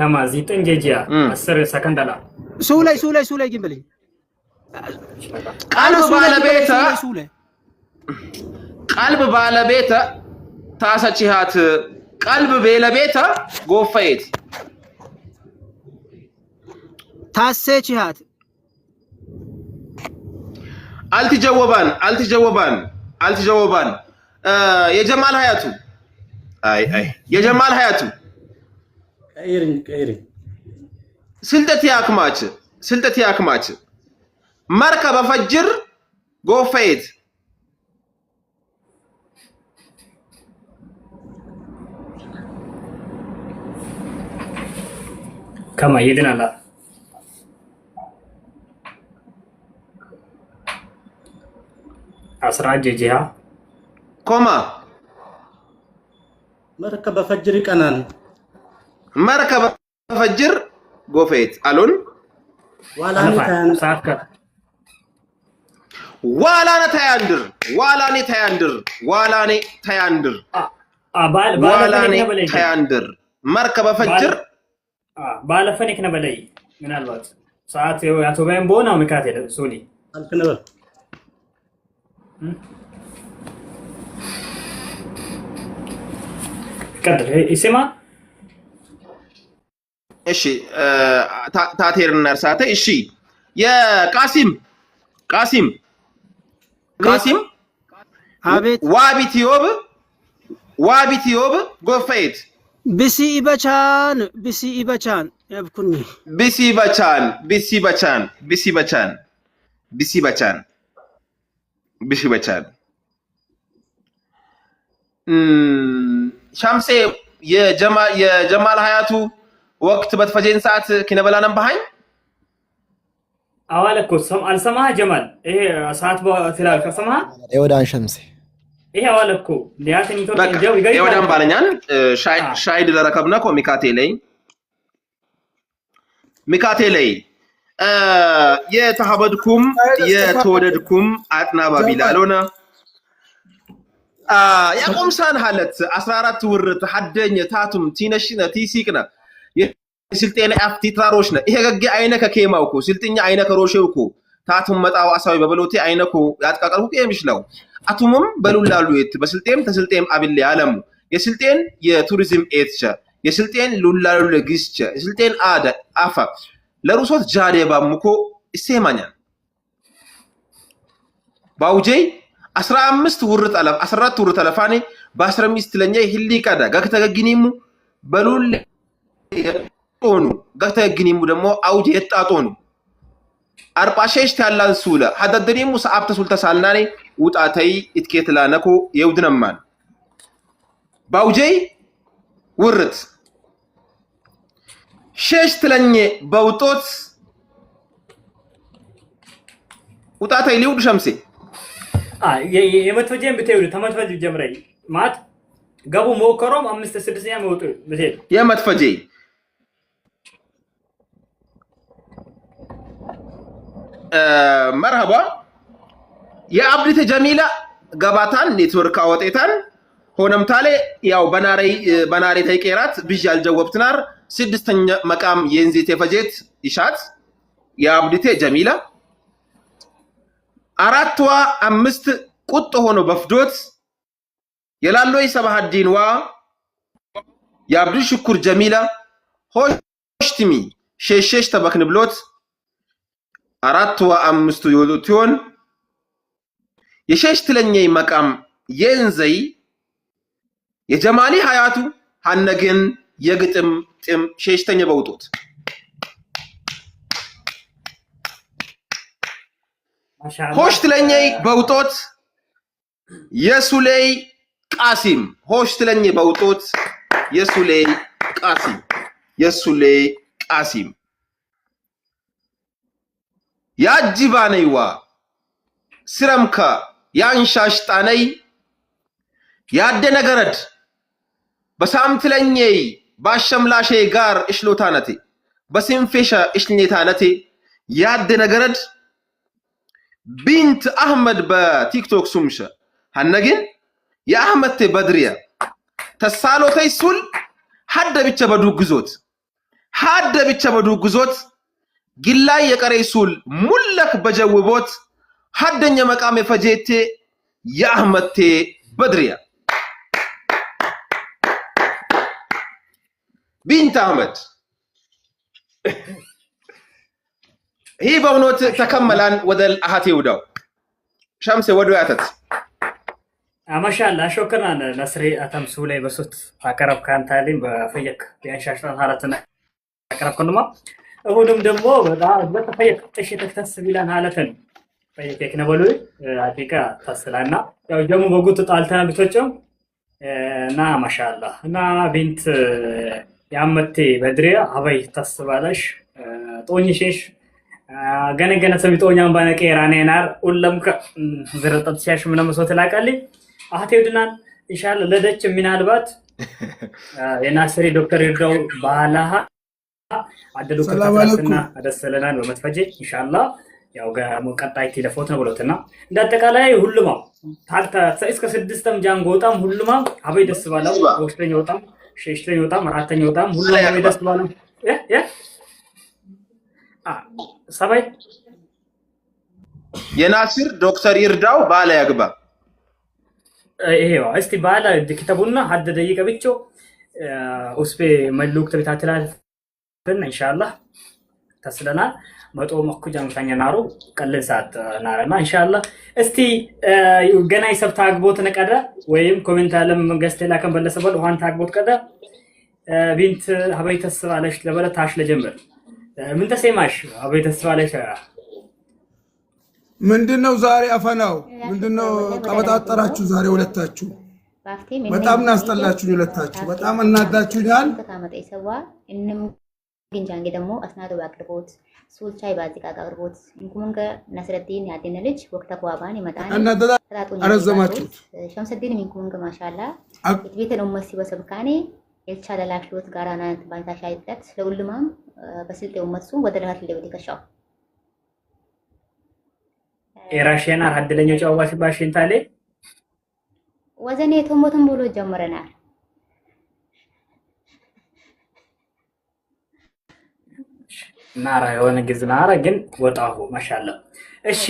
ተማዚ ጠንጀጂያ 10 ሰከንድ አላ ሱላይ ግንበልኝ ቀልብ ባለቤት ታሰቺሃት ቀልብ ቤለቤት ጎፈይት ታሰቺሃት አልትጀወባን የጀማል ሀያቱ የጀማል ሀያቱ ቀይሪን ስልጠት ያክማች مركب فجر قوفيت كما يدنا لا أسرع جيجيها كما مركب فجر كنان مركب فجر قوفيت ألون ولا نتان ዋላኔ ታያንድር መርከበ ፈጅር ባለፈኒክ ነበለይ ምናልባት ሰዓት ያቶ ባይም ቦና ምካት ሄደ ሶሊ አልከነበ ቀጥል ይስማ እሺ ታቴርና እርሳተ እሺ የቃሲም አቤት ዋቢትዮብ ጎፈይት ብሲ ኢበቻን ያብኩኒ ብሲ በቻን ሻምሴ የጀማል ሀያቱ ወቅት በተፈጀን ሰዓት ኪነበላንም በሃኝ አዋለኮ አልሰማህ ጀማል ይሄ ሰዓት በትላል ከሰማህ የወዳን ሸምሴ ይሄ አዋለኮ ሊያተን ኢትዮጵያ ጀው ይገይ የወዳን ባለኛን ሻይድ ለረከብና ሚካቴ ላይ የተሐበድኩም የተወደድኩም አጥናባቢ ላልሆነ ያቆም ሳን ሀለት 14 ውርት ሐደኝ ታቱም ቲነሽነ ቲሲቅነ የስልጤና አፍቲ ትራሮሽነ ይሄ ገገ አይነ ከኬማውኩ ስልጥኛ አይነ ከሮሼውኩ ታቱም መጣው አሳዊ በበሎቴ አይነኩ ያጥቃቀልኩ የሚሽለው አቱምም በሉላሉ የት በስልጤም ተስልጤም አብሌ ዓለሙ የስልጤን የቱሪዝም ኤትቸ የስልጤን ሉላሉ ለግስቸ የስልጤን አደ አፋ ለሩሶት ጃዴ ባሙኮ ይሰማኛል ባውጄይ 15 ውርት አለፍ 14 ውርት አለፋኔ በ15 ለኛ ይህሊ ቀዳ ጋክተገግኒሙ በሉል ጦኑ ጋክተገግኒሙ ደግሞ አውጄ የጣጦኑ አርጳሸሽ ታላን ሱለ ሐደድኒሙ ሰዓብተ ሱልተ ሳልናኔ ውጣተይ ኢትኬት ላነኮ የውድነማን ባውጄይ ውርት ሸሽ ትለኝ በውጦት ውጣተይ ሊውድ ሸምሴ የመትፈጀን ብትይው ተመትፈጅ ጀምረኝ ማት ገቡ ሞከሮም 5-6ኛ መውጡ ብትይ የመትፈጀ መርሃባ የአብዲተ ጀሚላ ገባታን ኔትወርክ አወጤታን ሆነም ታለ ያው በናሬ ተይቀራት ብጃል ጀወብትናር 6ኛ መቃም የንዚት የፈጀት ይሻት የአብዲተ ጀሚላ 4-5 ቁጥ ሆኖ በፍዶት የላሎይ ሰባሃዲንዋ የአብዱ ሽኩር ጀሚላ ሆሽትሚ ሸሸሽ ተበክን ብሎት 4-5 ይወሉቲውን የሸሽ ትለኛይ መቃም የንዘይ የጀማሊ ሀያቱ ሐነግን የግጥም ጥም ሸሽተኛ በውጦት ሆሽት ለኛይ በውጦት የሱሌይ ቃሲም ሆሽት ለኛይ በውጦት የሱሌይ ቃሲም ያጅባነይዋ ስረምከ ያንሻሽጣነይ ያደ ነገረድ በሳምት ለኛይ ባሸምላሼ ጋር እሽሎታነቴ በሲንፌሻ እሽልኔታነቴ ያደ ነገረድ ቢንት አህመድ በቲክቶክ ሱምሸ ሐነግን የአህመድ በድሪያ ተሳሎተይ ሱል ሐደ ብቻ በዱግዞት ግላይ የቀረይ ሱል ሙለክ በጀውቦት ሐደኛ መቃም የፈጀቴ የአህመድ በድሪያ ቢንት አህመድ هي بونوت تكملان ودل أهاتي وداو شمس ودو ياتت ما شاء الله شكرا نصري أتم سولي بسوت أقرب كان تعليم بفيك بأنشاشنا حالتنا أقرب كنما هو دمو بتفيك تشي تكتسب لان حالتن فيك يكنا بلوي عتيكا تصلنا يو جمو بقول تطالتنا بتوجم نا ما شاء الله نا بنت يامتي بدريا هبي تصبالش توني شيش ገነ ሰሚጦኛም ባነቀራኔናር ኡለምከ ዘረጠት ሲያሽ ምንም ሰው ተላቀሊ አህቴውድናን ኢንሻአላህ ለደች ምናልባት የናስሪ ዶክተር ይርዳው ባላህ አደሉ ከተፈሰና አደሰለናን በመትፈጀ ኢንሻአላህ ያው ጋሞ ቀጣይ ቴሌፎን ነው ብሎትና እንዳጠቃላይ ሁሉማ ታልታ እስከ 6ም ጃንጎ ወጣም ሁሉማ አበይ ደስ ባለው ወሽተኛ ወጣም ሸሽተኛ ወጣም አራተኛ ወጣም ሁሉማ አበይ ደስ ባለው ሰባይ የናስር ዶክተር ይርዳው ባላ ያግባ ይሄው እስቲ ባላ ድክተቡና ሐደ ደቂቃ ብቻ ኡስፔ መልእክት ተታተላል ኢንሻአላህ ተስለናል መጦ መኩጃም ተኛናሩ ቀልን ሰዓት ናረና ኢንሻአላህ እስቲ ገና ይሰብታ አግቦት ነቀደ ወይም ኮሜንት አለም ገስተ ላከን በለሰበል ዋን ታግቦት ቀደ ቢንት ሀበይ ተስባለሽ ለበለ ታሽ ለጀመር ምን ተሰማሽ ሀበይ ተስባለሽ ምንድነው ዛሬ አፈናው ምንድነው ቀበጣጠራችሁ ዛሬ ሁለታችሁ በጣም እናስጠላችሁኝ ሁለታችሁ በጣም እናዳችሁኛል ከተማጠ ይሰዋ እንንም ግንጃንጌ ደግሞ አስናዶ ባቅርቦት ሱልቻይ ባዚቃ አቅርቦት እንኩምንከ ነስረዲን ያደነ ልጅ ወቅተ ቋባን ይመጣን እናደዳ አረዘማችሁት ሸምሰዲን እንኩምንከ ማሻአላ ቤተ ነው መሲ በሰብካኔ የቻለ ላሽሎት ጋራና ባንታሻ አይጠት ለሁሉማም በስልጤው መሱ ወደራት ለወዲ ከሻው ኤራሽና ሀድለኛው ጫዋሽ ባሽንታሌ ወዘኔ ቶሞትን ብሎ ጀምረናል። ናራ የሆነ ጊዜ ናራ ግን ወጣሁ ማሻአላ። እሺ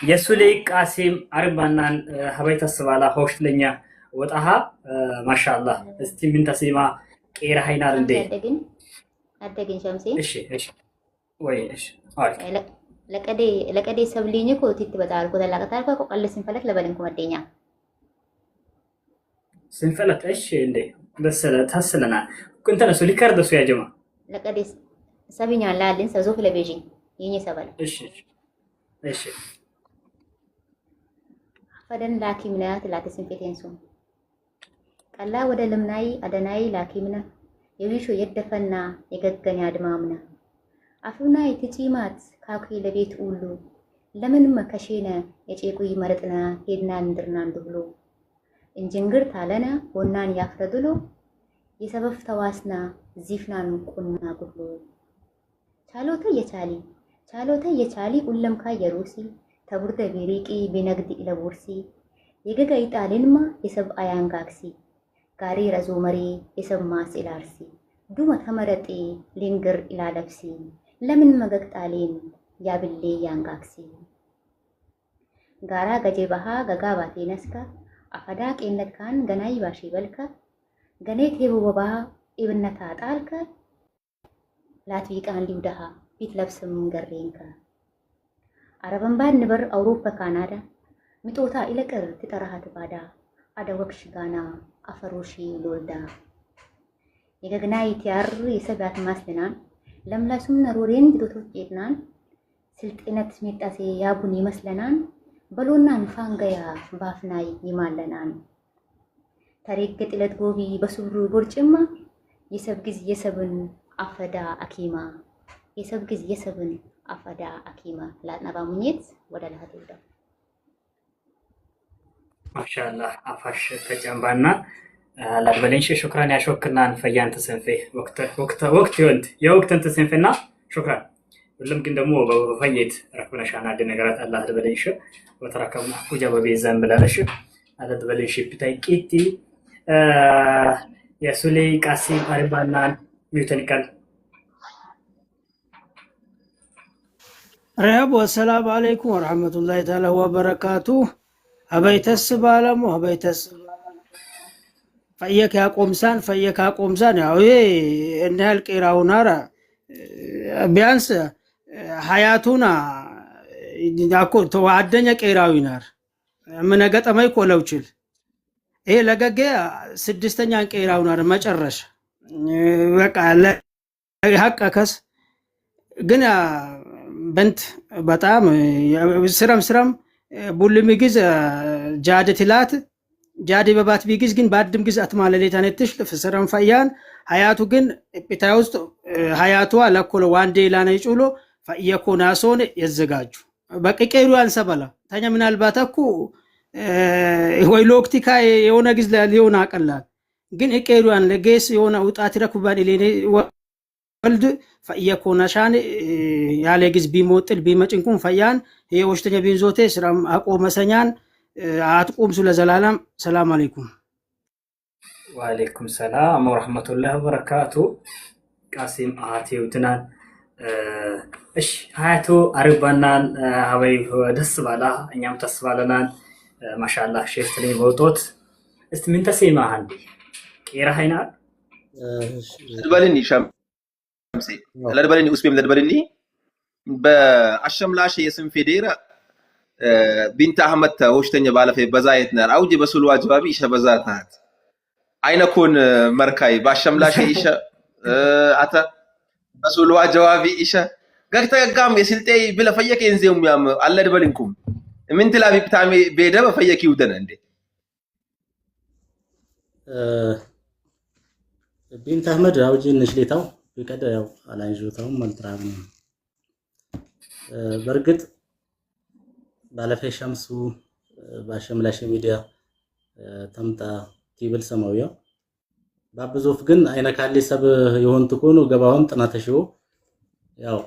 የሱሌ ቃሲም አርባናን ሀበይ ተስባላ ሆሽለኛ ወጣሃ ማሻአላ። እስቲ ምን ተሰማ ቄራ ሃይናል እንዴ አደግን ሸምሴ። እሺ ወይ እሺ አሪፍ ለቀዴ ሰብሊኝ እኮ ቲት በጣል ኮ ተላቀታል እኮ ቀልስ ሲንፈለክ ለበልንኩ መደኛ ስንፈለት እሺ እንዴ በሰለ ታስለና ኩንተነሱ ሊከርደሱ ያ ጀማ ለቀዴ ሰብኛ ላልን ሰዞፍ ለቤጂ የኛ ሰበለ እሺ ፈደን ላኪምና ትላተስን ፌቴንሱ ቀላ ወደ ልምናይ አደናይ ላኪምና የዊሾ የደፈና የገገኛ አድማምና አፍና የትጪማት ካኩ ለቤት ሁሉ ለምን መከሼነ የጨቁይ መረጥና ሄድና እንድርና እንድብሎ እንጅንግር ታለና ወናን ያፍረዱሎ የሰበፍ ተዋስና ዚፍናን ቁና ጉሎ ቻሎተ የቻሊ ኡለምካ የሩሲ ተቡርደ ቢሪቂ ቢነግድ ኢለቡርሲ የገጋ ይጣልንማ የሰብ አያንጋክሲ ጋሪ ረዞ መሪ የሰብ ማስ ኢላርሲ ዱማ ተመረጤ ሊንግር ኢላለፍሲ ለምን መገቅጣሌን ያብሌ ያንጋክሲ ጋራ ገጄ ባሃ ገጋ ባቴ ነስካ አፈዳ ቄነት ካን ገናይ ባሺ በልካ ገኔት ሄቦ በባ ኢብነታ ጣልከ ላትዊቃን ሊውደሃ ፊት ለብስም ገሬንከ አረበን ባድ ንበር አውሮፓ ካናዳ ሚጦታ ኢለቀር ትጠራሃት ባዳ አደወክሽ ጋና አፈሮሺ ሎልዳ የገግናይ ቲያር የሰባት ማስለናን ለምላሱም ነሮሬን ቢቶቶች ጤትናን ስልጤነት ሚጣሴ ያቡን ይመስለናን በሎናን ፋንገያ ባፍናይ ይማለናን ታሪክ ጥለት ጎቢ በሱሩ ቦርጭማ የሰብግዝ የሰብን አፈዳ አኪማ የሰብግዝ የሰብን አፈዳ አኪማ ላጥናባ ሙኘት ወደ ለሃት ይወዳ ማሻአላ አፋሽ ተጨምባና ላድበለንሽ ሹክራን ያሾክናን ፈያን ተሰንፈ ወቅት ይወንት የወቅትን ተሰንፈና ሹክራን ሁሉም ግን ደግሞ በፈየት ረክበናሻና ደነገራት አላህ አድበለንሽ ወተራከብና ሁጃ በቤዛን ብላለሽ አድበለንሽ ቢታይ ቂቲ የሱሌ ቃሲም አርባናን ሚውተኒካል ረሃብ ወሰላም አለይኩም ወራህመቱላሂ ተዓላ ወበረካቱ አበይተስ ባለሙ አበይተስ ፈየካ ቆምሳን ያው እንሃል ቂራውናራ ቢያንስ ሀያቱና ያኮ ተዋደኛ ቂራዊናር ምን ገጠመኝ ኮለውችል ይሄ ለገገ ስድስተኛ ቂራውናር መጨረሻ በቃ ለሐቀከስ ግን በንት በጣም ስረም ቡልሚ ግዝ ጃደትላት ጃዲ በባት ቢግዝ ግን ባድም ግዝ አትማለሌታነትሽ ለፍሰረም ፈያን ሀያቱ ግን ፒታይ ውስጥ ሀያቱ አለኮለ ዋንዴ ላነ ይጩሎ ፈየኮናሶን የዘጋጁ በቀቀሩ አንሰበላ ታኛ ምናልባት እኮ ወይ ሎክቲካ የሆነ ግዝ ሊሆን አቀላል ግን እቀሩን ለጌስ የሆነ ውጣት ረኩባን ኢሌኔ ወልድ ፈየኮናሻን ያለ ግዝ ቢሞጥል ቢመጭንኩን ፈያን የወሽተኛ ቢንዞቴ ስራም አቆመሰኛን አትቁም ስለ ዘላለም ሰላም አለይኩም ወአለይኩም ሰላም ወራህመቱላሂ ወበረካቱ ቃሲም አቲውትናን እሺ ሀያቱ አርባናን ሀበይ ደስ ባላ እኛም ተስባለናን ማሻአላህ ሼፍትሊ ቦቶት እስቲ ምን ተሰማ አንዲ ቄራ ሃይናል ለድበልኒ ሸምሴ ለድበልኒ ኡስቤም ለድበልኒ በአሸምላሽ የስም ፌዴራ ቢንት አህመድ ተወሽተኛ ባለፈ በዛየት ነር አውጂ በሱሉ አጅባቢ ኢሸ በዛታት አይነኩን መርካይ ባሸምላሽ ኢሸ አታ በሱሉ አጅባቢ ኢሸ ገክተ ጋም የስልጤ ብለፈየከ እንዘም ያም አለድበልንኩም ምን ትላቢ ብታሚ በደ በፈየኪ ውደነ እንዴ ቢንት አህመድ አውጂ ነሽሌታው በቀደ ያው አላንጆታው መልጥራም በርግጥ ባለፈ ሸምሱ ባሸምላሽ ሚዲያ ተምጣ ቲብል ሰማውያ ባብዞፍ ግን አይነካሊ ሰብ ይሆንት ኮኑ ገባውን ጥናተሽው ያው